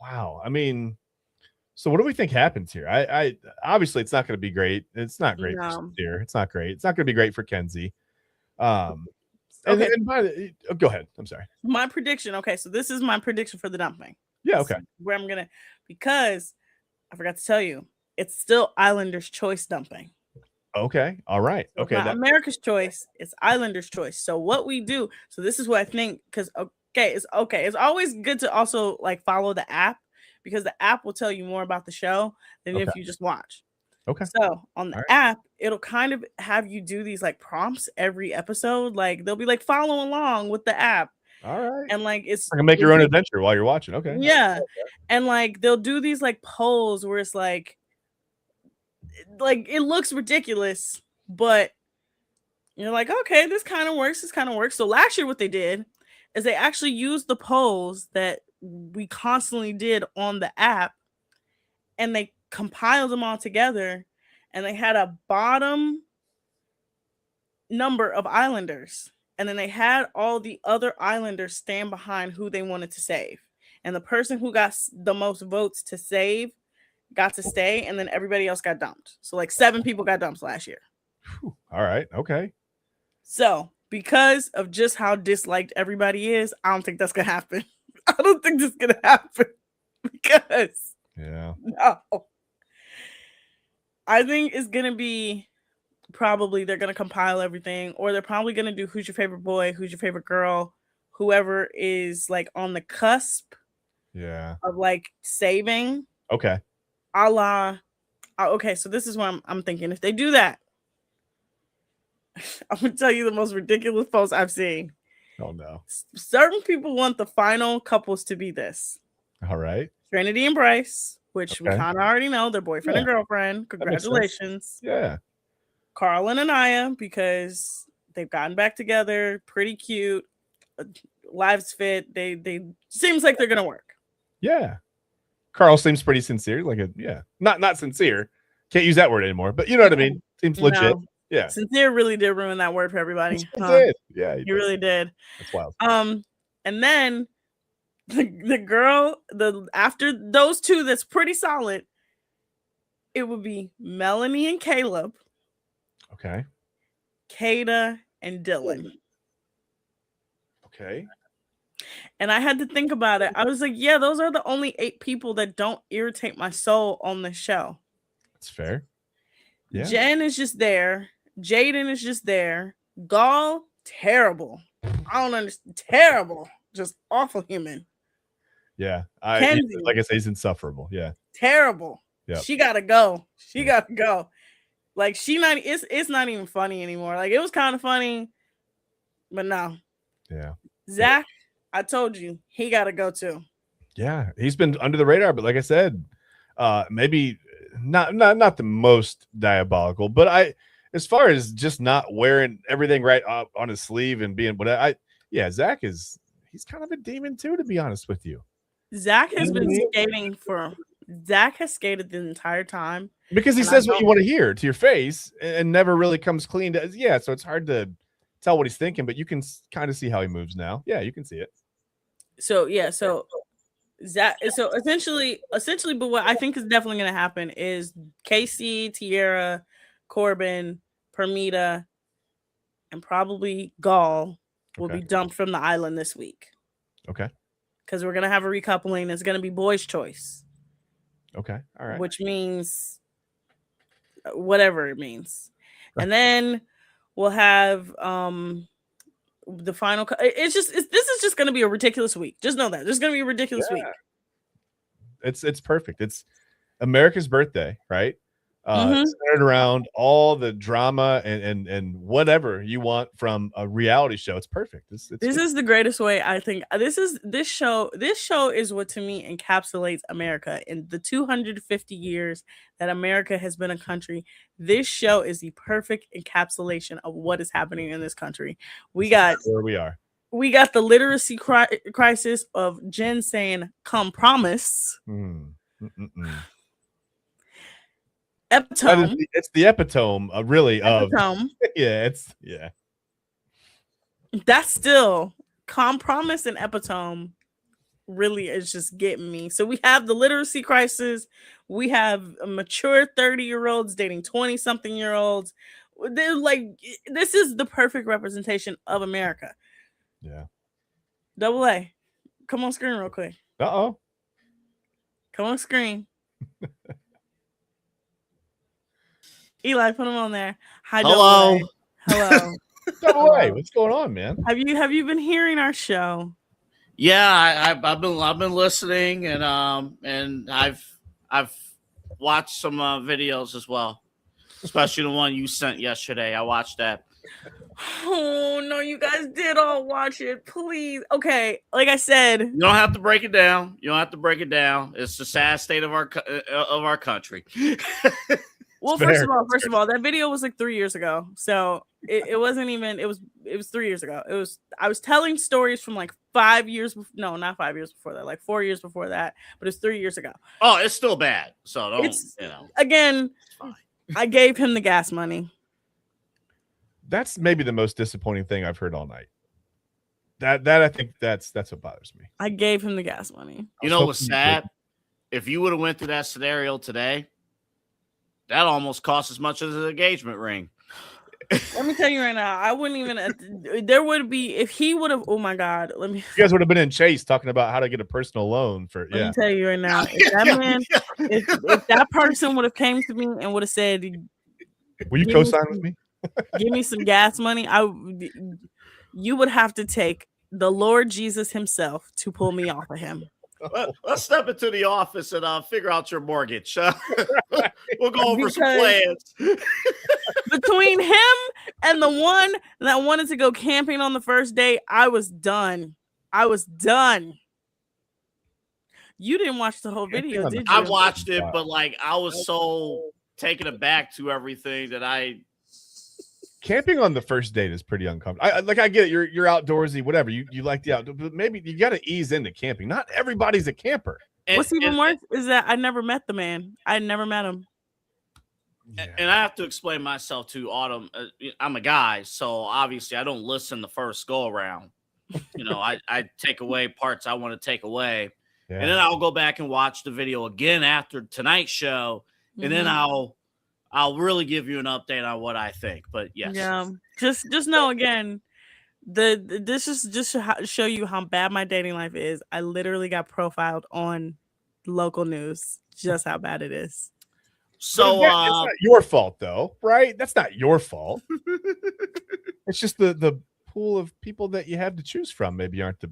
Wow. I mean, so what do we think happens here? I obviously it's not going to be great. It's not great for Sincere. It's not great. It's not going to be great for Kenzie. Okay. Go ahead. I'm sorry. My prediction. Okay, so this is my prediction for the dumping. Yeah. Okay. Where I'm gonna, because I forgot to tell you, it's still Islanders' choice dumping. Okay. All right. So okay. Not America's choice. It's Islanders' choice. So what we do. So this is what I think. Because it's okay. It's always good to also like follow the app, because the app will tell you more about the show than if you just watch. Okay. So on the app, it'll kind of have you do these like prompts every episode. Like they'll be like, follow along with the app. All right. And like I can make your own adventure while you're watching. Okay. Yeah. And like they'll do these like polls where it's like it looks ridiculous, but you're like, okay, this kind of works. This kind of works. So last year what they did is they actually used the polls that we constantly did on the app, and they compiled them all together, and they had a bottom number of Islanders, and then they had all the other Islanders stand behind who they wanted to save, and the person who got the most votes to save got to stay, and then everybody else got dumped. So like 7 people got dumped last year. Whew. All right. Okay. So because of just how disliked everybody is, I don't think that's gonna happen. I don't think this is gonna happen because no, I think it's gonna be probably they're gonna compile everything, or they're probably gonna do who's your favorite boy, who's your favorite girl, whoever is like on the cusp, of like saving. Okay. A la, okay, so this is what I'm thinking. If they do that, I'm gonna tell you the most ridiculous post I've seen. Oh no. Certain people want the final couples to be this. All right. Trinity and Bryce, which we kind of already know, they're boyfriend and girlfriend. Congratulations. Yeah. Carl and Anaya, because they've gotten back together, pretty cute, lives fit. They seems like they're gonna work. Yeah. Carl seems pretty sincere, not sincere. Can't use that word anymore, but you know what I mean. Seems legit. No. Yeah. Sincere really did ruin that word for everybody. He did. Yeah, he really did. That's wild. And then the girl, after those two, that's pretty solid. It would be Melanie and Caleb. Okay. Kada and Dylan. Okay. And I had to think about it. I was like, yeah, those are the only 8 people that don't irritate my soul on the show. That's fair. Yeah. Jen is just there. Jaden is just there. Gall, terrible. I don't understand. Terrible. Just awful human. Yeah. Kenzie. Like I say, he's insufferable. Yeah. Terrible. Yep. She gotta go. She gotta go. Like it's not even funny anymore. Like it was kind of funny, but no. Yeah. Zach, I told you he gotta go too. Yeah, he's been under the radar, but like I said, maybe not the most diabolical, but as far as just not wearing everything right up on his sleeve and being Zach he's kind of a demon too, to be honest with you. Zach has skated the entire time because he says what you want to hear to your face and never really comes clean to, so it's hard to tell what he's thinking, but you can kind of see how he moves now. Yeah, you can see it. So Zach, so essentially, but what I think is definitely going to happen is Casey, Tierra, Corbin, Permita, and probably Gall will be dumped from the island this week. Okay. Because we're going to have a recoupling. It's going to be boys' choice. Okay. All right. Which means whatever it means. And then we'll have the final. This is just going to be a ridiculous week. Just know that. There's going to be a ridiculous week. It's perfect. It's America's birthday, right? Centered around all the drama and whatever you want from a reality show. It's perfect. This is the greatest way. I think this show is what to me encapsulates America in the 250 years that America has been a country. This show is the perfect encapsulation of what is happening in this country. We got where we are. We got the literacy crisis of Jen saying "come promise." Epitome. It's the epitome, really. Epitome. That's still compromise and epitome. Really, is just getting me. So we have the literacy crisis. We have mature 30-year-olds dating 20-something-year-olds. They're like, this is the perfect representation of America. Yeah. Double A, come on screen real quick. Come on screen. Eli, put him on there. Hi, hello. Hello. Double A, what's going on, man? Have you been hearing our show? Yeah, I've been listening and I've watched some videos as well, especially the one you sent yesterday. I watched that. Oh no, you guys did all watch it, please. Okay, like I said, you don't have to break it down. It's the sad state of our country. Well, first of all, that video was like 3 years ago. So it wasn't even, it was 3 years ago. I was telling stories from like 5 years. No, not 5 years before that, like 4 years before that, but it's 3 years ago. Oh, it's still bad. So again, I gave him the gas money. That's maybe the most disappointing thing I've heard all night. That I think that's what bothers me. I gave him the gas money. You know what's sad? If you would have went through that scenario today, that almost cost as much as an engagement ring. Let me tell you right now, I wouldn't even. There would be, if he would have. Oh my God! You guys would have been in Chase talking about how to get a personal loan for. Let me tell you right now, if that man, if that person would have came to me and would have said, "Will you co-sign with me? Give me some gas money," you would have to take the Lord Jesus himself to pull me off of him. Let's step into the office and figure out your mortgage. We'll go over some plans. Between him and the one that wanted to go camping on the first day, I was done. You didn't watch the whole video, did you? I watched it, but like I was so taken aback to everything that Camping on the first date is pretty uncomfortable. I get it. You're outdoorsy, whatever. You like the outdoor, but maybe you got to ease into camping. Not everybody's a camper. What's even worse is that I never met the man. I never met him. Yeah. And I have to explain myself to Autumn. I'm a guy, so obviously I don't listen the first go around. I take away parts I want to take away, and then I'll go back and watch the video again after tonight's show, and then I'll really give you an update on what I think. But yes, just know again, This is just to show you how bad my dating life is. I literally got profiled on local news. Just how bad it is. So it's not your fault, though, right? That's not your fault. It's just the pool of people that you have to choose from. Maybe aren't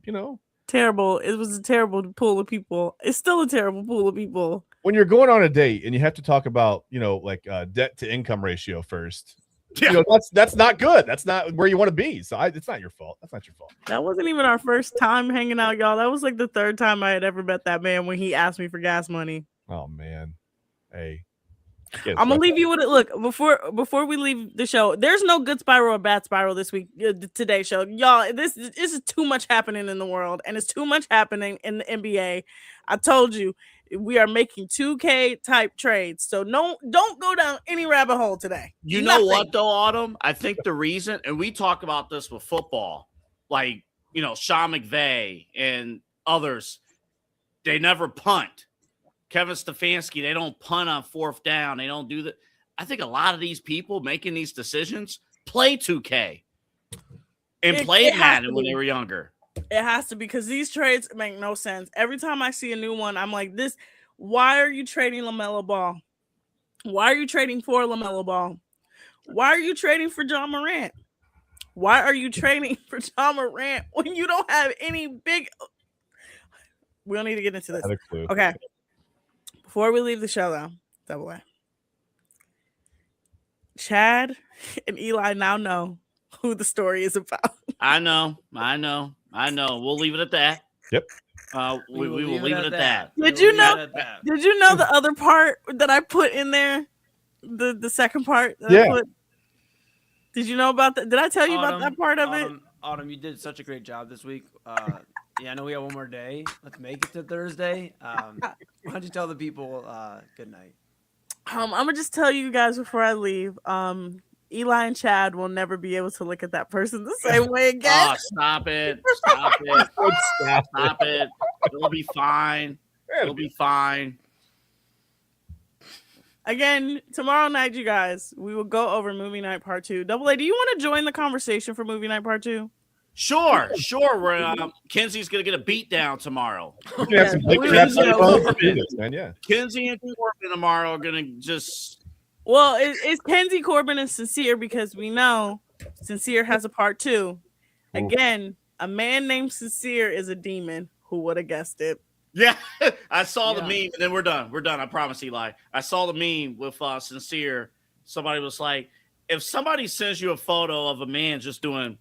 terrible. It was a terrible pool of people. It's still a terrible pool of people. When you're going on a date and you have to talk about debt to income ratio first. Yeah. That's not good. That's not where you want to be. So it's not your fault. That's not your fault. That wasn't even our first time hanging out, y'all. That was like the third time I had ever met that man when he asked me for gas money. Oh man. Hey. I'm gonna leave you with it. Look, before we leave the show, there's no good spiral or bad spiral this week. Today's show, y'all. This is too much happening in the world, and it's too much happening in the NBA. I told you we are making 2K type trades, so don't go down any rabbit hole today. You know what though, Autumn? I think the reason, and we talk about this with football, like Sean McVay and others, they never punt. Kevin Stefanski, they don't punt on fourth down. They don't do that. I think a lot of these people making these decisions play 2K and played Madden when they were younger. It has to be, because these trades make no sense. Every time I see a new one, I'm like, why are you trading LaMelo Ball? Why are you trading for LaMelo Ball? Why are you trading for John Morant? Why are you trading for John Morant when you don't have any big... We don't need to get into this. Okay. Before we leave the show, though, double A. Chad and Eli now know who the story is about. I know. We'll leave it at that. Yep. We will leave it at that. Did you know the other part that I put in there? The second part that I put? Did you know about that? Did I tell you about that part of it? Autumn, you did such a great job this week. I know we have one more day. Let's make it to Thursday. Why don't you tell the people good night? I'm gonna just tell you guys before I leave. Eli and Chad will never be able to look at that person the same way again. Oh, stop it. Stop it. It'll be fine. It'll be fine. Again, tomorrow night, you guys, we will go over Movie Night Part 2. Double A, do you want to join the conversation for Movie Night Part 2? Sure. We're Kenzie's gonna get a beat down tomorrow. Kenzie and Corbin tomorrow are gonna just. Well, it's Kenzie, Corbin, and Sincere, because we know Sincere has a part 2. Again, a man named Sincere is a demon. Who would have guessed it? Yeah, I saw the meme, and then we're done. I promise, Eli. I saw the meme with Sincere. Somebody was like, if somebody sends you a photo of a man just doing.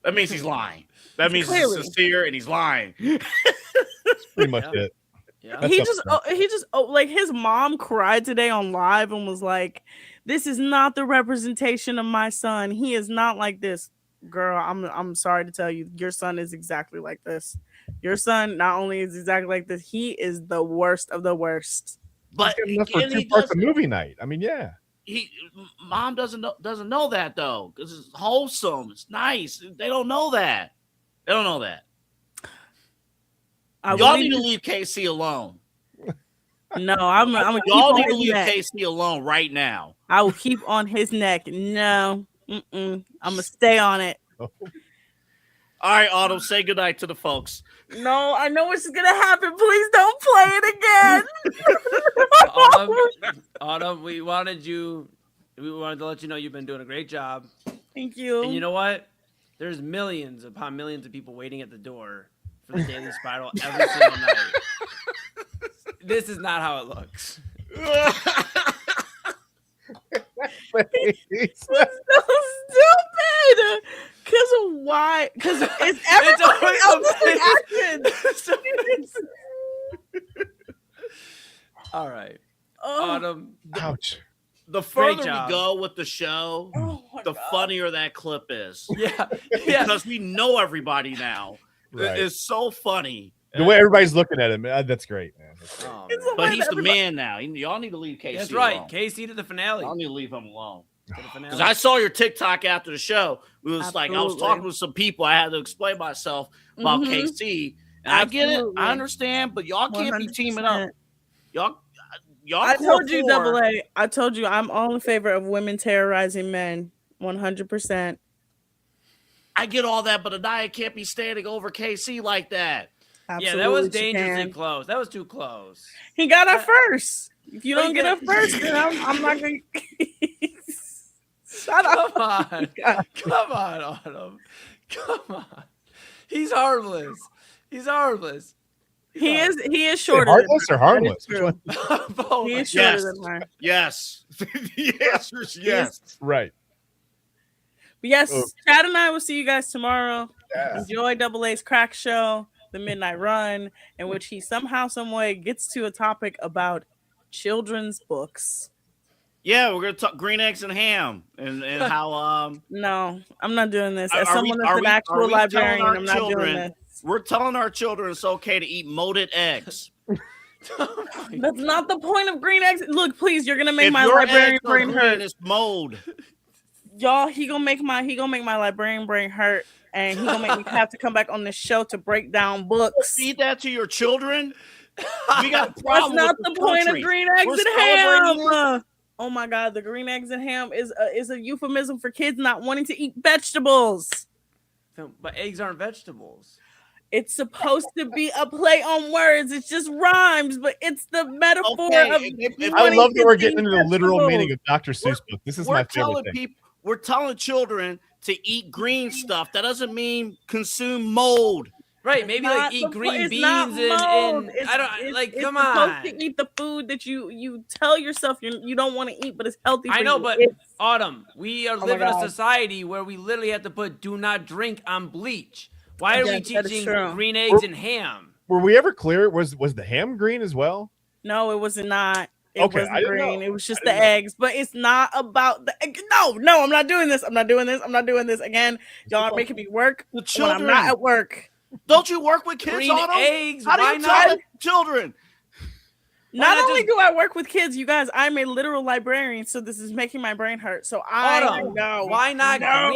That means he's lying. That means he's sincere and he's lying. That's pretty much it. Yeah. He just like, his mom cried today on live and was like, "This is not the representation of my son. He is not like this." Girl, I'm sorry to tell you, your son is exactly like this. Your son not only is exactly like this, he is the worst of the worst. But for 2 parts of movie night. I mean, yeah. Mom doesn't know that though, because it's wholesome, it's nice. They don't know that. Y'all need to leave KC alone. No, I'm y'all need to leave KC alone right now. I will keep on his neck. No, I'm gonna stay on it. All right, Autumn, say goodnight to the folks. No, I know what's gonna happen. Please don't play it again. Autumn, we wanted to let you know you've been doing a great job. Thank you. And you know what? There's millions upon millions of people waiting at the door for the Daily Spiral every single night. This is not how it looks. It's so stupid. Because of why? Because it's everybody else's reaction. All right. Autumn. Ouch. The further we go with the show, the funnier that clip is. Yeah. Because we know everybody now. Right. It's so funny. The way everybody's looking at him, that's great, man. But he's the man now. Y'all need to leave KC That's right. alone. KC to the finale. Y'all need to leave him alone. Because I saw your TikTok after the show. It was like I was talking with some people. I had to explain myself about KC. And I get it. I understand. But y'all can't 100%. Be teaming up. Y'all. I told you, Double A. I told you I'm all in favor of women terrorizing men. 100%. I get all that, but Anaya can't be standing over KC like that. Absolutely, yeah, that was she dangerously can. close. That was too close. He got her first. If you But don't he get her got- first, then I'm not going to. Shut up. Come on. Come on, Autumn. Come on. He's harmless. He's harmless. He is shorter. Heartless or than her. That harmless? is true. Oh He my is shorter Yes. than her. Yes. The answer is yes. Right. But yes, Oh. Chad and I will see you guys tomorrow. Yeah. Enjoy Double A's Crack Show, the Midnight Run, in which he somehow, some way gets to a topic about children's books. Yeah, we're gonna talk green eggs and ham and how No, I'm not doing this. Are As we- someone are that's an we- are actual we telling librarian, our I'm not doing children- this. we're telling our children it's okay to eat molded eggs. That's not the point of green eggs. Look, please, you're gonna make If my your librarian eggs are brain green, hurt. it's mold. Y'all, he gonna make my librarian brain hurt, and he gonna make me have to come back on this show to break down books. Feed that to your children. We got a That's problem. not with the this point country. of green eggs We're and ham. celebrating Oh my god, the green eggs and ham is a euphemism for kids not wanting to eat vegetables. But eggs aren't vegetables. It's supposed to be a play on words. It's just rhymes, but it's the metaphor Okay, of. if I wanting love that to we're eat getting into the literal vegetables. meaning of Dr. Seuss book. This is We're my favorite telling thing. people, we're telling children to eat green stuff. That doesn't mean consume mold. Right, maybe Not like eat the- green it's beans not and mold. I don't like. It's Come supposed on. to eat the food that you tell yourself you don't want to eat, but it's healthy. I for know, you. but It's- Autumn, we are my living in a God. society where we literally have to put "do not drink" on bleach. Why are we Yes, that is teaching true. green eggs and ham? Were we ever clear? Was the ham green as well? no, it was not. It Okay, I wasn't didn't green. know. It was just I the didn't know. eggs. But it's not about the egg. No, I'm not doing this. I'm not doing this again. Y'all are making me work The when I'm children. not at work. Don't you work with kids, Green Autumn? eggs. How do Why you not? tell the children? Not not only just- do I work with kids, you guys, I'm a literal librarian, so this is making my brain hurt. So I Autumn, know. why not No.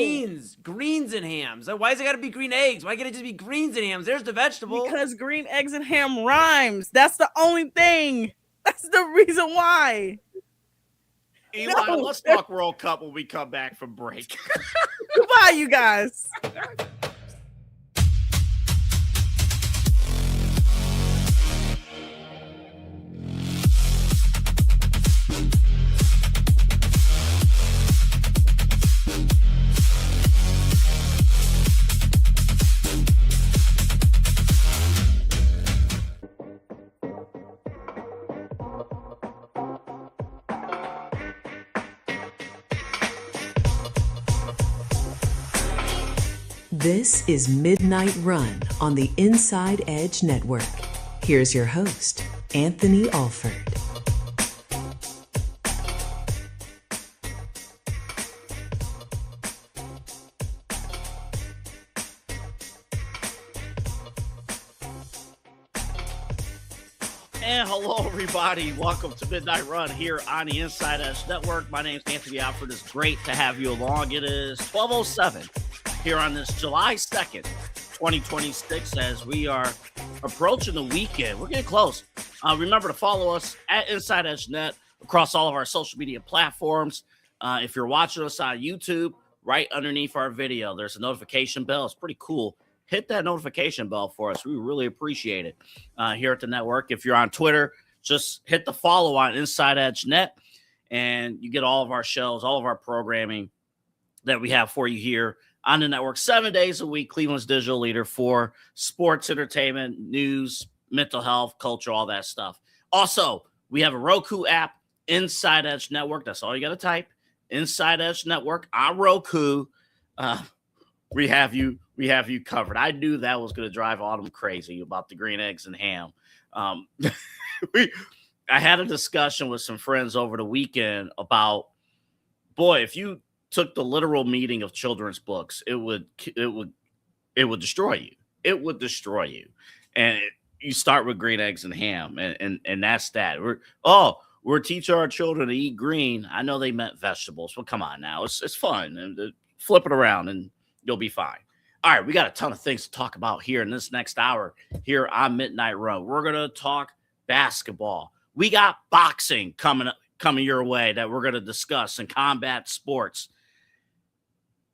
greens and hams? Why is it got to be green eggs? Why can't it just be greens and hams? There's the vegetable. Because green eggs and ham rhymes. That's the only thing. That's the reason why. Eli, No. let's talk World Cup when we come back from break. Goodbye, you guys. This is Midnight Run on the Inside Edge Network. Here's your host, Anthony Alford. And hello, everybody. Welcome to Midnight Run here on the Inside Edge Network. My name is Anthony Alford. It's great to have you along. It is 12:07 here on this July 2nd, 2026, as we are approaching the weekend. We're getting close. Remember to follow us at Inside Edge Net across all of our social media platforms. If you're watching us on YouTube, right underneath our video, there's a notification bell. It's pretty cool. Hit that notification bell for us. We really appreciate it here at the network. If you're on Twitter, just hit the follow on Inside Edge Net, and you get all of our shows, all of our programming that we have for you here on the network 7 days a week. Cleveland's digital leader for sports, entertainment, news, mental health, culture, all that stuff. Also, we have a Roku app, Inside Edge Network. That's all you got to type. Inside Edge Network on Roku. We have you covered. I knew that was going to drive Autumn crazy about the green eggs and ham. I had a discussion with some friends over the weekend about, boy, if you took the literal meaning of children's books, it would destroy you. It would destroy you. And you start with green eggs and ham, and that's that. We're teaching our children to eat green. I know they meant vegetables, but come on now, it's fun, and flip it around and you'll be fine. All right, we got a ton of things to talk about here in this next hour here on Midnight Run. We're going to talk basketball. We got boxing coming your way that we're going to discuss, and combat sports.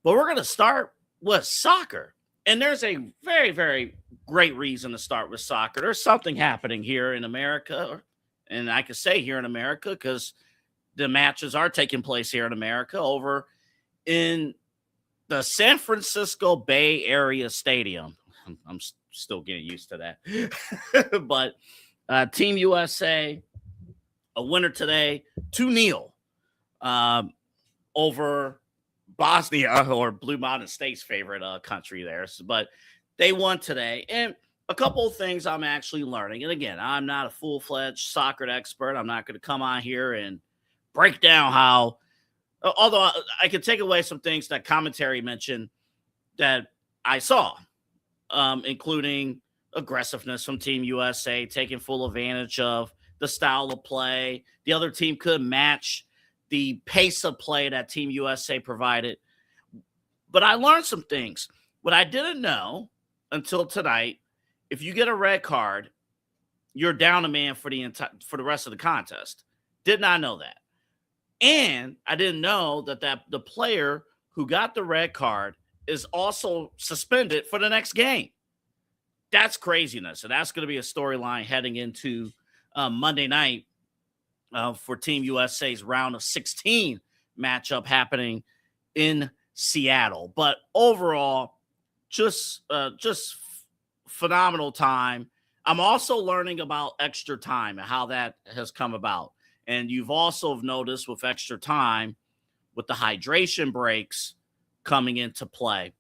But we're going to start with soccer. And there's a very, very great reason to start with soccer. There's something happening here in America, and I can say here in America because the matches are taking place here in America over in the San Francisco Bay Area Stadium. I'm still getting used to that. But Team USA, a winner today, 2-0 over Bosnia, or Blue Mountain State's favorite country there. But they won today. And a couple of things I'm actually learning. And again, I'm not a full-fledged soccer expert. I'm not going to come on here and break down how, although I could take away some things that commentary mentioned that I saw, including aggressiveness from Team USA, taking full advantage of the style of play. The other team could match the pace of play that Team USA provided. But I learned some things. What I didn't know until tonight, if you get a red card, you're down a man for the rest of the contest. Did not know that. And I didn't know that the player who got the red card is also suspended for the next game. That's craziness. And that's going to be a storyline heading into Monday night for Team USA's round of 16 matchup happening in Seattle. But overall, just phenomenal time. I'm also learning about extra time and how that has come about. And you've also noticed with extra time, with the hydration breaks coming into play,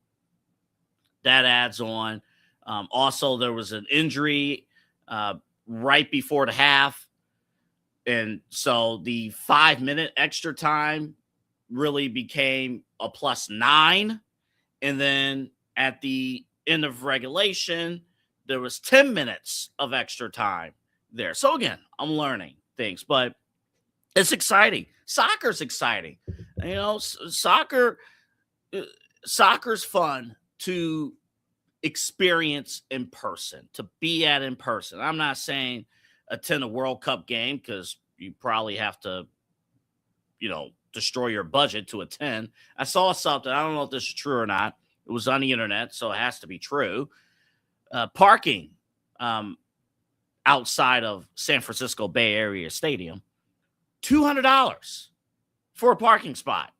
that adds on. Also, there was an injury right before the half. And so the 5-minute extra time really became a +9. And then at the end of regulation, there was 10 minutes of extra time there. So again, I'm learning things, but it's exciting. Soccer's exciting. You know, soccer's fun to experience in person, to be at in person. I'm not saying attend a World Cup game because you probably have to, destroy your budget to attend. I saw something. I don't know if this is true or not. It was on the internet, so it has to be true. Parking outside of San Francisco Bay Area Stadium, $200 for a parking spot.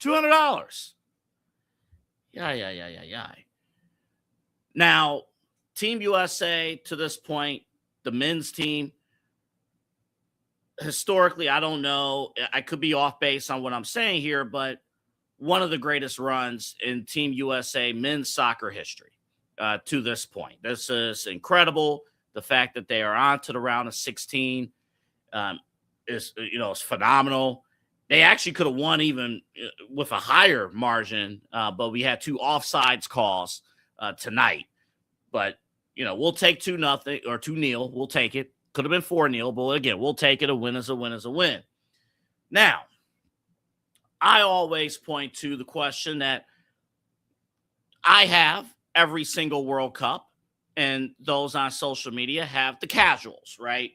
$200. Yeah. Now, Team USA, to this point, the men's team, historically, I don't know. I could be off base on what I'm saying here, but one of the greatest runs in Team USA men's soccer history to this point. This is incredible. The fact that they are on to the round of 16 is phenomenal. They actually could have won even with a higher margin, but we had 2 offsides calls tonight. But we'll take 2-0 or 2-0. We'll take it. Could have been 4-0, but again, we'll take it. A win is a win is a win. Now, I always point to the question that I have every single World Cup, and those on social media have the casuals, right?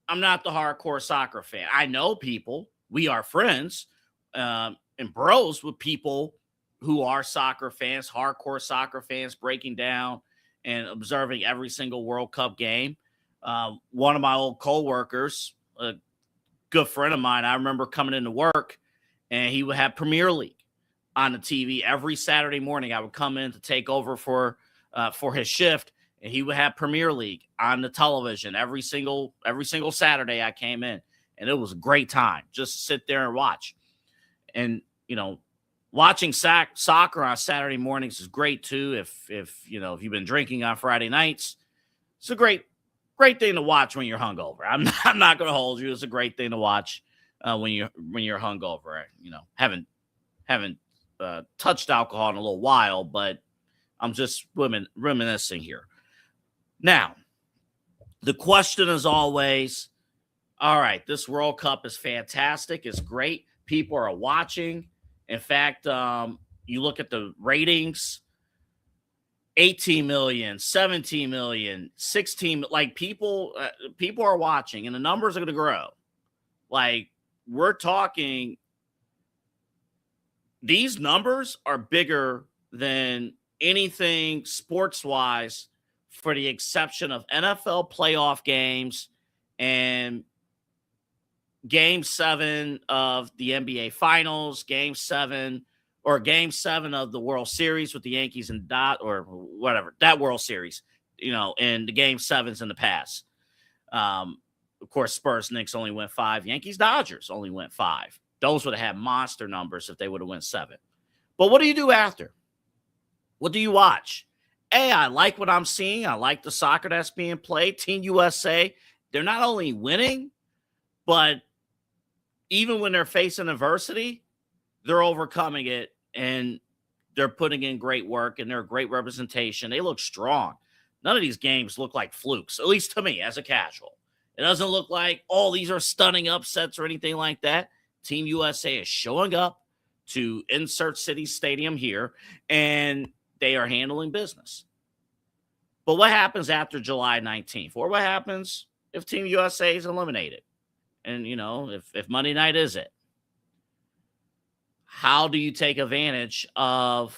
I'm not the hardcore soccer fan. I know people. We are friends and bros with people who are soccer fans, hardcore soccer fans, breaking down and observing every single World Cup game. One of my old coworkers, a good friend of mine, I remember coming into work and he would have Premier League on the TV every Saturday morning. I would come in to take over for his shift, and he would have Premier League on the television every single Saturday I came in, and it was a great time just to sit there and watch. And watching soccer on Saturday mornings is great too. If you've been drinking on Friday nights, it's a great thing to watch when you're hungover. I'm not going to hold you. It's a great thing to watch when you're hungover. Haven't touched alcohol in a little while, but I'm just reminiscing here. Now, the question is always, all right, this World Cup is fantastic. It's great. People are watching. In fact, you look at the ratings, 18 million, 17 million, 16, like people are watching, and the numbers are going to grow. Like, we're talking these numbers are bigger than anything sports-wise, for the exception of NFL playoff games and Game 7 of the NBA Finals, Game 7 of the World Series with the Yankees and or whatever, that World Series, and the Game 7s in the past. Of course, Spurs, Knicks only went 5. Yankees, Dodgers only went 5. Those would have had monster numbers if they would have went 7. But what do you do after? What do you watch? I like what I'm seeing. I like the soccer that's being played. Team USA, they're not only winning, but even when they're facing adversity, they're overcoming it, and they're putting in great work, and they're a great representation. They look strong. None of these games look like flukes, at least to me as a casual. It doesn't look like, these are stunning upsets or anything like that. Team USA is showing up to Insert City Stadium here, and they are handling business. But what happens after July 19th? Or what happens if Team USA is eliminated? And, if Monday night is it? How do you take advantage of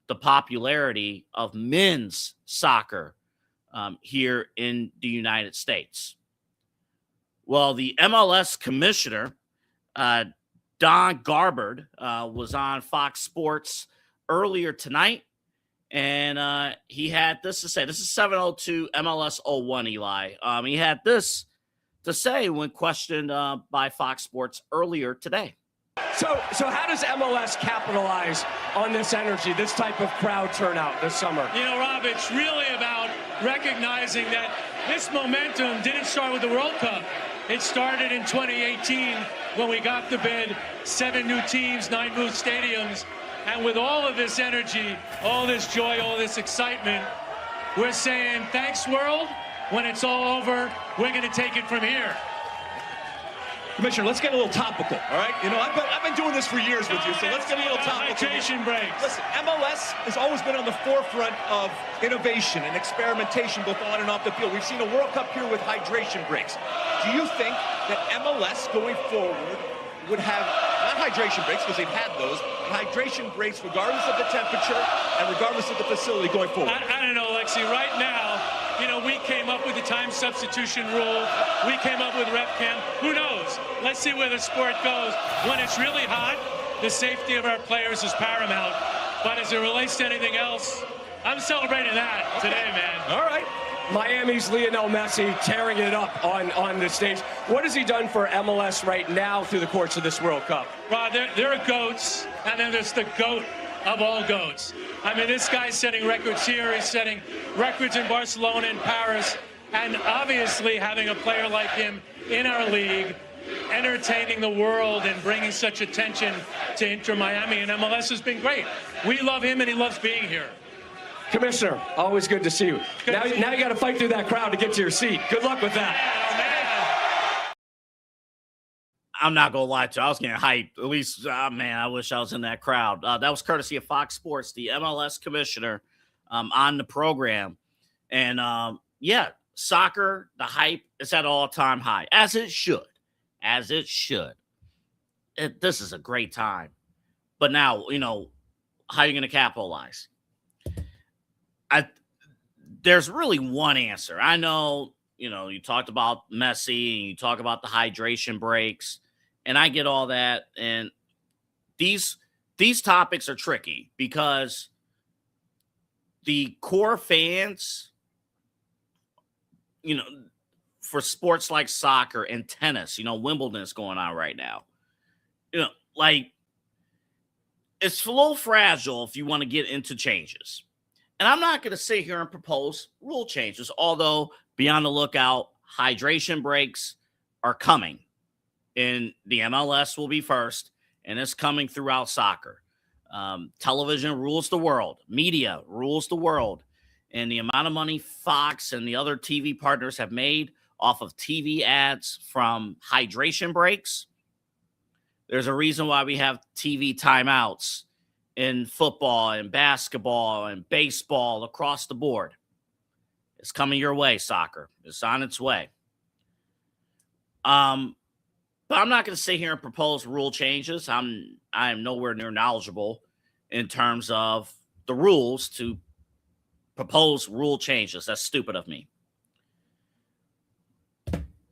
the popularity of men's soccer here in the United States? Well, the MLS commissioner, Don Garberd, was on Fox Sports earlier tonight, and he had this to say. This is 702 MLS 01, Eli. He had this to say when questioned by Fox Sports earlier today. So how does MLS capitalize on this energy, this type of crowd turnout this summer? Rob, it's really about recognizing that this momentum didn't start with the World Cup. It started in 2018 when we got the bid, 7 new teams, 9 new stadiums. And with all of this energy, all this joy, all this excitement, we're saying, thanks, world. When it's all over, we're going to take it from here. Commissioner, let's get a little topical, all right? I've been doing this for years with you, so let's get a little topical. Hydration breaks. Listen, MLS has always been on the forefront of innovation and experimentation, both on and off the field. We've seen a World Cup here with hydration breaks. Do you think that MLS going forward would have, not hydration breaks, because they've had those, but hydration breaks regardless of the temperature and regardless of the facility going forward? I don't know, Lexi. Right now, we came up with the time substitution rule. We came up with rep cam. Who knows? Let's see where the sport goes. When it's really hot, the safety of our players is paramount. But as it relates to anything else, I'm celebrating that today, man. All right. Miami's Lionel Messi tearing it up on the stage. What has he done for MLS right now through the course of this World Cup? Rob, there are GOATs, and then there's the GOAT of all GOATs. I mean, this guy's setting records here. He's setting records in Barcelona and Paris. And obviously, having a player like him in our league, entertaining the world and bringing such attention to Inter Miami and MLS has been great. We love him, and he loves being here. Commissioner, always good to see you. Now you got to fight through that crowd to get to your seat. Good luck with that. I'm not going to lie to you. I was getting hyped. At least, I wish I was in that crowd. That was courtesy of Fox Sports, the MLS commissioner, on the program. And, soccer, the hype is at all-time high, as it should. As it should. This is a great time. But now, how are you going to capitalize? There's really one answer. I know, you talked about Messi and you talk about the hydration breaks, and I get all that. And these topics are tricky because the core fans, for sports like soccer and tennis, Wimbledon is going on right now. It's a little fragile if you want to get into changes. And I'm not going to sit here and propose rule changes, although be on the lookout, hydration breaks are coming. And the MLS will be first, and it's coming throughout soccer. Television rules the world. Media rules the world. And the amount of money Fox and the other TV partners have made off of TV ads from hydration breaks, there's a reason why we have TV timeouts in football and basketball and baseball across the board. It's coming your way, soccer. It's on its way. But I'm not going to sit here and propose rule changes. I am nowhere near knowledgeable in terms of the rules to propose rule changes. That's stupid of me.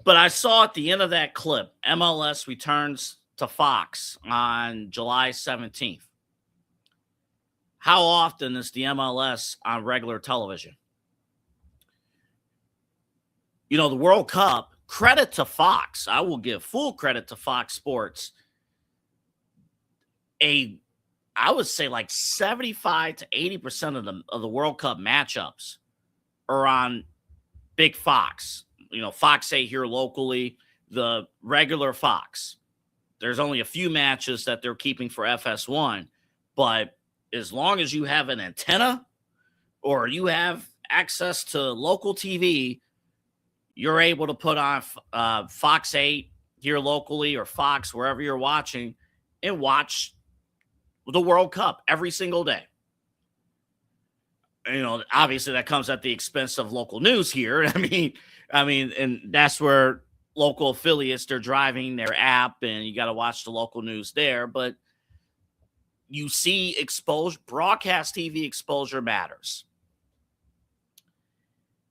But I saw at the end of that clip, MLS returns to Fox on July 17th. How often is the MLS on regular television? You know, the World Cup, credit to Fox. I will give full credit to Fox Sports. I would say like 75 to 80% of the World Cup matchups are on Big Fox. You know, Fox 8 here locally, the regular Fox. There's only a few matches that they're keeping for FS1, but as long as you have an antenna or you have access to local TV, you're able to put on Fox 8 here locally or Fox, wherever you're watching, and watch the World Cup every single day. You know, obviously that comes at the expense of local news here. I mean, and that's where local affiliates, they're driving their app and you got to watch the local news there. But you see exposure, broadcast TV exposure matters.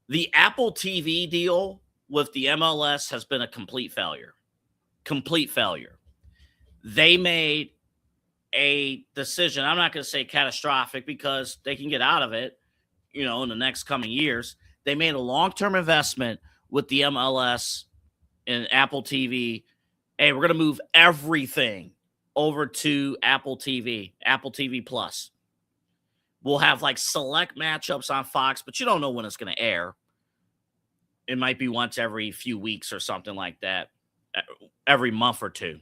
The Apple TV deal with the MLS has been a complete failure. Complete failure. They made a decision. I'm not going to say catastrophic because they can get out of it, you know, in the next coming years. They made a long-term investment with the MLS and Apple TV. Hey, we're going to move everything over to Apple TV Plus. We'll have like select matchups on Fox, but you don't know when it's going to air. It might be once every few weeks or something like that, every month or two.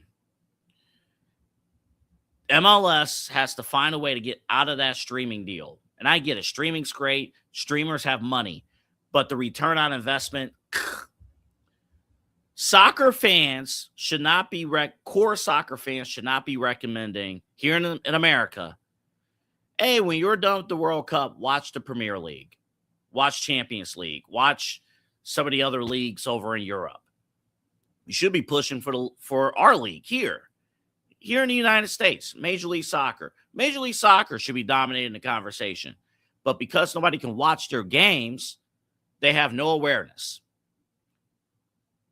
MLS has to find a way to get out of that streaming deal. And I get it. Streaming's great. Streamers have money. But the return on investment, soccer fans should not be, core soccer fans should not be recommending here in America, hey, when you're done with the World Cup, watch the Premier League, watch Champions League, watch some of the other leagues over in Europe. You should be pushing for our league here in the United States, Major League Soccer. Major League Soccer should be dominating the conversation. But because nobody can watch their games, they have no awareness.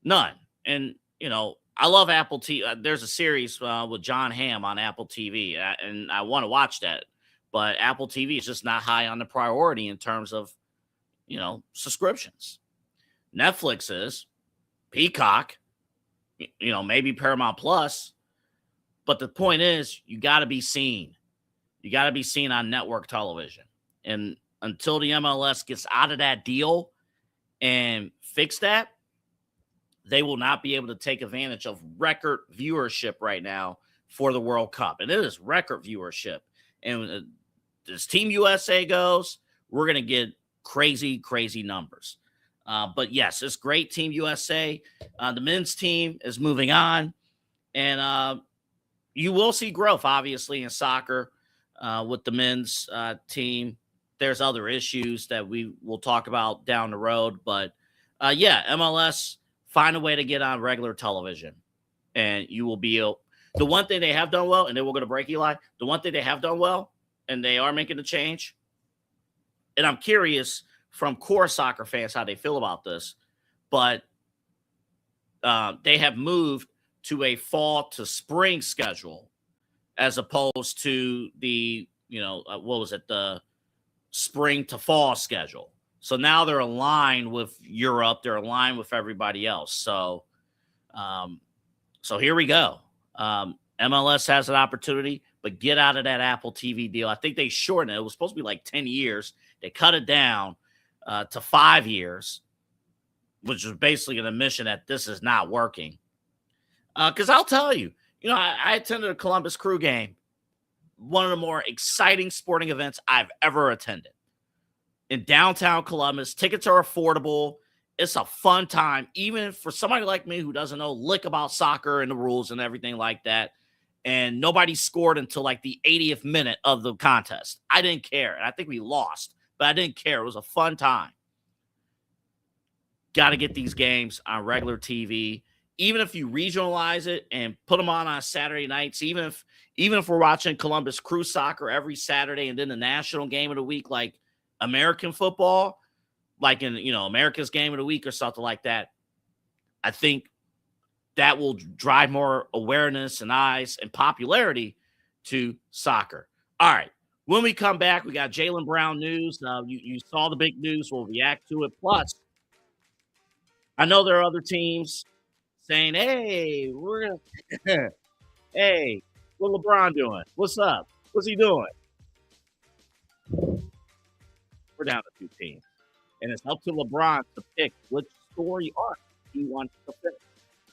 None. And, you know, I love Apple TV. There's a series with John Hamm on Apple TV, and I want to watch that. But Apple TV is just not high on the priority in terms of, you know, subscriptions. Netflix is, Peacock, you know, maybe Paramount Plus. But the point is, you got to be seen. You got to be seen on network television. And until the MLS gets out of that deal and fix that, they will not be able to take advantage of record viewership right now for the World Cup. And it is record viewership. And as Team USA goes, we're going to get crazy, crazy numbers. But yes, it's great, Team USA. The men's team is moving on. And you will see growth, obviously, in soccer with the men's team. There's other issues that we will talk about down the road. But, yeah, MLS, find a way to get on regular television. And you will be able – the one thing they have done well, and then we're going to break, Eli, the one thing they have done well, and they are making a change, and I'm curious from core soccer fans how they feel about this, but they have moved to a fall to spring schedule as opposed to the, you know, what was it, the spring to fall schedule. So now they're aligned with Europe. They're aligned with everybody else. So, so here we go. MLS has an opportunity, but get out of that Apple TV deal. I think they shortened it. It was supposed to be like 10 years. They cut it down to 5 years, which is basically an admission that this is not working. Because I'll tell you, you know, I attended a Columbus Crew game, one of the more exciting sporting events I've ever attended. In downtown Columbus, tickets are affordable. It's a fun time, even for somebody like me who doesn't know lick about soccer and the rules and everything like that. And nobody scored until like the 80th minute of the contest. I didn't care. And I think we lost, but I didn't care. It was a fun time. Got to get these games on regular TV. even if you regionalize it and put them on Saturday nights, even if we're watching Columbus Crew soccer every Saturday and then the national game of the week, like American football, like in, America's game of the week or something like that, I think that will drive more awareness and eyes and popularity to soccer. All right. When we come back, we got Jaylen Brown news. You saw the big news. We'll react to it. Plus, I know there are other teams saying, hey, hey, what LeBron doing? What's up? What's he doing? We're down to 2 teams. And it's up to LeBron to pick which story arc he wants to fit.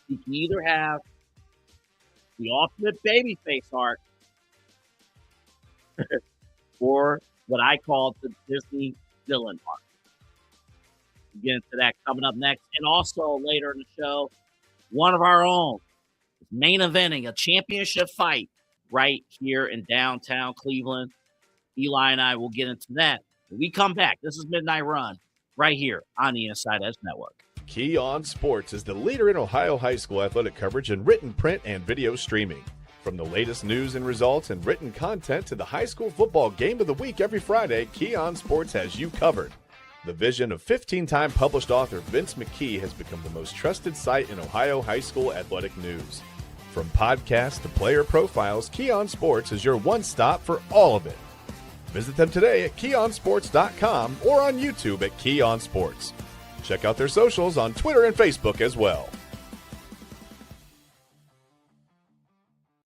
He can either have the ultimate babyface arc or what I call the Disney villain arc. We'll get into that coming up next. And also later in the show, one of our own main eventing a championship fight right here in downtown Cleveland. Eli and I will get into that when we come back. This is Midnight Run right here on the Inside Edge Network. Key On Sports is the leader in Ohio high school athletic coverage in written, print, and video streaming. From the latest news and results and written content to the high school football game of the week every Friday, Key On Sports has you covered. The vision of 15-time published author Vince McKee has become the most trusted site in Ohio high school athletic news. From podcasts to player profiles, Key On Sports is your one-stop for all of it. Visit them today at keyonsports.com or on YouTube at Key On Sports. Check out their socials on Twitter and Facebook as well.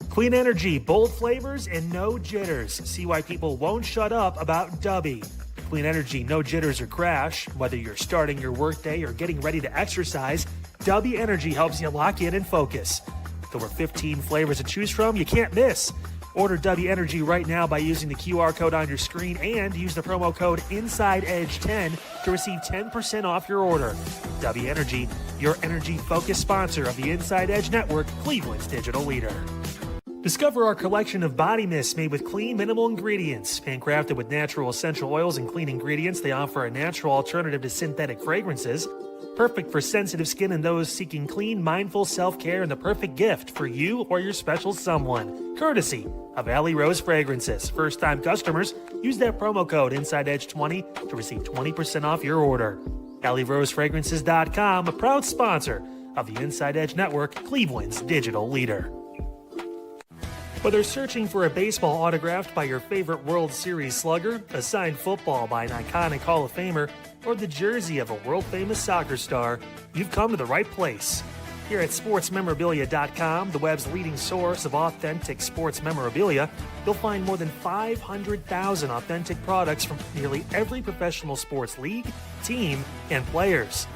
Clean energy, bold flavors, and no jitters. See why people won't shut up about Dubby. Clean energy, no jitters or crash. Whether you're starting your workday or getting ready to exercise, Dubby Energy helps you lock in and focus. With over 15 flavors to choose from, you can't miss. Order Dubby Energy right now by using the QR code on your screen and use the promo code InsideEdge10 to receive 10% off your order. Dubby Energy, your energy-focused sponsor of the Inside Edge Network, Cleveland's digital leader. Discover our collection of body mists made with clean, minimal ingredients. Handcrafted with natural essential oils and clean ingredients, they offer a natural alternative to synthetic fragrances. Perfect for sensitive skin and those seeking clean, mindful self-care, and the perfect gift for you or your special someone. Courtesy of Alley Rose Fragrances. First-time customers, use that promo code InsideEdge20 to receive 20% off your order. AlleyRoseFragrances.com, a proud sponsor of the Inside Edge Network, Cleveland's digital leader. Whether searching for a baseball autographed by your favorite World Series slugger, a signed football by an iconic Hall of Famer, or the jersey of a world-famous soccer star, you've come to the right place. Here at SportsMemorabilia.com, the web's leading source of authentic sports memorabilia, you'll find more than 500,000 authentic products from nearly every professional sports league, team, and players.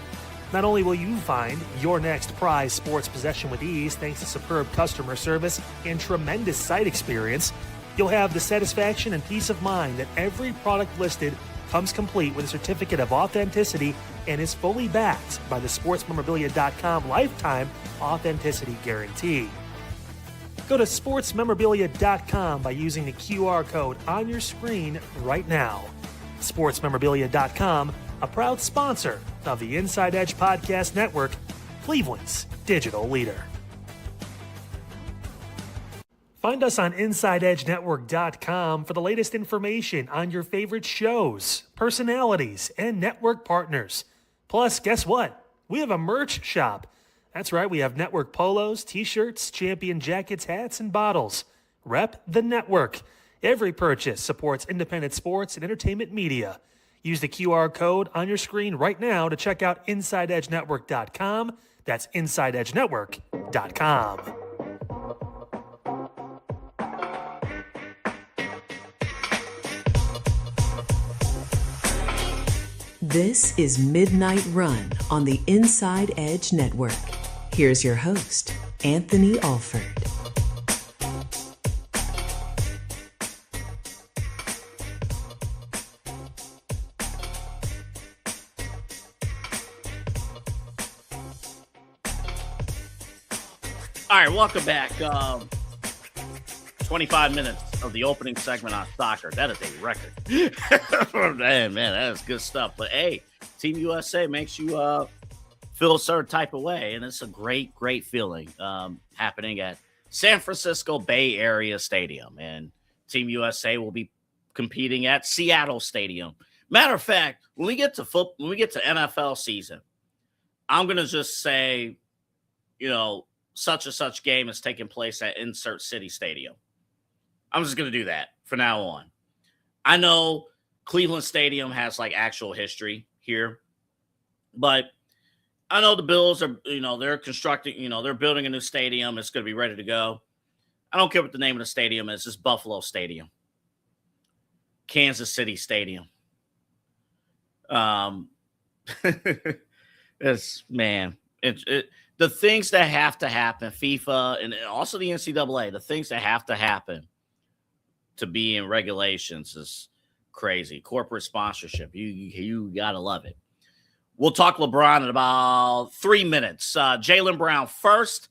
Not only will you find your next prized sports possession with ease thanks to superb customer service and tremendous site experience, you'll have the satisfaction and peace of mind that every product listed comes complete with a certificate of authenticity and is fully backed by the SportsMemorabilia.com lifetime authenticity guarantee. Go to SportsMemorabilia.com by using the QR code on your screen right now. SportsMemorabilia.com, a proud sponsor of the Inside Edge Podcast Network, Cleveland's digital leader. Find us on InsideEdgeNetwork.com for the latest information on your favorite shows, personalities, and network partners. Plus, guess what? We have a merch shop. That's right, we have network polos, t-shirts, champion jackets, hats, and bottles. Rep the network. Every purchase supports independent sports and entertainment media. Use the QR code on your screen right now to check out InsideEdgeNetwork.com. That's InsideEdgeNetwork.com. This is Midnight Run on the Inside Edge Network. Here's your host, Anthony Alford. All right, welcome back. 25 minutes of the opening segment on soccer. That is a record. man, that is good stuff. But hey, Team USA makes you feel a certain type of way. And it's a great, great feeling happening at San Francisco Bay Area Stadium. And Team USA will be competing at Seattle Stadium. Matter of fact, when we get to NFL season, I'm going to just say, such and such game is taking place at insert city stadium. I'm just going to do that from now on. I know Cleveland Stadium has like actual history here, but I know the Bills are, they're constructing, they're building a new stadium. It's going to be ready to go. I don't care what the name of the stadium is. It's Buffalo Stadium, Kansas City Stadium. The things that have to happen, FIFA and also the NCAA, the things that have to happen to be in regulations is crazy. Corporate sponsorship, you gotta love it. We'll talk LeBron in about 3 minutes. Jaylen Brown first.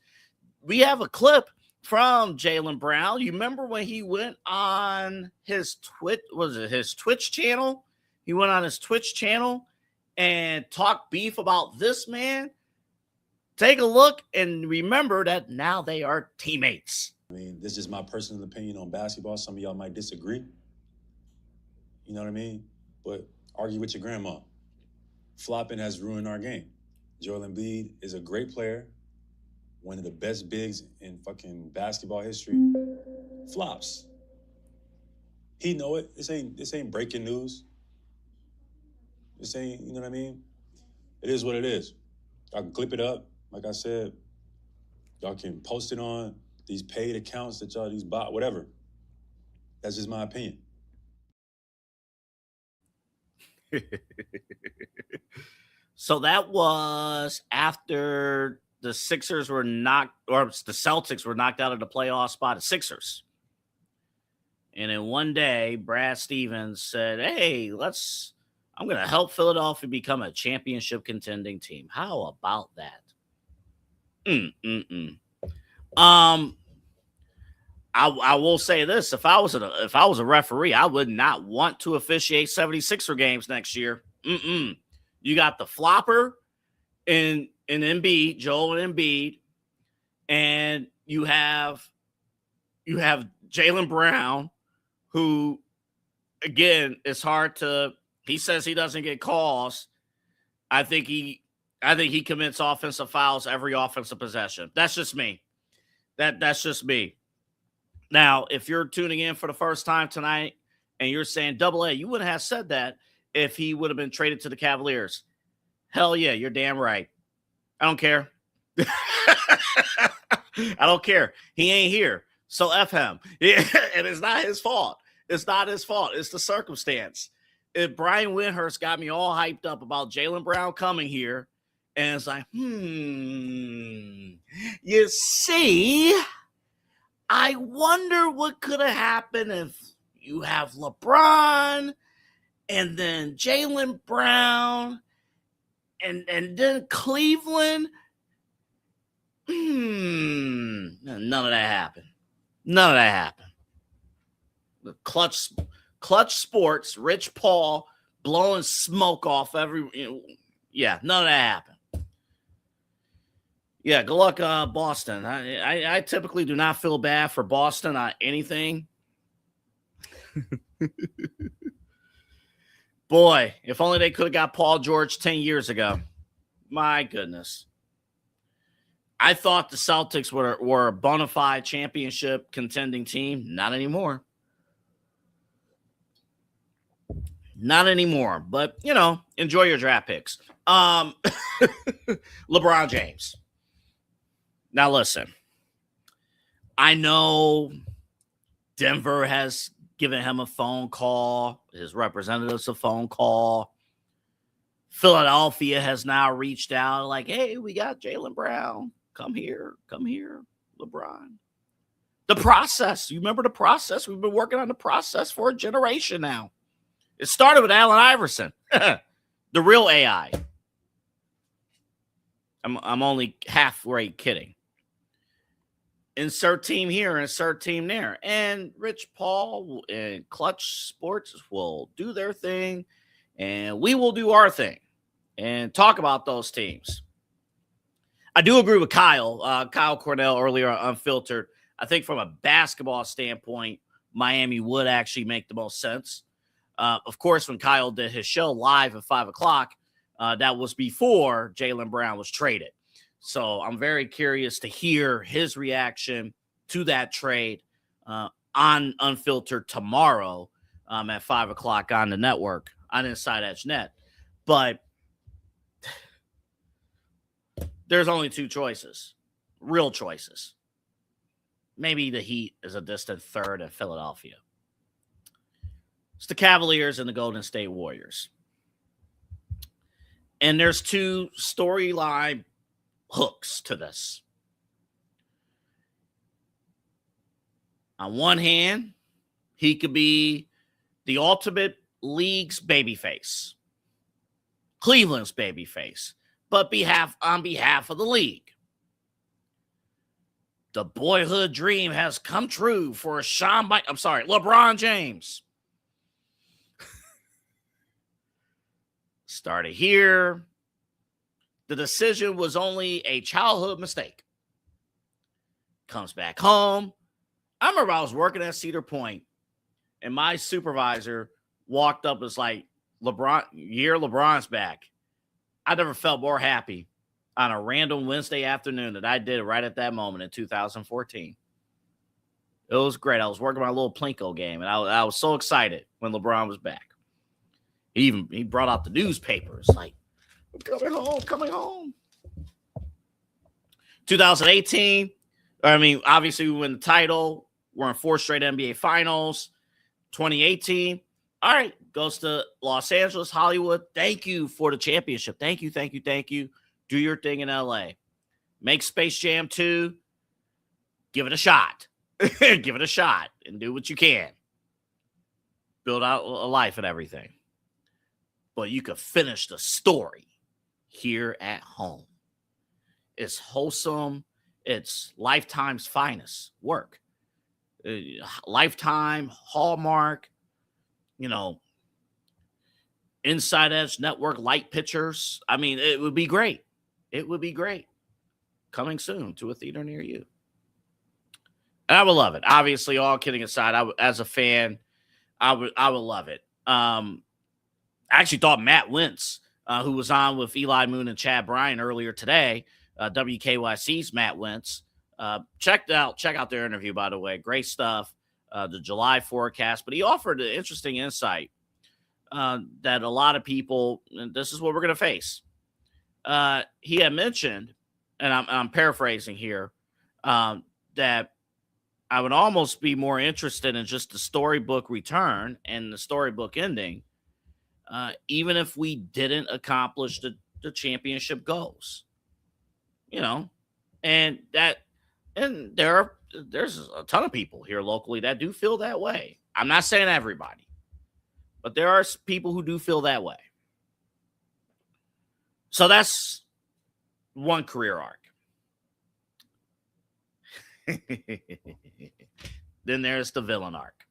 We have a clip from Jaylen Brown. You remember when he went on his Twitch channel? He went on his Twitch channel and talked beef about this man. Take a look and remember that now they are teammates. I mean, this is my personal opinion on basketball. Some of y'all might disagree. You know what I mean? But argue with your grandma. Flopping has ruined our game. Joel Embiid is a great player, one of the best bigs in fucking basketball history. Flops. He know it. This ain't breaking news. This ain't, you know what I mean? It is what it is. I can clip it up. Like I said, y'all can post it on these paid accounts that y'all, these bot, whatever. That's just my opinion. So that was after the Celtics were knocked out of the playoff spot of Sixers. And then one day, Brad Stevens said, hey, I'm going to help Philadelphia become a championship contending team. How about that? I will say this: if I was a referee, I would not want to officiate 76er games next year. You got the flopper in Embiid, Joel and Embiid, and you have Jaylen Brown, who again it's hard to. He says he doesn't get calls. I think he commits offensive fouls every offensive possession. That's just me. That's just me. Now, if you're tuning in for the first time tonight and you're saying, Double A, you wouldn't have said that if he would have been traded to the Cavaliers. Hell yeah, you're damn right. I don't care. I don't care. He ain't here. So F him. And it's not his fault. It's not his fault. It's the circumstance. If Brian Windhurst got me all hyped up about Jaylen Brown coming here, and it's like, you see, I wonder what could have happened if you have LeBron and then Jaylen Brown and then Cleveland. None of that happened. None of that happened. The Clutch Sports, Rich Paul blowing smoke off every. Yeah, none of that happened. Yeah, good luck, Boston. I typically do not feel bad for Boston on anything. Boy, if only they could have got Paul George 10 years ago. My goodness. I thought the Celtics were a bona fide championship contending team. Not anymore. Not anymore. But, enjoy your draft picks. LeBron James. Now, listen. I know Denver has given him a phone call. His representatives a phone call. Philadelphia has now reached out like, hey, we got Jaylen Brown. Come here, LeBron. The process. You remember the process? We've been working on the process for a generation now. It started with Allen Iverson, the real AI. I'm only halfway kidding. Insert team here, insert team there. And Rich Paul and Clutch Sports will do their thing, and we will do our thing and talk about those teams. I do agree with Kyle. Kyle Cornell earlier on Unfiltered. I think from a basketball standpoint, Miami would actually make the most sense. Of course, when Kyle did his show live at 5 o'clock, that was before Jaylen Brown was traded. So I'm very curious to hear his reaction to that trade on Unfiltered tomorrow at 5 o'clock on the network on Inside Edge Net. But there's only two choices, real choices. Maybe the Heat is a distant third in Philadelphia. It's the Cavaliers and the Golden State Warriors. And there's two storyline hooks to this. On one hand, he could be the ultimate league's babyface, Cleveland's babyface, but on behalf of the league. The boyhood dream has come true for LeBron James. Started here. The decision was only a childhood mistake. Comes back home. I remember I was working at Cedar Point, and my supervisor walked up and was like, LeBron's back. I never felt more happy on a random Wednesday afternoon than I did right at that moment in 2014. It was great. I was working my little Plinko game, and I was so excited when LeBron was back. He brought out the newspapers, like, coming home. 2018, obviously we win the title. We're in 4 straight NBA finals. 2018, all right, goes to Los Angeles, Hollywood. Thank you for the championship. Thank you. Do your thing in LA. Make Space Jam 2. Give it a shot. Give it a shot and do what you can. Build out a life and everything. But you could finish the story here at home. It's wholesome. It's Lifetime's finest work. Lifetime, Hallmark, Inside Edge Network light pictures. It would be great. It would be great. Coming soon to a theater near you. And I would love it. Obviously, all kidding aside, as a fan, I would love it. I actually thought Matt Wintz, who was on with Eli Moon and Chad Bryan earlier today, WKYC's Matt Wintz, check out their interview, by the way. Great stuff. The July forecast, but he offered an interesting insight that a lot of people, and this is what we're going to face. He had mentioned, and I'm paraphrasing here, that I would almost be more interested in just the storybook return and the storybook ending, even if we didn't accomplish the championship goals. And there's a ton of people here locally that do feel that way. I'm not saying everybody, but there are people who do feel that way. So that's one career arc. Then there's the villain arc.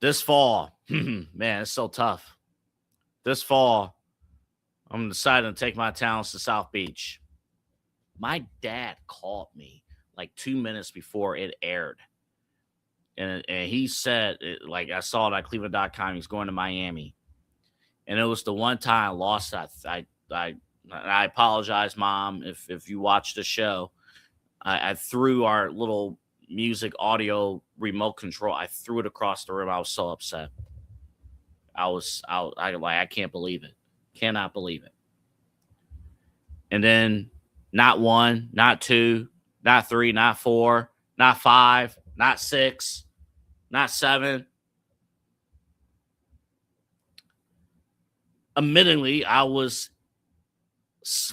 This fall, man, it's so tough. This fall, I'm deciding to take my talents to South Beach. My dad called me like 2 minutes before it aired. And he said, I saw it at Cleveland.com, he's going to Miami. And it was the one time I lost. I apologize, Mom, if you watch the show. I threw our little music audio remote control. I threw it across the room. I was so upset. I can't believe it. Cannot believe it. And then not 1, not 2, not 3, not 4, not 5, not 6, not 7. Admittedly, I was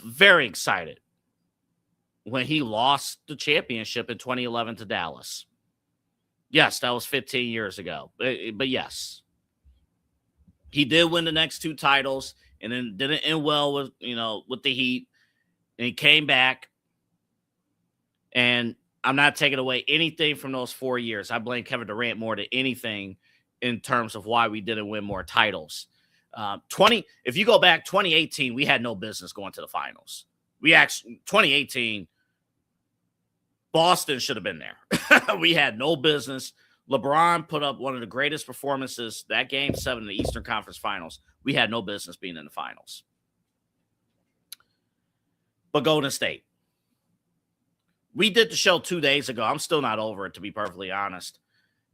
very excited when he lost the championship in 2011 to Dallas. Yes, that was 15 years ago. But yes, he did win the next 2 titles and then didn't end well with the Heat. And he came back. And I'm not taking away anything from those 4 years. I blame Kevin Durant more than anything in terms of why we didn't win more titles. If you go back 2018, we had no business going to the finals. 2018, Boston should have been there. We had no business. LeBron put up one of the greatest performances that Game 7 in the Eastern Conference Finals. We had no business being in the finals. But Golden State. We did the show 2 days ago. I'm still not over it, to be perfectly honest.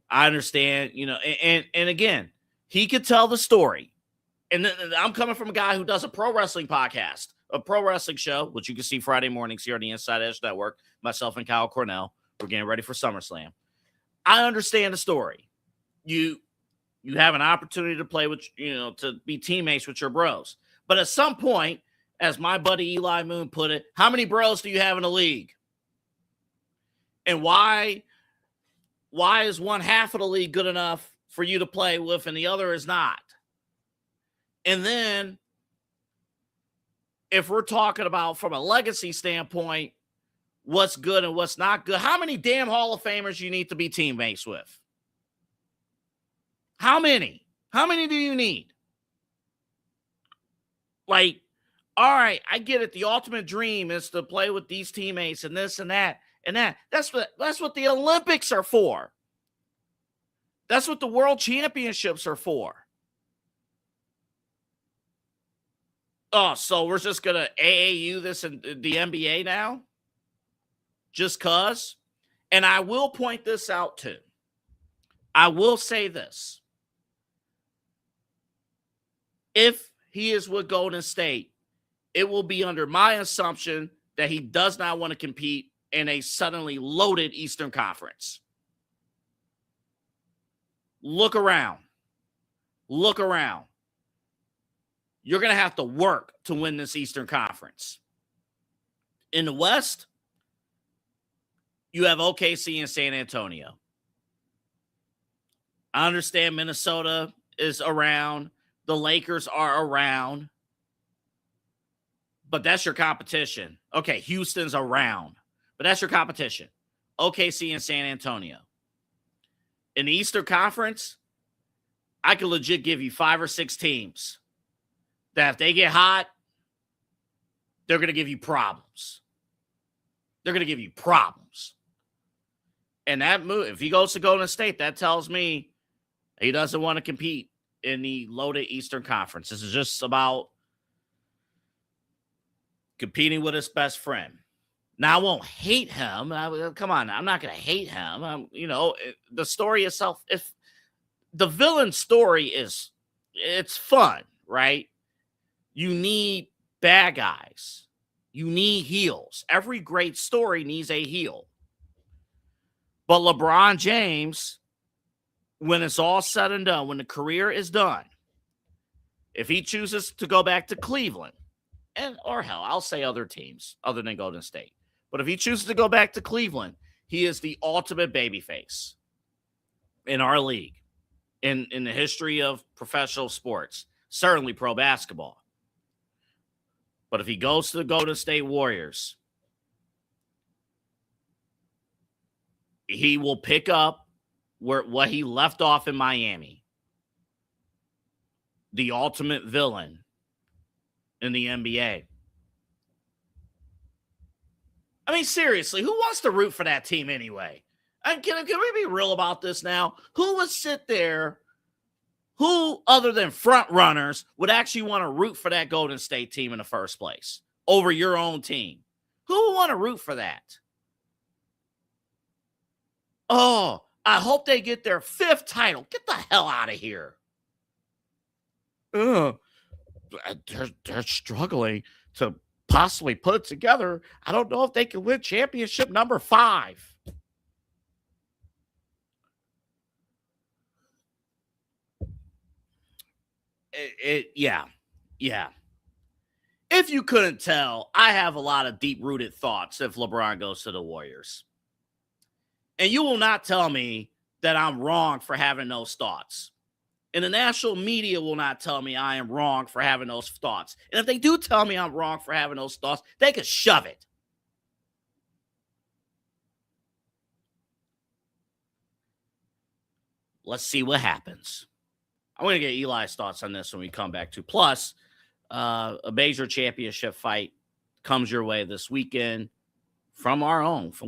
I understand, and again, he could tell the story. And I'm coming from a guy who does a pro wrestling podcast, a pro wrestling show, which you can see Friday mornings here on the Inside Edge Network. Myself and Kyle Cornell. We're getting ready for SummerSlam. I understand the story. You have an opportunity to play with, to be teammates with your bros. But at some point, as my buddy Eli Moon put it, how many bros do you have in the league? And why is one half of the league good enough for you to play with and the other is not? And then if we're talking about from a legacy standpoint, what's good and what's not good, how many damn Hall of Famers you need to be teammates with? How many? How many do you need? Like, all right, I get it. The ultimate dream is to play with these teammates and this and that and that. That's what the Olympics are for. That's what the World Championships are for. Oh, so we're just going to AAU this in the NBA now? Just cuz? And I will point this out too. I will say this. If he is with Golden State, it will be under my assumption that he does not want to compete in a suddenly loaded Eastern Conference. Look around. Look around. You're going to have to work to win this Eastern Conference. In the West, you have OKC and San Antonio. I understand Minnesota is around. The Lakers are around. But that's your competition. Okay, Houston's around. But that's your competition. OKC and San Antonio. In the Eastern Conference, I could legit give you 5 or 6 teams that if they get hot, they're going to give you problems. They're going to give you problems. And that move, if he goes to Golden State, that tells me he doesn't want to compete in the loaded Eastern Conference. This is just about competing with his best friend. Now, I won't hate him. Come on, I'm not going to hate him. The story itself, if the villain story it's fun, right? You need bad guys. You need heels. Every great story needs a heel. But LeBron James, when it's all said and done, when the career is done, if he chooses to go back to Cleveland, or hell, I'll say other teams other than Golden State. But if he chooses to go back to Cleveland, he is the ultimate babyface in our league, in the history of professional sports, certainly pro basketball. But if he goes to the Golden State Warriors, he will pick up what he left off in Miami. The ultimate villain in the NBA. I mean, seriously, who wants to root for that team anyway? Can we be real about this now? Who would sit there, who other than front runners would actually want to root for that Golden State team in the first place over your own team? Who would want to root for that? Oh, I hope they get their 5th title. Get the hell out of here. They're struggling to possibly put it together. I don't know if they can win championship number 5. Yeah. If you couldn't tell, I have a lot of deep-rooted thoughts if LeBron goes to the Warriors. And you will not tell me that I'm wrong for having those thoughts. And the national media will not tell me I am wrong for having those thoughts. And if they do tell me I'm wrong for having those thoughts, they can shove it. Let's see what happens. I'm going to get Eli's thoughts on this when we come back to. Plus, a major championship fight comes your way this weekend from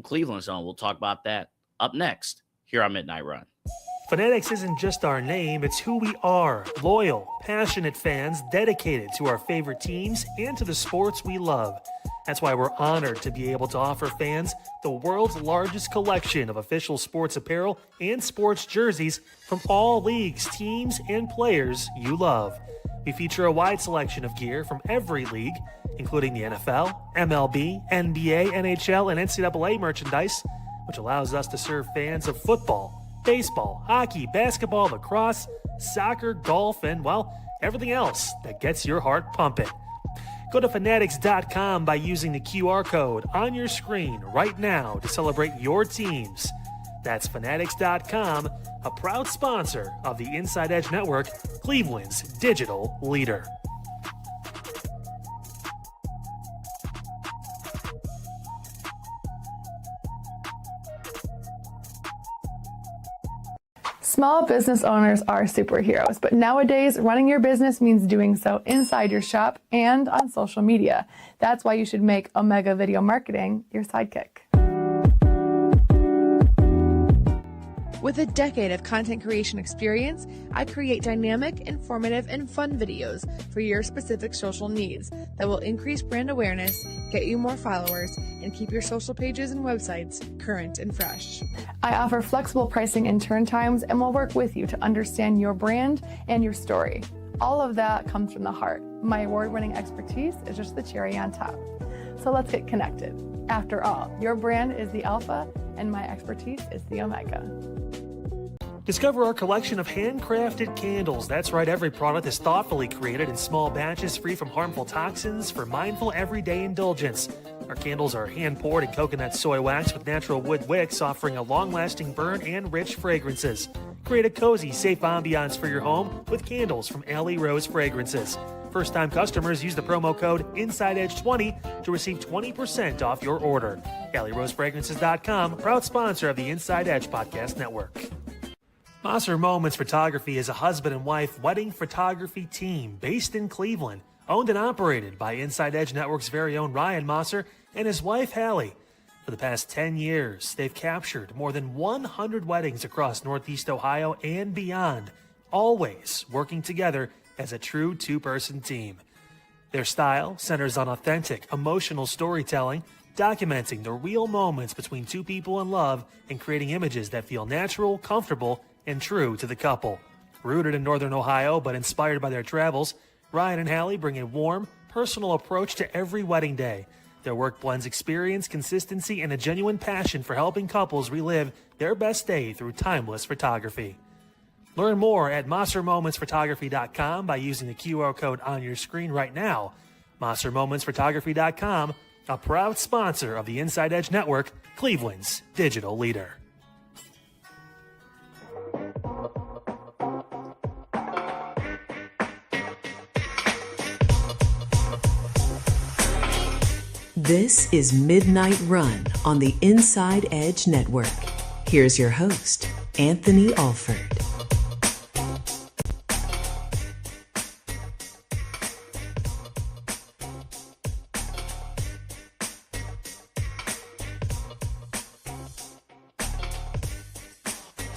Cleveland's own. We'll talk about that up next here on Midnight Run. Fanatics isn't just our name, it's who we are. Loyal, passionate fans dedicated to our favorite teams and to the sports we love. That's why we're honored to be able to offer fans the world's largest collection of official sports apparel and sports jerseys from all leagues, teams, and players you love. We feature a wide selection of gear from every league, including the NFL, MLB, NBA, NHL, and NCAA merchandise, which allows us to serve fans of football, baseball, hockey, basketball, lacrosse, soccer, golf, and, well, everything else that gets your heart pumping. Go to fanatics.com by using the QR code on your screen right now to celebrate your teams. That's fanatics.com, a proud sponsor of the Inside Edge Network, Cleveland's digital leader. Small business owners are superheroes, but nowadays running your business means doing so inside your shop and on social media. That's why you should make Omega Video Marketing your sidekick. With a decade of content creation experience, I create dynamic, informative, and fun videos for your specific social needs that will increase brand awareness, get you more followers, and keep your social pages and websites current and fresh. I offer flexible pricing and turn times and will work with you to understand your brand and your story. All of that comes from the heart. My award-winning expertise is just the cherry on top. So let's get connected. After all, your brand is the alpha and my expertise is the omega. Discover our collection of handcrafted candles. That's right, every product is thoughtfully created in small batches free from harmful toxins for mindful everyday indulgence. Our candles are hand-poured in coconut soy wax with natural wood wicks, offering a long-lasting burn and rich fragrances. Create a cozy, safe ambiance for your home with candles from Alley Rose Fragrances. First-time customers use the promo code InsideEdge20 to receive 20% off your order. AlleyRoseFragrances.com, proud sponsor of the Inside Edge Podcast Network. Mosser Moments Photography is a husband and wife wedding photography team based in Cleveland, owned and operated by Inside Edge Network's very own Ryan Mosser and his wife Hallie. For the past 10 years, they've captured more than 100 weddings across Northeast Ohio and beyond, always working together as a true two-person team. Their style centers on authentic, emotional storytelling, documenting the real moments between two people in love and creating images that feel natural, comfortable, and true to the couple. Rooted in Northern Ohio but inspired by their travels, Ryan and Hallie bring a warm, personal approach to every wedding day. Their work blends experience, consistency, and a genuine passion for helping couples relive their best day through timeless photography. Learn more at MosserMomentsPhotography.com by using the QR code on your screen right now. MosserMomentsPhotography.com, a proud sponsor of the Inside Edge Network, Cleveland's digital leader. This is Midnight Run on the Inside Edge Network. Here's your host, Anthony Alford.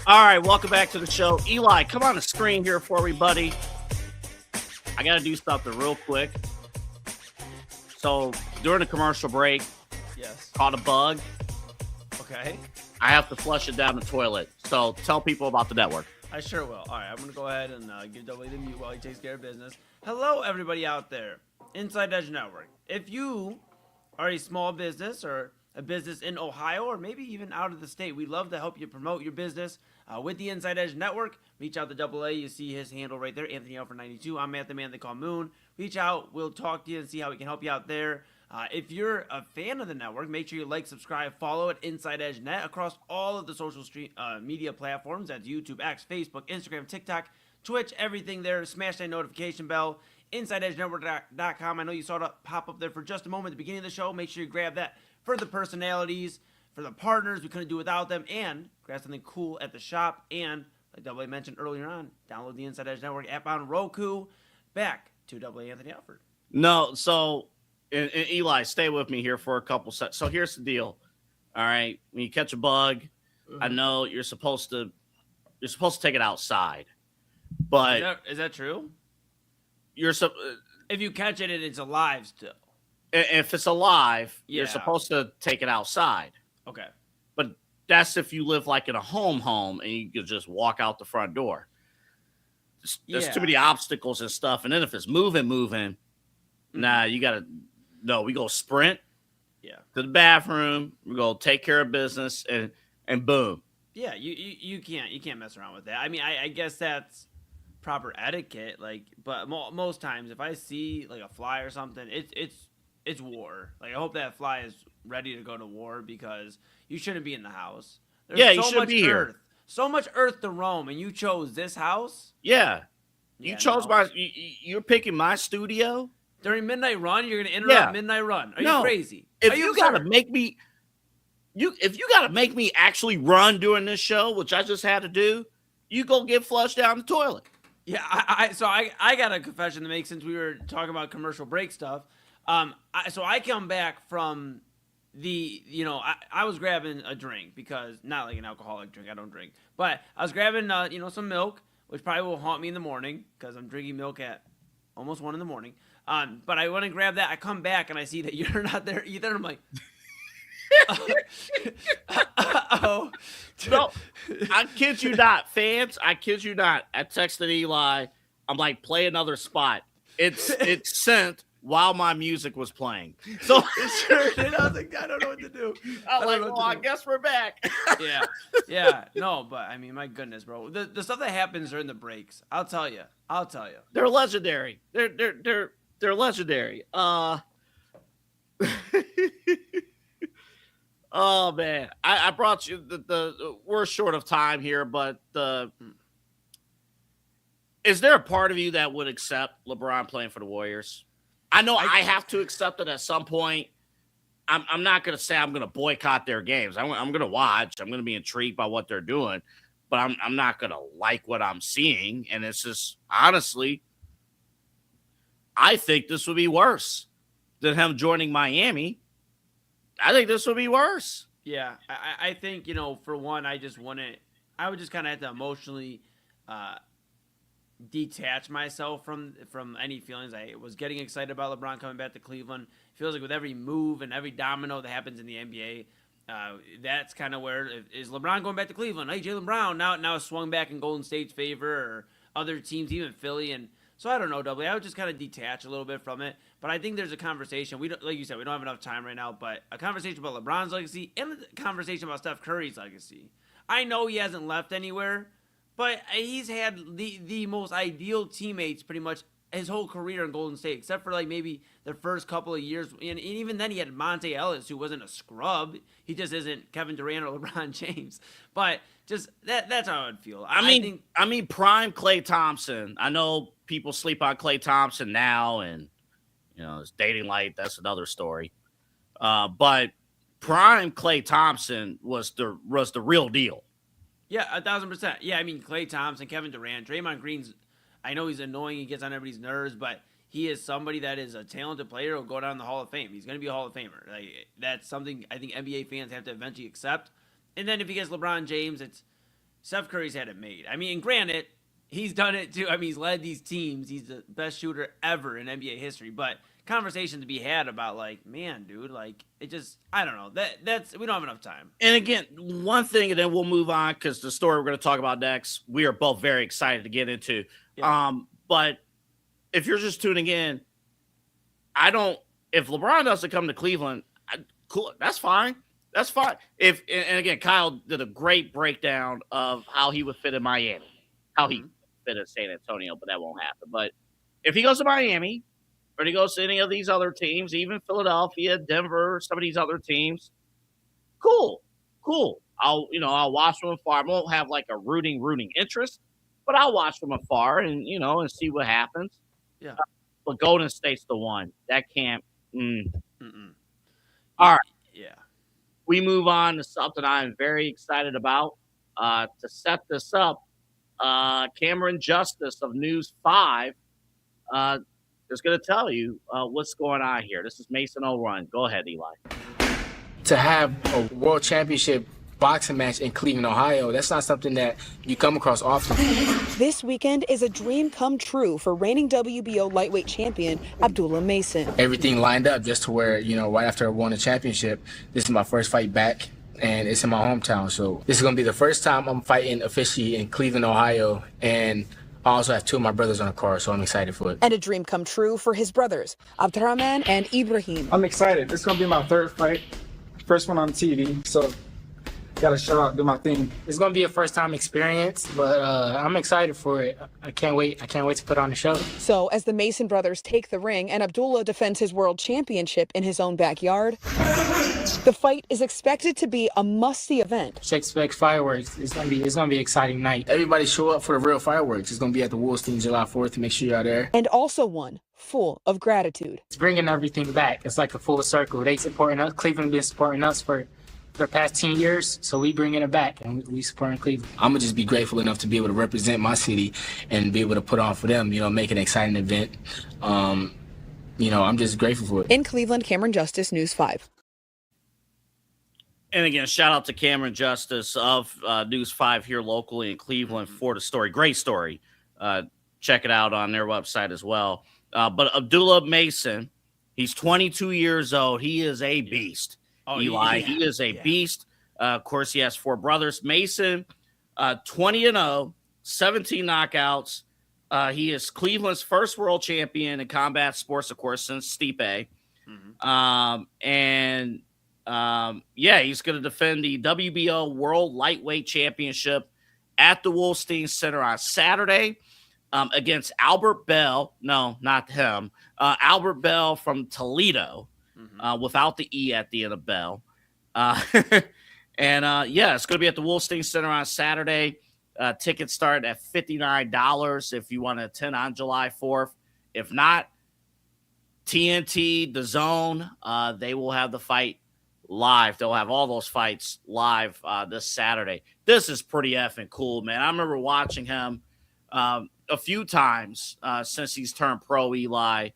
All right, welcome back to the show. Eli, come on the screen here for me, buddy. I got to do something real quick. So during the commercial break, Yes. caught a bug. Okay. I have to flush it down the toilet. So tell people about the network. I sure will. All right, I'm going to go ahead and give W the mute while he takes care of business. Hello, everybody out there. Inside Edge Network. If you are a small business or a business in Ohio or maybe even out of the state, we'd love to help you promote your business with the Inside Edge Network. Reach out to AA. You see his handle right there, Anthony Alford 92. I'm Matt, the man they call Moon. Reach out. We'll talk to you and see how we can help you out there. If you're a fan of the network, make sure you like, subscribe, follow at Inside Edge Net across all of the social media platforms. That's YouTube, X, Facebook, Instagram, TikTok, Twitch, everything there. Smash that notification bell. InsideEdgeNetwork.com. I know you saw it pop up there for just a moment at the beginning of the show. Make sure you grab that for the personalities, for the partners. We couldn't do without them. And grab something cool at the shop and like Double A mentioned earlier on, download the Inside Edge Network app on Roku. Back to Double A Anthony Alford. No, so and Eli, stay with me here for a couple seconds. So here's the deal. All right, when you catch a bug, I know you're supposed to take it outside, but is that true? If you catch it and it's alive still. If it's alive, Yeah. you're supposed to take it outside. Okay. But that's if you live like in a home and you could just walk out the front door. There's too many obstacles and stuff. And then if it's moving, nah, you got to, no, we go sprint to the bathroom. We go take care of business and boom. Yeah, you can't mess around with that. I mean, I guess that's proper etiquette. Like, but most times if I see like a fly or something, it's war. Like, I hope that fly is ready to go to war because you shouldn't be in the house. There's you shouldn't be here. So much earth to roam, and you chose this house? Yeah. You chose you're picking my studio? During Midnight Run, you're going to interrupt Midnight Run. Are you crazy? If you got to make me actually run during this show, which I just had to do, you go get flushed down the toilet. Yeah, I got a confession to make since we were talking about commercial break stuff. So I come back from I was grabbing a drink because not like an alcoholic drink. I don't drink, but I was grabbing some milk, which probably will haunt me in the morning because I'm drinking milk at almost 1 a.m. But I went and grabbed that. I come back and I see that you're not there either. I'm like, oh no, I kid you not, fans. I kid you not. I texted Eli. I'm like, play another spot. It's sent while my music was playing. So sure did. I was like, I don't know what to do. I guess we're back. Yeah. No, but I mean, my goodness, bro. The stuff that happens during the breaks, I'll tell you. They're legendary. They're legendary. Oh man, I brought you we're short of time here, but is there a part of you that would accept LeBron playing for the Warriors? I know I have to accept it at some point. I'm not going to say I'm going to boycott their games. I'm going to watch. I'm going to be intrigued by what they're doing, but I'm not going to like what I'm seeing. And it's just, honestly, I think this would be worse than him joining Miami. I think this would be worse. Yeah, I think, for one, I would just kind of have to emotionally detach myself from any feelings. I was getting excited about LeBron coming back to Cleveland. It feels like with every move and every domino that happens in the NBA, that's kind of where is LeBron going back to Cleveland? Hey, Jaylen Brown now swung back in Golden State's favor, or other teams, even Philly. And so I don't know, W. I would just kind of detach a little bit from it. But I think there's a conversation. We don't, like you said, we don't have enough time right now. But a conversation about LeBron's legacy and a conversation about Steph Curry's legacy. I know he hasn't left anywhere, but he's had the most ideal teammates pretty much his whole career in Golden State, except for like maybe the first couple of years. And even then he had Monte Ellis, who wasn't a scrub. He just isn't Kevin Durant or LeBron James. But just that's how I would feel. I mean, prime Klay Thompson. I know people sleep on Klay Thompson now, and his dating life, that's another story. But prime Klay Thompson was the real deal. Yeah, 1,000%. Yeah, I mean, Klay Thompson, Kevin Durant, Draymond Green's, I know he's annoying, he gets on everybody's nerves, but he is somebody that is a talented player who'll go down in the Hall of Fame. He's going to be a Hall of Famer. Like, that's something I think NBA fans have to eventually accept. And then if he gets LeBron James, it's Steph Curry's had it made. I mean, granted, he's done it too. I mean, he's led these teams. He's the best shooter ever in NBA history. But conversation to be had about, like, man, dude, like, it just, I don't know. That's we don't have enough time. And again, one thing, and then we'll move on because the story we're going to talk about next, we are both very excited to get into. Yeah. But if you're just tuning in, if LeBron doesn't come to Cleveland, cool, that's fine. That's fine. And again, Kyle did a great breakdown of how he would fit in Miami, how he fit in San Antonio, but that won't happen. But if he goes to Miami, or he goes to any of these other teams, even Philadelphia, Denver, some of these other teams, cool. I'll watch from afar. I won't have like a rooting interest, but I'll watch from afar and see what happens. Yeah. But Golden State's the one that can't. All right. Yeah. We move on to something I'm very excited about. To set this up, Cameron Justice of News 5 is going to tell you what's going on here. This is Mason O'Run. Go ahead, Eli. To have a world championship boxing match in Cleveland, Ohio, that's not something that you come across often. This weekend is a dream come true for reigning WBO lightweight champion Abdullah Mason. Everything lined up just to where, right after I won the championship, this is my first fight back, and it's in my hometown. So this is going to be the first time I'm fighting officially in Cleveland, Ohio, and I also have two of my brothers on the card, so I'm excited for it. And a dream come true for his brothers, Abdurrahman and Ibrahim. I'm excited. It's going to be my third fight, first one on TV, so gotta show out, do my thing. It's gonna be a first time experience, but I'm excited for it. I can't wait to put on the show. So as the Mason brothers take the ring and Abdullah defends his world championship in his own backyard, the fight is expected to be a must-see event. Expect fireworks. It's gonna be an exciting night. Everybody show up for the real fireworks. It's gonna be at the Wolstein July 4th. Make sure you're there. And also one full of gratitude. It's bringing everything back. It's like a full circle. They supporting us. Cleveland been supporting us for the past 10 years, so we bringing it back, and we supporting Cleveland. I'm gonna just be grateful enough to be able to represent my city and be able to put on for them, make an exciting event. I'm just grateful for it. In Cleveland, Cameron Justice, News 5. And again, shout out to Cameron Justice of News 5 here locally in Cleveland for the story. Great story. Check it out on their website as well. But Abdullah Mason, he's 22 years old. He is a beast. Eli, he is a beast. Of course, he has four brothers. Mason, 20-0, 17 knockouts. He is Cleveland's first world champion in combat sports, of course, since Stipe. He's going to defend the WBO World Lightweight Championship at the Wolstein Center on Saturday against Albert Bell. No, not him. Albert Bell from Toledo. Without the E at the end of Bell. It's going to be at the Wolstein Center on Saturday. Tickets start at $59 if you want to attend on July 4th. If not, TNT, DAZN, they will have the fight live. They'll have all those fights live this Saturday. This is pretty effing cool, man. I remember watching him a few times since he's turned pro, Eli,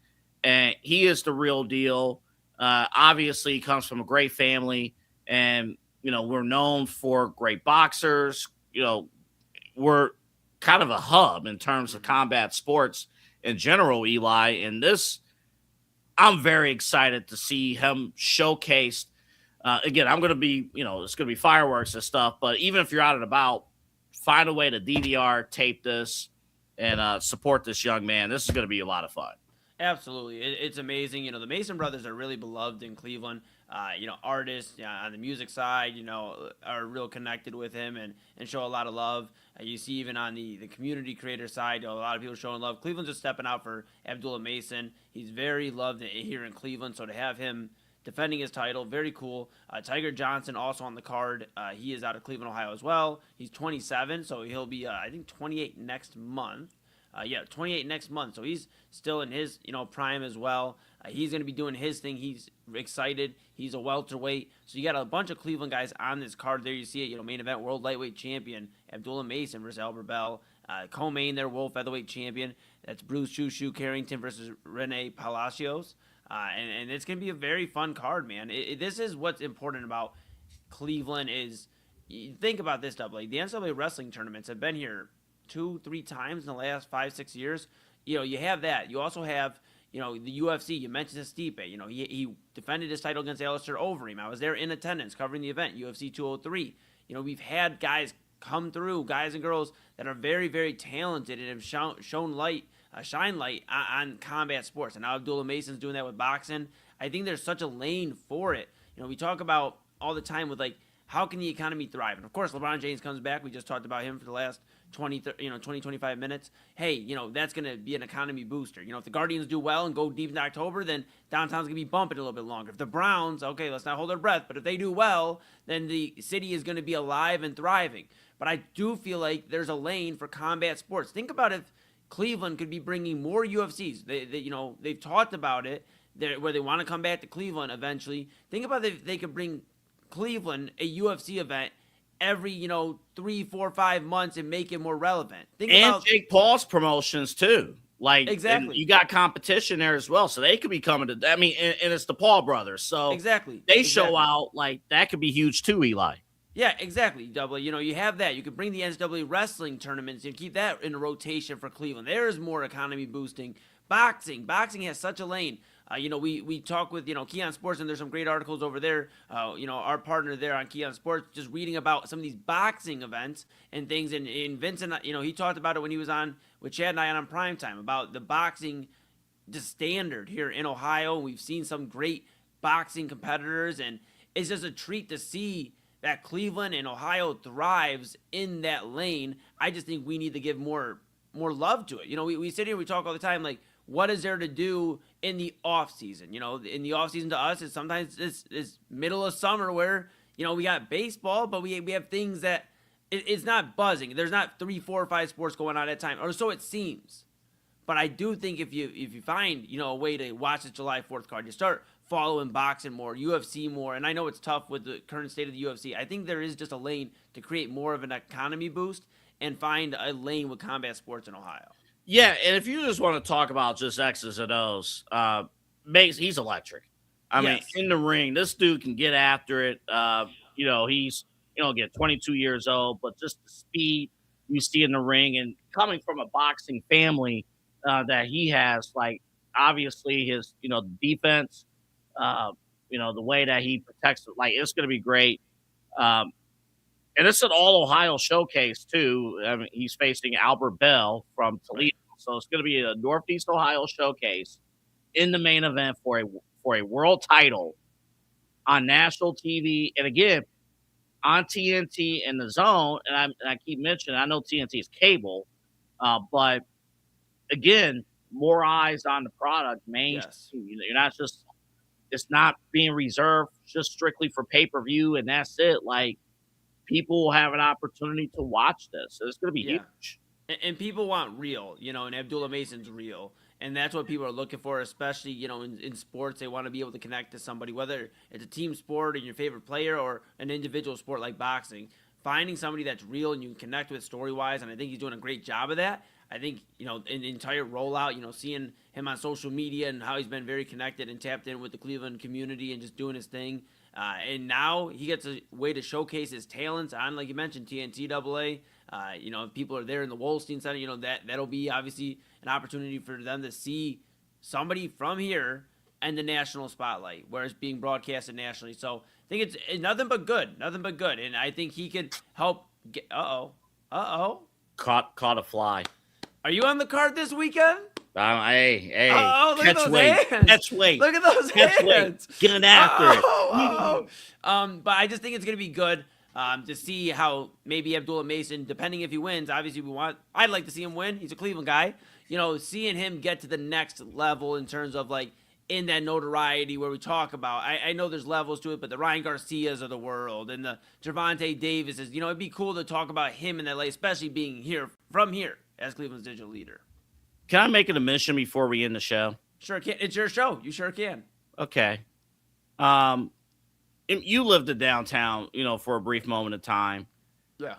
and he is the real deal. Obviously, he comes from a great family, and, we're known for great boxers. We're kind of a hub in terms of combat sports in general, Eli. And this, I'm very excited to see him showcased. Again, I'm going to be, it's going to be fireworks and stuff, but even if you're out and about, find a way to DVR, tape this, and support this young man. This is going to be a lot of fun. Absolutely. It's amazing. The Mason brothers are really beloved in Cleveland. Artists on the music side, are real connected with him and show a lot of love. You see even on the community creator side, a lot of people showing love. Cleveland's just stepping out for Abdullah Mason. He's very loved here in Cleveland, so to have him defending his title, very cool. Tiger Johnson also on the card. He is out of Cleveland, Ohio as well. He's 27, so he'll be, 28 next month. 28 next month. So he's still in his, prime as well. He's going to be doing his thing. He's excited. He's a welterweight. So you got a bunch of Cleveland guys on this card there. You see it, main event world lightweight champion Abdullah Mason versus Albert Bell. Co-main their world featherweight champion. That's Bruce Shushu Carrington versus Rene Palacios. And it's going to be a very fun card, man. This is what's important about Cleveland is, think about this stuff. Like the NCAA wrestling tournaments have been here 2-3 times in the last 5-6 years. You have that. You also have, the UFC. You mentioned Stipe. He defended his title against Alistair Overeem. I was there in attendance covering the event, UFC 203. We've had guys come through, guys and girls that are very, very talented and have shine light on combat sports. And now Abdullah Mason's doing that with boxing. I think there's such a lane for it. We talk about all the time with how can the economy thrive? And of course, LeBron James comes back. We just talked about him for the last 20-25 minutes. Hey, that's going to be an economy booster. If the Guardians do well and go deep in October, then downtown's going to be bumping a little bit longer. If the Browns, okay, let's not hold our breath, but if they do well, then the city is going to be alive and thriving. But I do feel like there's a lane for combat sports. Think about if Cleveland could be bringing more UFCs. They've talked about it, where they want to come back to Cleveland eventually. Think about if they could bring Cleveland a UFC event every 3, 4, 5 months and make it more relevant. Think and about Jake Paul's promotions too. Like exactly, you got competition there as well, so they could be coming to. I mean, and it's the Paul brothers, so exactly they show out like that could be huge too, Eli. Yeah, exactly. Double. You have that. You could bring the NCAA wrestling tournaments and keep that in a rotation for Cleveland. There is more economy boosting. Boxing has such a lane. We talk with Keon Sports, and there's some great articles over there. Our partner there on Keon Sports, just reading about some of these boxing events and things. And Vincent, he talked about it when he was on with Chad and I on Primetime about the boxing, just standard here in Ohio. We've seen some great boxing competitors, and it's just a treat to see that Cleveland and Ohio thrives in that lane. I just think we need to give more love to it. We sit here, we talk all the time, like, what is there to do in the off season? In the off season to us, it's sometimes it's middle of summer where, we got baseball, but we have things that it's not buzzing. There's not 3, 4, 5 sports going on at a time, or so it seems. But I do think if you find, a way to watch the July 4th card, you start following boxing more, UFC more, and I know it's tough with the current state of the UFC. I think there is just a lane to create more of an economy boost and find a lane with combat sports in Ohio. Yeah, and if you just want to talk about just X's and O's, he's electric. I mean, in the ring, this dude can get after it. He's again 22 years old, but just the speed you see in the ring, and coming from a boxing family that he has, like obviously his defense, the way that he protects it, like it's going to be great. And it's an all-Ohio showcase, too. I mean, he's facing Albert Bell from Toledo. So it's going to be a Northeast Ohio showcase in the main event for a world title on national TV. And, again, on TNT and the Zone. And I keep mentioning, I know TNT is cable. But, again, more eyes on the product. You're not just – it's not being reserved just strictly for pay-per-view, and that's it. Like, people will have an opportunity to watch this. So it's going to be huge. And people want real, and Abdullah Mason's real. And that's what people are looking for, especially, in sports. They want to be able to connect to somebody, whether it's a team sport and your favorite player or an individual sport like boxing. Finding somebody that's real and you can connect with story-wise, and I think he's doing a great job of that. I think, in the entire rollout, seeing him on social media and how he's been very connected and tapped in with the Cleveland community and just doing his thing. And now he gets a way to showcase his talents on, like you mentioned, TNT AA. If people are there in the Wolstein Center, that'll be obviously an opportunity for them to see somebody from here and the national spotlight, where it's being broadcasted nationally. So I think it's nothing but good. And I think he could help get, Caught a fly. Are you on the card this weekend? Hey. Look at those hands. Catch weight. Look at those hands. Get after it. But I just think it's going to be good to see how maybe Abdullah Mason, depending if he wins, obviously I'd like to see him win. He's a Cleveland guy. Seeing him get to the next level in terms of like in that notoriety where we talk about, I know there's levels to it, but the Ryan Garcias of the world and the Gervonta Davises, it'd be cool to talk about him in that light, especially being from here as Cleveland's digital leader. Can I make an admission before we end the show? Sure can. It's your show. You sure can. Okay. You lived in downtown, for a brief moment of time. Yeah.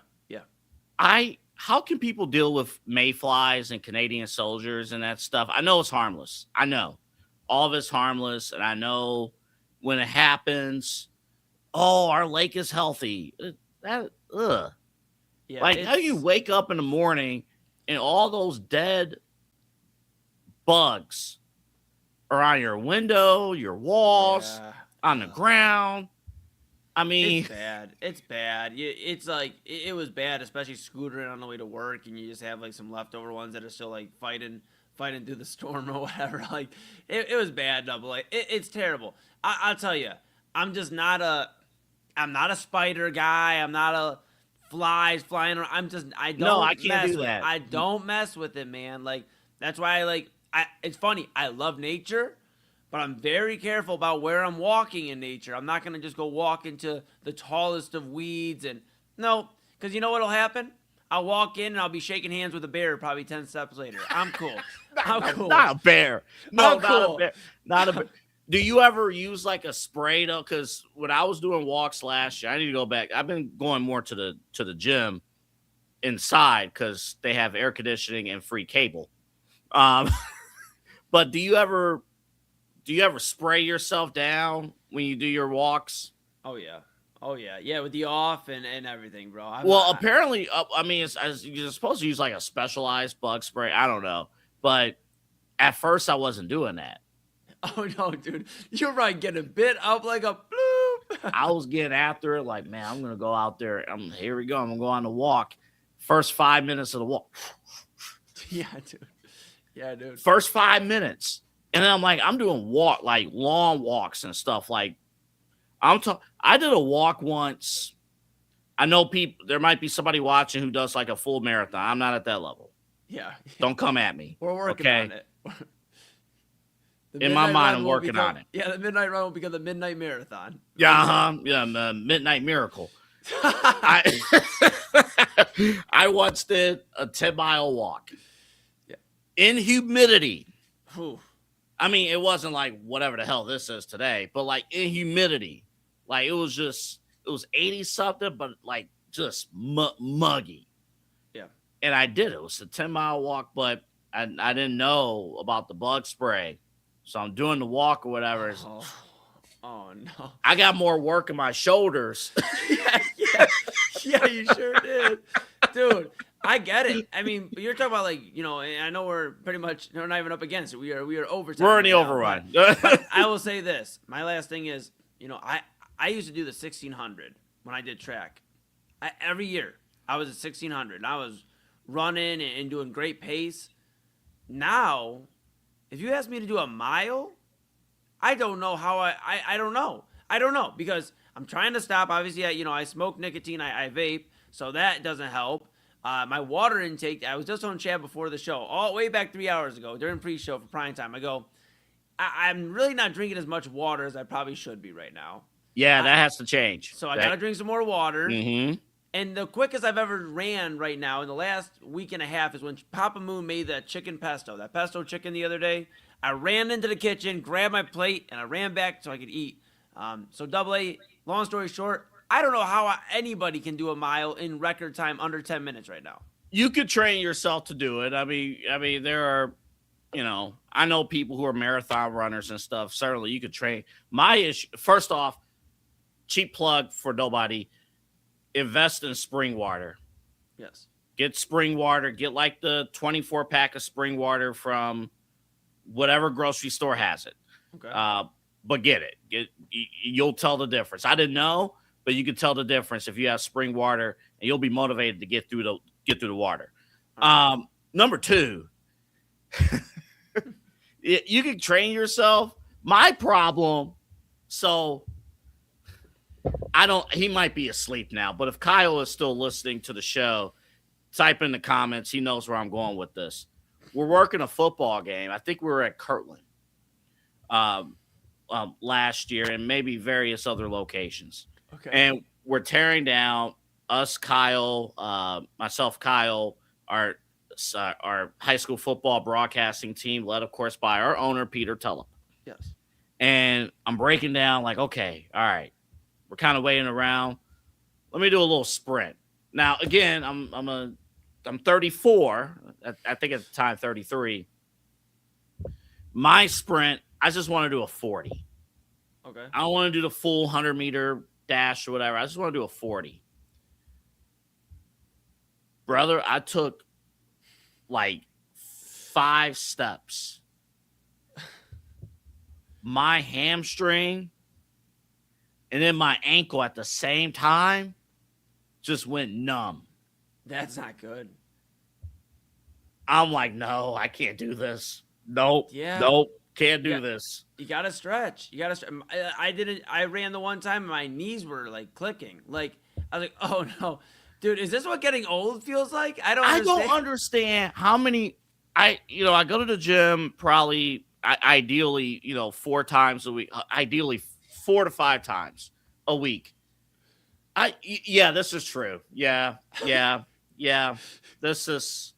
How can people deal with mayflies and Canadian soldiers and that stuff? I know it's harmless. I know. All of it's harmless, and I know when it happens, our lake is healthy. Yeah, like, how do you wake up in the morning and all those dead bugs are on your window, your walls, on the ground? I mean, it's bad. It's like it was bad, especially scootering on the way to work, and you just have like some leftover ones that are still like fighting through the storm or whatever. Like it was bad. It's terrible. I'll tell you, I'm not a spider guy. I'm not a flies flying around. I can't do that. I don't mess with it, man. Like that's why it's funny. I love nature, but I'm very careful about where I'm walking in nature. I'm not going to just go walk into the tallest of weeds. Because you know what'll happen? I'll walk in and I'll be shaking hands with a bear probably 10 steps later. I'm cool. I'm cool. Not a bear. No, I'm cool. Not a bear. Do you ever use like a spray though? Because when I was doing walks last year, I need to go back. I've been going more to the gym inside because they have air conditioning and free cable. But do you ever spray yourself down when you do your walks? Oh yeah, with the off and everything, bro. Apparently, I mean, you're supposed to use like a specialized bug spray. I don't know, but at first I wasn't doing that. Oh no, dude, you're right. Getting bit up like a bloop. I was getting after it, like, man, I'm gonna go out there. Here we go. I'm gonna go on the walk. First 5 minutes of the walk. Yeah, dude. First 5 minutes, and then I'm like, I'm doing long walks and stuff. Like, I did a walk once. I know there might be somebody watching who does like a full marathon. I'm not at that level. Yeah. Don't come at me. We're working on it. In my mind, I'm working on it. Yeah, the midnight run will become the midnight marathon. Yeah, midnight miracle. I once did a 10-mile walk. Yeah. In humidity. Ooh. I mean, it wasn't like whatever the hell this is today, but like in humidity. Like it was 80 something, but like just muggy. Yeah. And I did it. It was a 10-mile walk, but I didn't know about the bug spray. So I'm doing the walk or whatever. Oh no. I got more work in my shoulders. Yeah, you sure did. Dude, I get it. I mean, you're talking about like, I know we're pretty much not even up against it. We are overtime. We're in the overrun. But I will say this. My last thing is, I used to do the 1600 when I did track. Every year I was at 1600. I was running and doing great pace. Now, if you ask me to do a mile, I don't know how I don't know. I don't know because I'm trying to stop. Obviously, I smoke nicotine. I vape, so that doesn't help. My water intake, I was just on Chad before the show, all way back 3 hours ago during pre-show for prime time. I go, I'm really not drinking as much water as I probably should be right now. Yeah, that has to change. So I got to drink some more water. Mm-hmm. And the quickest I've ever ran right now in the last week and a half is when Papa Moon made that chicken pesto, that pesto chicken the other day. I ran into the kitchen, grabbed my plate, and I ran back so I could eat. So Double A, long story short, I don't know how anybody can do a mile in record time under 10 minutes right now. You could train yourself to do it. I mean, there are, I know people who are marathon runners and stuff. Certainly you could train. My issue, first off, cheap plug for nobody, invest in spring water. Yes. Get spring water. Get like the 24-pack of spring water from whatever grocery store has it. Okay. But get it. You'll tell the difference. I didn't know, but you can tell the difference if you have spring water, and you'll be motivated to get through the water. Number two, you can train yourself. My problem, so he might be asleep now, but if Kyle is still listening to the show, type in the comments. He knows where I'm going with this. We're working a football game. I think we were at Kirtland last year and maybe various other locations. Okay. And we're tearing down us, Kyle, myself, Kyle, our high school football broadcasting team, led, of course, by our owner, Peter Tulloch. Yes. And I'm breaking down like, okay, all right, we're kind of waiting around. Let me do a little sprint. Now, again, I'm 34. I think at the time 33. My sprint, I just want to do a 40. Okay. I don't want to do the full 100-meter dash or whatever. I just want to do a 40. Brother, I took like 5 steps. My hamstring and then my ankle at the same time just went numb. That's not good. I'm like, no, I can't do this. Nope. Yeah. Nope. Can't do this. You got to stretch. I ran the one time and my knees were like clicking. Like, I was like, oh no. Dude, is this what getting old feels like? I don't understand how many I go to the gym probably ideally, 4 times a week, ideally 4 to 5 times a week. This is true. Yeah. This is,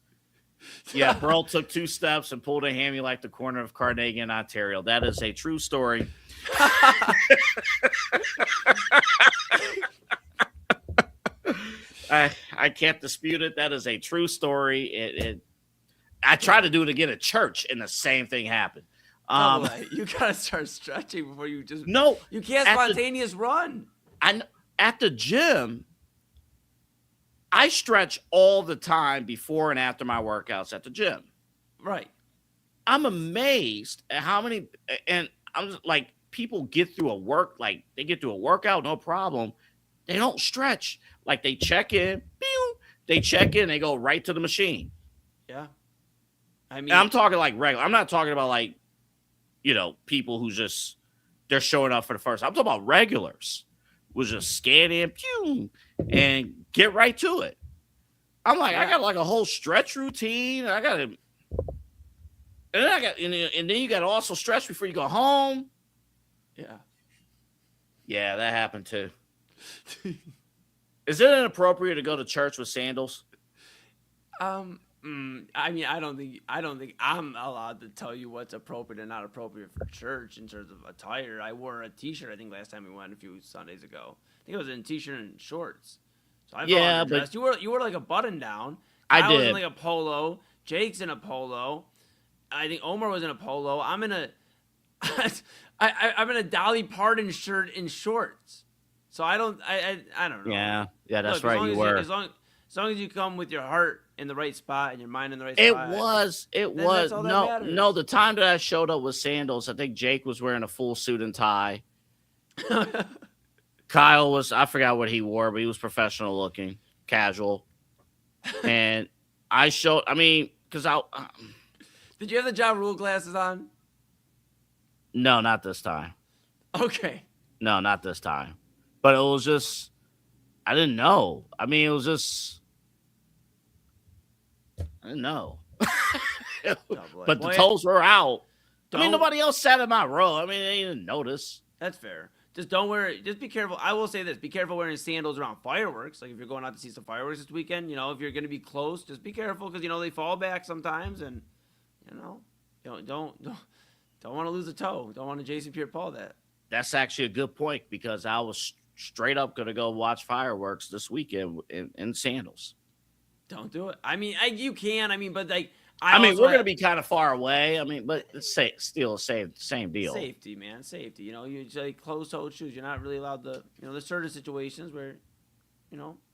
Burl took 2 steps and pulled a hammy like the corner of Carnegie in Ontario. That is a true story. I can't dispute it. That is a true story. I tried to do it again at church, and the same thing happened. You gotta start stretching before you just no. You can't spontaneous run. At the gym, I stretch all the time before and after my workouts at the gym. Right. I'm amazed at how many, and I'm just like, people get through they get through a workout, no problem. They don't stretch. Like they check in, they go right to the machine. Yeah. I mean, and I'm talking like regular. I'm not talking about like, people who just, they're showing up for the first. I'm talking about regulars who just scan in, and get right to it. I'm like, I got like a whole stretch routine. And then you got to also stretch before you go home. Yeah. Yeah, that happened too. Is it inappropriate to go to church with sandals? I mean, I don't think I'm allowed to tell you what's appropriate and not appropriate for church in terms of attire. I wore a t-shirt, I think, last time we went a few Sundays ago. I think it was in t-shirt and shorts. So I but you wore like a button down. I did. was in like a polo. Jake's in a polo. I think Omar was in a polo. I'm in a I'm in a Dolly Parton shirt and shorts. So I don't know. Yeah, that's Look, right. You were. As long as you come with your heart in the right spot and your mind in the right spot. It was. No, the time that I showed up with sandals, I think Jake was wearing a full suit and tie. Kyle was, I forgot what he wore, but he was professional looking, casual. And because Did you have the Ja Rule glasses on? No, not this time. Okay. No, not this time. But it was just, I didn't know. I mean, it was just, I didn't know. But the toes were out. Nobody else sat in my row. I mean, they didn't notice. That's fair. Just don't wear it. Just be careful. I will say this. Be careful wearing sandals around fireworks. Like if you're going out to see some fireworks this weekend, if you're going to be close, just be careful because, they fall back sometimes and, don't want to lose a toe. Don't want to Jason Pierre-Paul that. That's actually a good point because I was straight up going to go watch fireworks this weekend in sandals. Don't do it. I mean, you can. I mean, but like, we're going to be kind of far away. I mean, but it's still same deal. Safety, man. Safety. You like closed-toed shoes. You're not really allowed to, there's certain situations where,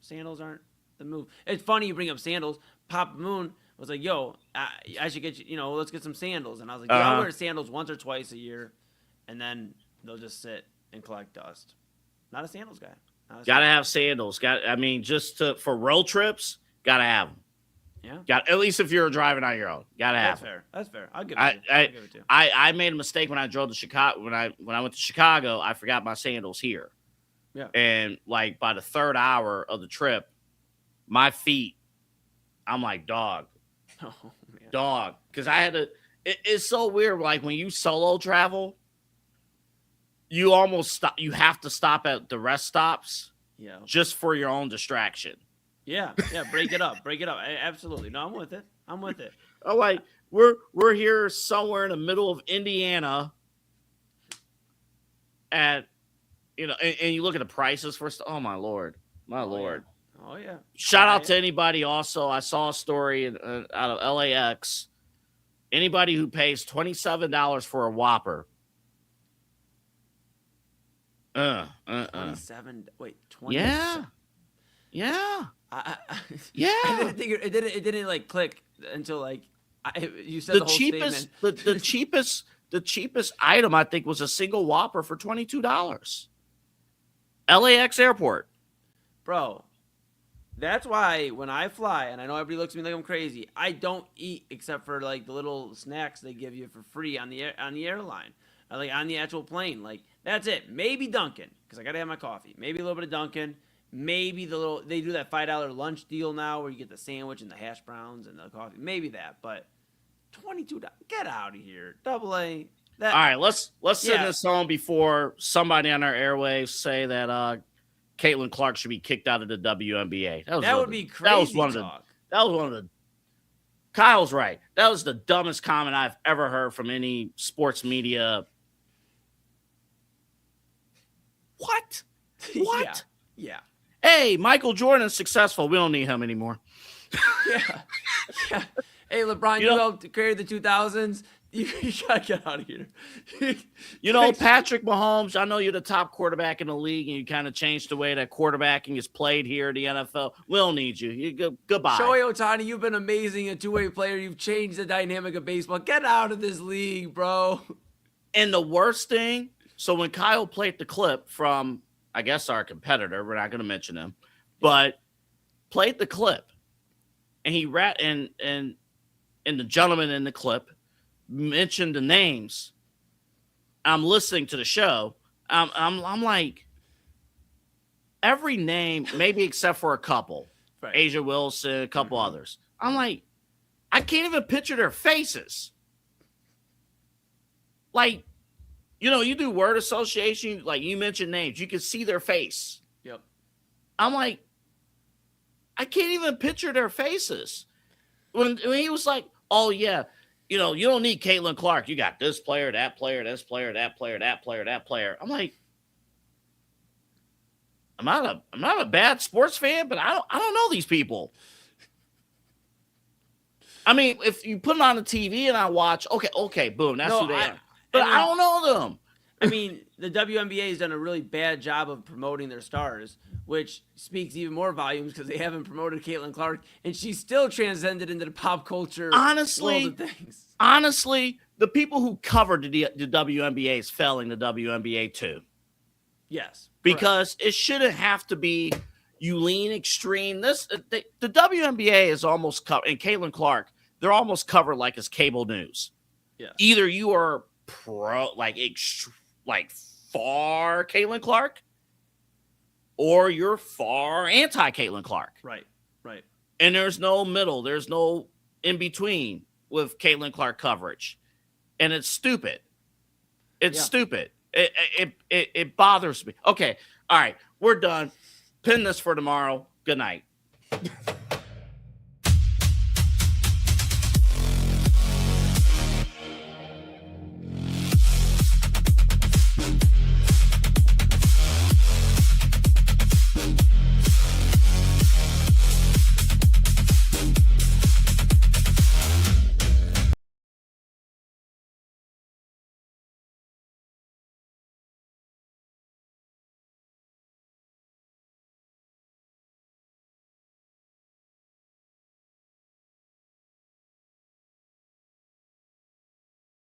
sandals aren't the move. It's funny you bring up sandals. Papa Moon was like, yo, I should get you, let's get some sandals. And I was like, I'll wear sandals once or twice a year. And then they'll just sit and collect dust. Not a sandals guy. Gotta have sandals. For road trips, gotta have them. Yeah. At least if you're driving on your own, gotta have them. That's fair. I'll give it to you. I made a mistake when I drove to Chicago. When I went to Chicago, I forgot my sandals here. Yeah. And like by the third hour of the trip, my feet, I'm like, dog. Oh, man. Dog. Because I had to. It's so weird. Like when you solo travel, you almost stop. You have to stop at the rest stops. Yeah. Just for your own distraction. Yeah. Break it up. Absolutely. No, I'm with it. I'm like, we're here somewhere in the middle of Indiana. And you look at the prices for stuff. Oh my Lord. Oh yeah. Shout out to anybody. Also, I saw a story out of LAX. Anybody who pays $27 for a Whopper. 27. Wait, 20. Yeah. Yeah. I didn't think it didn't like click until like you said the whole cheapest. statement. The cheapest item I think was a single Whopper for $22. LAX airport, bro. That's why when I fly, and I know everybody looks at me like I'm crazy, I don't eat except for like the little snacks they give you for free on the airline, or, like on the actual plane. Like that's it. Maybe Dunkin', because I gotta have my coffee. Maybe a little bit of Dunkin'. Maybe they do that $5 lunch deal now where you get the sandwich and the hash browns and the coffee. Maybe that, but $22. Get out of here. AA. All right, let's send this home before somebody on our airwaves say that Caitlin Clark should be kicked out of the WNBA. That would be crazy. That was one of the. Kyle's right. That was the dumbest comment I've ever heard from any sports media What? What? Yeah. Hey, Michael Jordan's successful. We don't need him anymore. Yeah. Hey, LeBron, you helped create the 2000s. You gotta get out of here. Patrick Mahomes, I know you're the top quarterback in the league, and you kind of changed the way that quarterbacking is played here in the NFL. We don't need you. Goodbye. Shohei Ohtani, you've been amazing, a two-way player. You've changed the dynamic of baseball. Get out of this league, bro. And the worst thing, so when Kyle played the clip from, I guess, our competitor, we're not going to mention him, but played the clip, and he and the gentleman in the clip mentioned the names. I'm listening to the show. I'm like, every name, maybe except for a couple, right. Asia Wilson, a couple others. I'm like, I can't even picture their faces. Like, you do word association, like you mentioned names, you can see their face. Yep. I'm like, I can't even picture their faces. When he was like, oh yeah, you don't need Caitlin Clark. You got this player, that player, this player, that player, that player, that player. I'm like, I'm not a bad sports fan, but I don't know these people. I mean, if you put it on the TV and I watch, okay, boom, that's who they are. But I don't know them. I mean, the WNBA has done a really bad job of promoting their stars, which speaks even more volumes because they haven't promoted Caitlin Clark, and she's still transcended into the pop culture world of things. Honestly, the people who covered the WNBA is failing the WNBA too. Yes. Because it shouldn't have to be you lean extreme. The WNBA is almost covered, and Caitlin Clark, they're almost covered like it's cable news. Yeah. Either you are pro, far Caitlin Clark, or you're far anti Caitlin Clark. Right. And there's no middle. There's no in between with Caitlin Clark coverage, and it's stupid. It's stupid. It bothers me. Okay, all right, we're done. Pin this for tomorrow. Good night.